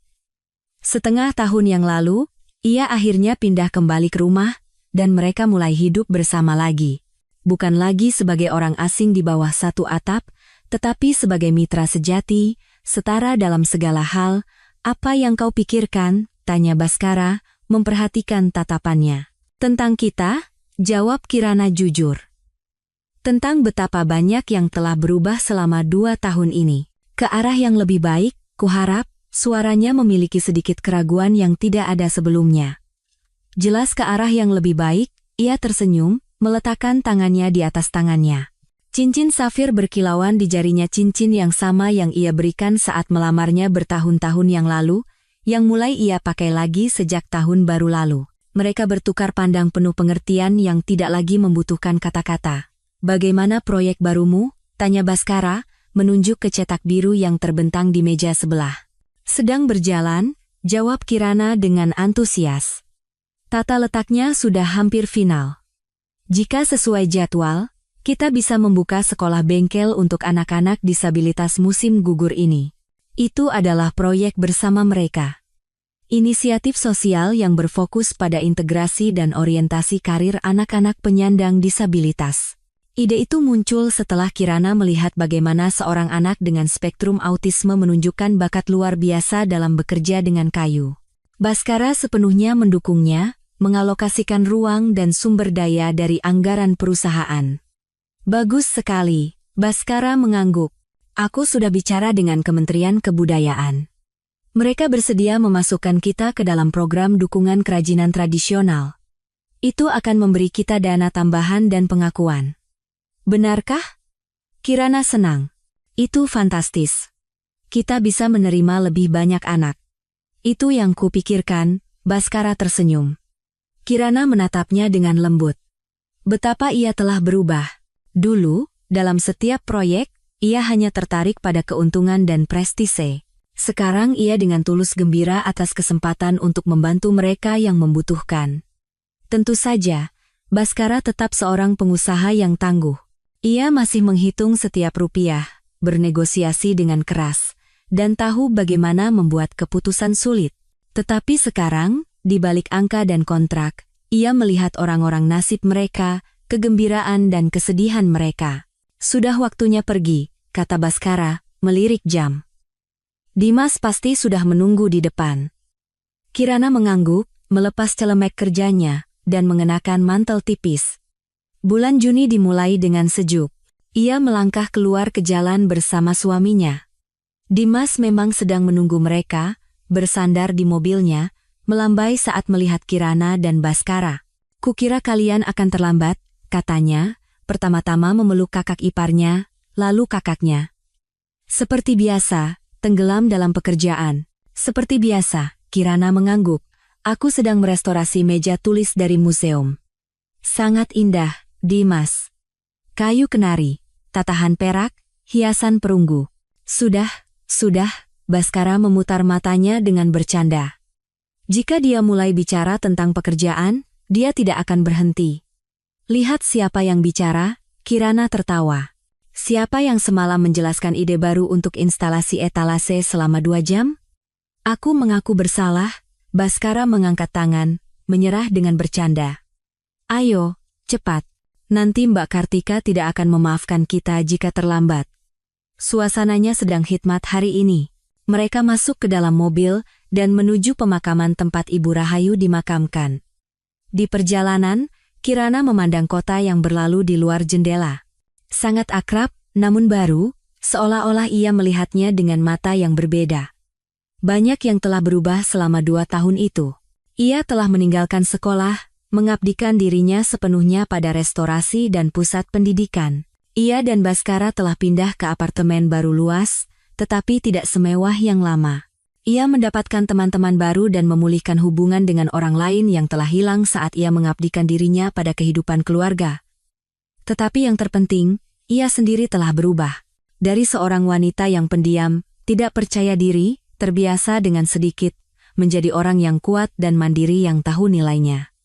Setengah tahun yang lalu, ia akhirnya pindah kembali ke rumah, dan mereka mulai hidup bersama lagi. Bukan lagi sebagai orang asing di bawah satu atap, tetapi sebagai mitra sejati, setara dalam segala hal. "Apa yang kau pikirkan?" tanya Baskara, memperhatikan tatapannya. "Tentang kita?" jawab Kirana jujur. tentang betapa banyak yang telah berubah selama 2 tahun ini. Ke arah yang lebih baik, kuharap, suaranya memiliki sedikit keraguan yang tidak ada sebelumnya. Jelas ke arah yang lebih baik, ia tersenyum, meletakkan tangannya di atas tangannya. Cincin safir berkilauan di jarinya, cincin yang sama yang ia berikan saat melamarnya bertahun-tahun yang lalu, yang mulai ia pakai lagi sejak tahun baru lalu. Mereka bertukar pandang penuh pengertian yang tidak lagi membutuhkan kata-kata. "Bagaimana proyek barumu?" tanya Baskara, menunjuk ke cetak biru yang terbentang di meja sebelah. "Sedang berjalan," jawab Kirana dengan antusias. "Tata letaknya sudah hampir final. Jika sesuai jadwal, kita bisa membuka sekolah bengkel untuk anak-anak disabilitas musim gugur ini. Itu adalah proyek bersama mereka. Inisiatif sosial yang berfokus pada integrasi dan orientasi karir anak-anak penyandang disabilitas." Ide itu muncul setelah Kirana melihat bagaimana seorang anak dengan spektrum autisme menunjukkan bakat luar biasa dalam bekerja dengan kayu. Baskara sepenuhnya mendukungnya, mengalokasikan ruang dan sumber daya dari anggaran perusahaan. "Bagus sekali," Baskara mengangguk. "Aku sudah bicara dengan Kementerian Kebudayaan. Mereka bersedia memasukkan kita ke dalam program dukungan kerajinan tradisional. Itu akan memberi kita dana tambahan dan pengakuan." "Benarkah?" Kirana senang. "Itu fantastis. Kita bisa menerima lebih banyak anak." "Itu yang kupikirkan," Baskara tersenyum. Kirana menatapnya dengan lembut. Betapa ia telah berubah. Dulu, dalam setiap proyek, ia hanya tertarik pada keuntungan dan prestise. Sekarang ia dengan tulus gembira atas kesempatan untuk membantu mereka yang membutuhkan. Tentu saja, Baskara tetap seorang pengusaha yang tangguh. Ia masih menghitung setiap rupiah, bernegosiasi dengan keras, dan tahu bagaimana membuat keputusan sulit. Tetapi sekarang, di balik angka dan kontrak, ia melihat orang-orang, nasib mereka, kegembiraan dan kesedihan mereka. "Sudah waktunya pergi," kata Baskara, melirik jam. "Dimas pasti sudah menunggu di depan." Kirana mengangguk, melepas celemek kerjanya, dan mengenakan mantel tipis. Bulan Juni dimulai dengan sejuk. Ia melangkah keluar ke jalan bersama suaminya. Dimas memang sedang menunggu mereka, bersandar di mobilnya, melambai saat melihat Kirana dan Baskara. "Kukira kalian akan terlambat," katanya, pertama-tama memeluk kakak iparnya, lalu kakaknya. "Seperti biasa, tenggelam dalam pekerjaan." "Seperti biasa," Kirana mengangguk. "Aku sedang merestorasi meja tulis dari museum." "Sangat indah, Dimas. Kayu kenari, tatahan perak, hiasan perunggu." Sudah, Baskara memutar matanya dengan bercanda. Jika dia mulai bicara tentang pekerjaan, dia tidak akan berhenti. "Lihat siapa yang bicara," Kirana tertawa. "Siapa yang semalam menjelaskan ide baru untuk instalasi etalase selama 2 jam? Aku mengaku bersalah." Baskara mengangkat tangan, menyerah dengan bercanda. "Ayo, cepat. Nanti Mbak Kartika tidak akan memaafkan kita jika terlambat." Suasananya sedang hikmat hari ini. Mereka masuk ke dalam mobil dan menuju pemakaman tempat Ibu Rahayu dimakamkan. Di perjalanan, Kirana memandang kota yang berlalu di luar jendela. Sangat akrab, namun baru, seolah-olah ia melihatnya dengan mata yang berbeda. Banyak yang telah berubah selama 2 tahun itu. Ia telah meninggalkan sekolah, mengabdikan dirinya sepenuhnya pada restorasi dan pusat pendidikan. Ia dan Baskara telah pindah ke apartemen baru luas, tetapi tidak semewah yang lama. Ia mendapatkan teman-teman baru dan memulihkan hubungan dengan orang lain yang telah hilang saat ia mengabdikan dirinya pada kehidupan keluarga. Tetapi yang terpenting, ia sendiri telah berubah. Dari seorang wanita yang pendiam, tidak percaya diri, terbiasa dengan sedikit, menjadi orang yang kuat dan mandiri yang tahu nilainya.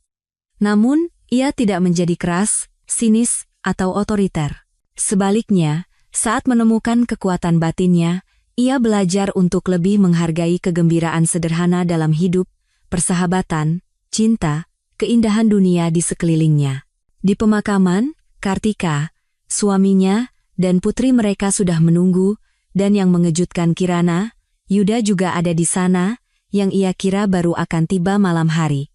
Namun, ia tidak menjadi keras, sinis, atau otoriter. Sebaliknya, saat menemukan kekuatan batinnya, ia belajar untuk lebih menghargai kegembiraan sederhana dalam hidup, persahabatan, cinta, keindahan dunia di sekelilingnya. Di pemakaman, Kartika, suaminya, dan putri mereka sudah menunggu, dan yang mengejutkan Kirana, Yuda juga ada di sana, yang ia kira baru akan tiba malam hari.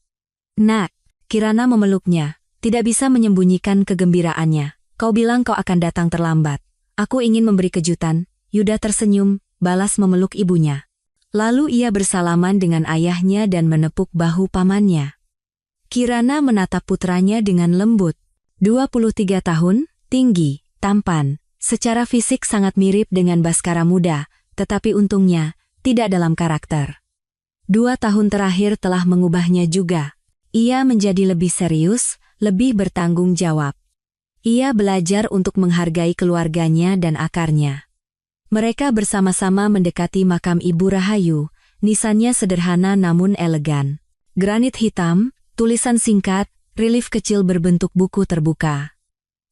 "Nak," Kirana memeluknya, tidak bisa menyembunyikan kegembiraannya. Kau bilang kau akan datang terlambat. Aku ingin memberi kejutan. Yuda tersenyum, balas memeluk ibunya. Lalu ia bersalaman dengan ayahnya dan menepuk bahu pamannya. Kirana menatap putranya dengan lembut. 23 tahun, tinggi, tampan. Secara fisik sangat mirip dengan Baskara muda, tetapi untungnya, tidak dalam karakter. 2 tahun terakhir telah mengubahnya juga. Ia menjadi lebih serius, lebih bertanggung jawab. Ia belajar untuk menghargai keluarganya dan akarnya. Mereka bersama-sama mendekati makam Ibu Rahayu. Nisannya sederhana namun elegan. Granit hitam, tulisan singkat, relief kecil berbentuk buku terbuka.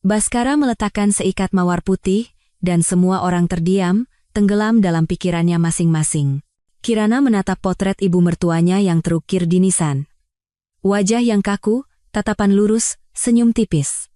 Baskara meletakkan seikat mawar putih, dan semua orang terdiam, tenggelam dalam pikirannya masing-masing. Kirana menatap potret ibu mertuanya yang terukir di nisan. Wajah yang kaku, tatapan lurus, senyum tipis.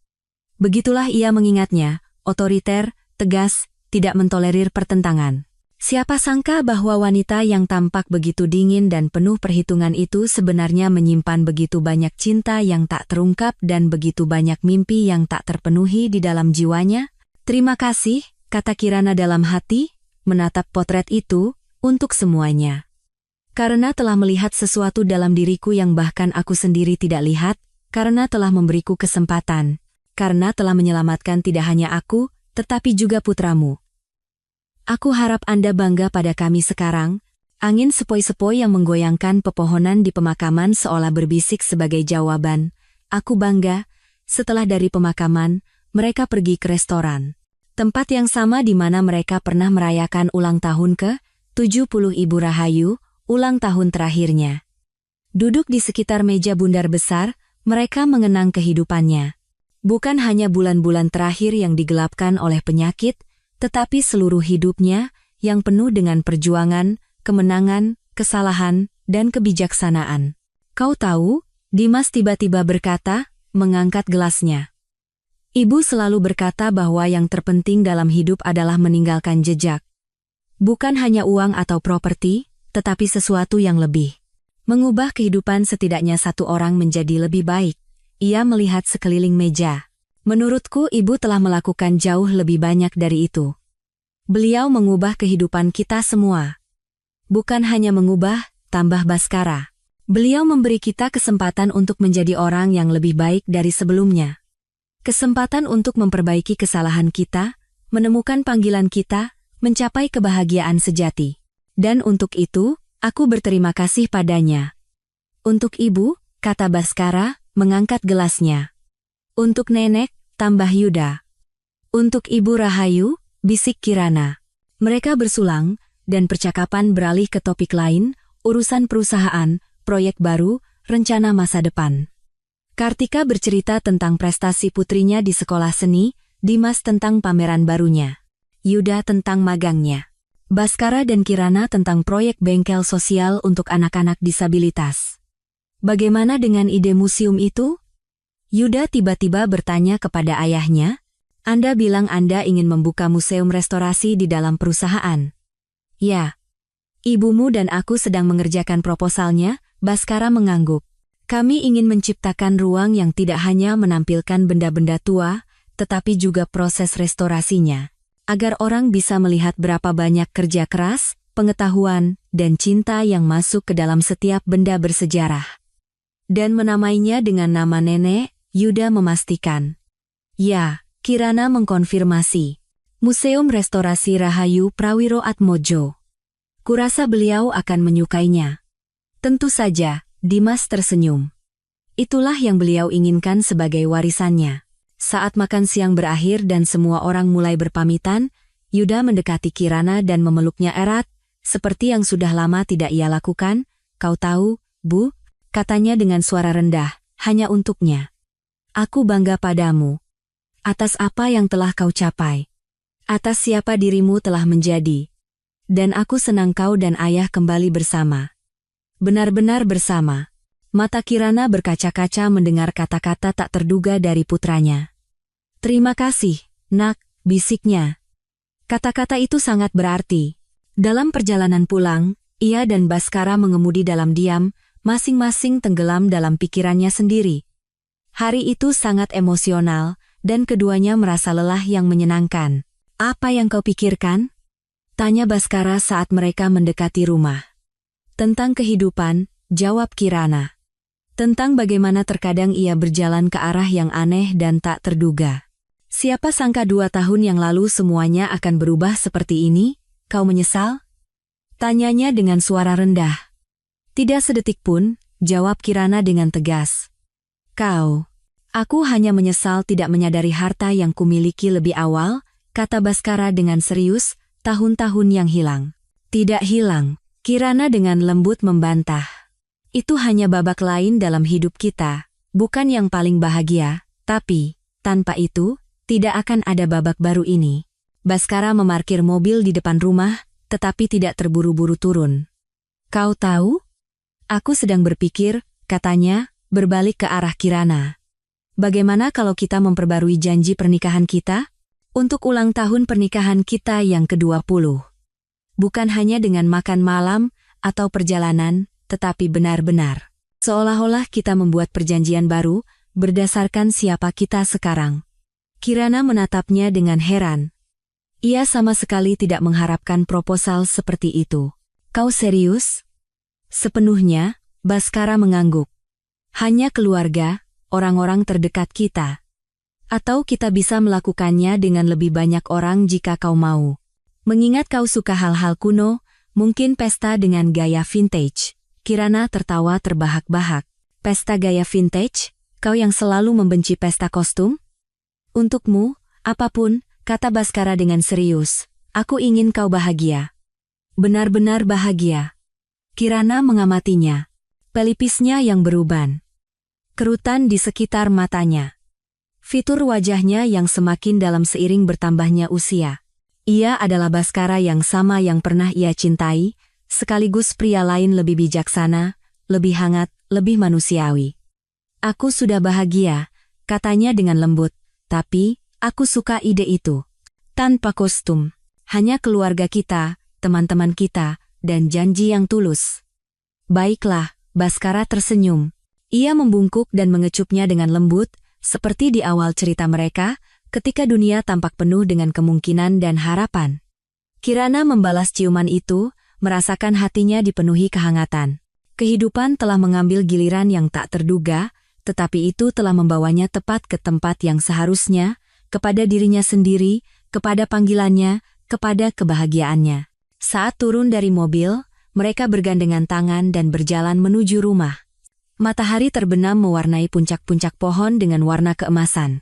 Begitulah ia mengingatnya, otoriter, tegas, tidak mentolerir pertentangan. Siapa sangka bahwa wanita yang tampak begitu dingin dan penuh perhitungan itu sebenarnya menyimpan begitu banyak cinta yang tak terungkap dan begitu banyak mimpi yang tak terpenuhi di dalam jiwanya? Terima kasih, kata Kirana dalam hati, menatap potret itu, untuk semuanya. Karena telah melihat sesuatu dalam diriku yang bahkan aku sendiri tidak lihat, karena telah memberiku kesempatan, karena telah menyelamatkan tidak hanya aku, tetapi juga putramu. Aku harap Anda bangga pada kami sekarang. Angin sepoi-sepoi yang menggoyangkan pepohonan di pemakaman seolah berbisik sebagai jawaban. Aku bangga. Setelah dari pemakaman, mereka pergi ke restoran. Tempat yang sama di mana mereka pernah merayakan ulang tahun ke-70 Ibu Rahayu, ulang tahun terakhirnya. Duduk di sekitar meja bundar besar, mereka mengenang kehidupannya. Bukan hanya bulan-bulan terakhir yang digelapkan oleh penyakit, tetapi seluruh hidupnya yang penuh dengan perjuangan, kemenangan, kesalahan, dan kebijaksanaan. Kau tahu, Dimas tiba-tiba berkata, mengangkat gelasnya. Ibu selalu berkata bahwa yang terpenting dalam hidup adalah meninggalkan jejak. Bukan hanya uang atau properti, tetapi sesuatu yang lebih. Mengubah kehidupan setidaknya satu orang menjadi lebih baik. Ia melihat sekeliling meja. Menurutku ibu telah melakukan jauh lebih banyak dari itu. Beliau mengubah kehidupan kita semua. Bukan hanya mengubah, tambah Baskara. Beliau memberi kita kesempatan untuk menjadi orang yang lebih baik dari sebelumnya. Kesempatan untuk memperbaiki kesalahan kita, menemukan panggilan kita, mencapai kebahagiaan sejati. Dan untuk itu, aku berterima kasih padanya. Untuk ibu, kata Baskara, mengangkat gelasnya. Untuk nenek, tambah Yuda. Untuk Ibu Rahayu, bisik Kirana. Mereka bersulang, dan percakapan beralih ke topik lain, urusan perusahaan, proyek baru, rencana masa depan. Kartika bercerita tentang prestasi putrinya di sekolah seni, Dimas tentang pameran barunya, Yuda tentang magangnya, Baskara dan Kirana tentang proyek bengkel sosial untuk anak-anak disabilitas. Bagaimana dengan ide museum itu? Yuda tiba-tiba bertanya kepada ayahnya, Anda bilang Anda ingin membuka museum restorasi di dalam perusahaan. Ya. Ibumu dan aku sedang mengerjakan proposalnya, Baskara mengangguk. Kami ingin menciptakan ruang yang tidak hanya menampilkan benda-benda tua, tetapi juga proses restorasinya. Agar orang bisa melihat berapa banyak kerja keras, pengetahuan, dan cinta yang masuk ke dalam setiap benda bersejarah. Dan menamainya dengan nama nenek, Yuda memastikan. Ya, Kirana mengkonfirmasi. Museum Restorasi Rahayu Prawiro Atmojo. Kurasa beliau akan menyukainya. Tentu saja, Dimas tersenyum. Itulah yang beliau inginkan sebagai warisannya. Saat makan siang berakhir dan semua orang mulai berpamitan, Yuda mendekati Kirana dan memeluknya erat, seperti yang sudah lama tidak ia lakukan. Kau tahu, Bu, katanya dengan suara rendah, hanya untuknya. Aku bangga padamu. Atas apa yang telah kau capai. Atas siapa dirimu telah menjadi. Dan aku senang kau dan ayah kembali bersama. Benar-benar bersama. Mata Kirana berkaca-kaca mendengar kata-kata tak terduga dari putranya. Terima kasih, nak, bisiknya. Kata-kata itu sangat berarti. Dalam perjalanan pulang, ia dan Baskara mengemudi dalam diam, masing-masing tenggelam dalam pikirannya sendiri. Hari itu sangat emosional, dan keduanya merasa lelah yang menyenangkan. Apa yang kau pikirkan? Tanya Baskara saat mereka mendekati rumah. Tentang kehidupan, jawab Kirana. Tentang bagaimana terkadang ia berjalan ke arah yang aneh dan tak terduga. Siapa sangka 2 tahun yang lalu semuanya akan berubah seperti ini? Kau menyesal? Tanyanya dengan suara rendah. Tidak sedetik pun, jawab Kirana dengan tegas. Aku hanya menyesal tidak menyadari harta yang kumiliki lebih awal, kata Baskara dengan serius, tahun-tahun yang hilang. Tidak hilang, Kirana dengan lembut membantah. Itu hanya babak lain dalam hidup kita, bukan yang paling bahagia, tapi, tanpa itu, tidak akan ada babak baru ini. Baskara memarkir mobil di depan rumah, tetapi tidak terburu-buru turun. Kau tahu? Aku sedang berpikir, katanya, berbalik ke arah Kirana. Bagaimana kalau kita memperbarui janji pernikahan kita? Untuk ulang tahun pernikahan kita yang ke-20. Bukan hanya dengan makan malam atau perjalanan, tetapi benar-benar. Seolah-olah kita membuat perjanjian baru, berdasarkan siapa kita sekarang. Kirana menatapnya dengan heran. Ia sama sekali tidak mengharapkan proposal seperti itu. Kau serius? Sepenuhnya, Baskara mengangguk. Hanya keluarga, orang-orang terdekat kita. Atau kita bisa melakukannya dengan lebih banyak orang jika kau mau. Mengingat kau suka hal-hal kuno, mungkin pesta dengan gaya vintage. Kirana tertawa terbahak-bahak. Pesta gaya vintage? Kau yang selalu membenci pesta kostum? Untukmu, apapun, kata Baskara dengan serius. Aku ingin kau bahagia. Benar-benar bahagia. Kirana mengamatinya. Pelipisnya yang beruban. Kerutan di sekitar matanya. Fitur wajahnya yang semakin dalam seiring bertambahnya usia. Ia adalah Baskara yang sama yang pernah ia cintai, sekaligus pria lain lebih bijaksana, lebih hangat, lebih manusiawi. Aku sudah bahagia, katanya dengan lembut, tapi, aku suka ide itu. Tanpa kostum, hanya keluarga kita, teman-teman kita, dan janji yang tulus. Baiklah, Baskara tersenyum. Ia membungkuk dan mengecupnya dengan lembut, seperti di awal cerita mereka, ketika dunia tampak penuh dengan kemungkinan dan harapan. Kirana membalas ciuman itu, merasakan hatinya dipenuhi kehangatan. Kehidupan telah mengambil giliran yang tak terduga, tetapi itu telah membawanya tepat ke tempat yang seharusnya, kepada dirinya sendiri, kepada panggilannya, kepada kebahagiaannya. Saat turun dari mobil, mereka bergandengan tangan dan berjalan menuju rumah. Matahari terbenam mewarnai puncak-puncak pohon dengan warna keemasan.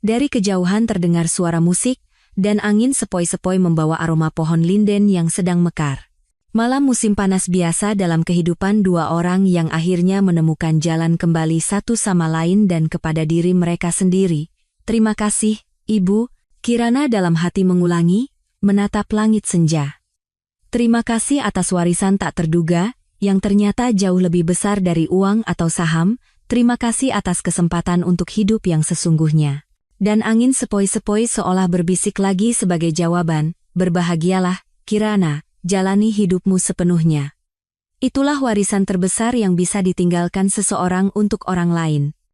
Dari kejauhan terdengar suara musik, dan angin sepoi-sepoi membawa aroma pohon linden yang sedang mekar. Malam musim panas biasa dalam kehidupan 2 orang yang akhirnya menemukan jalan kembali satu sama lain dan kepada diri mereka sendiri. Terima kasih, Ibu, Kirana dalam hati mengulangi, menatap langit senja. Terima kasih atas warisan tak terduga, yang ternyata jauh lebih besar dari uang atau saham, terima kasih atas kesempatan untuk hidup yang sesungguhnya. Dan angin sepoi-sepoi seolah berbisik lagi sebagai jawaban, berbahagialah, Kirana, jalani hidupmu sepenuhnya. Itulah warisan terbesar yang bisa ditinggalkan seseorang untuk orang lain.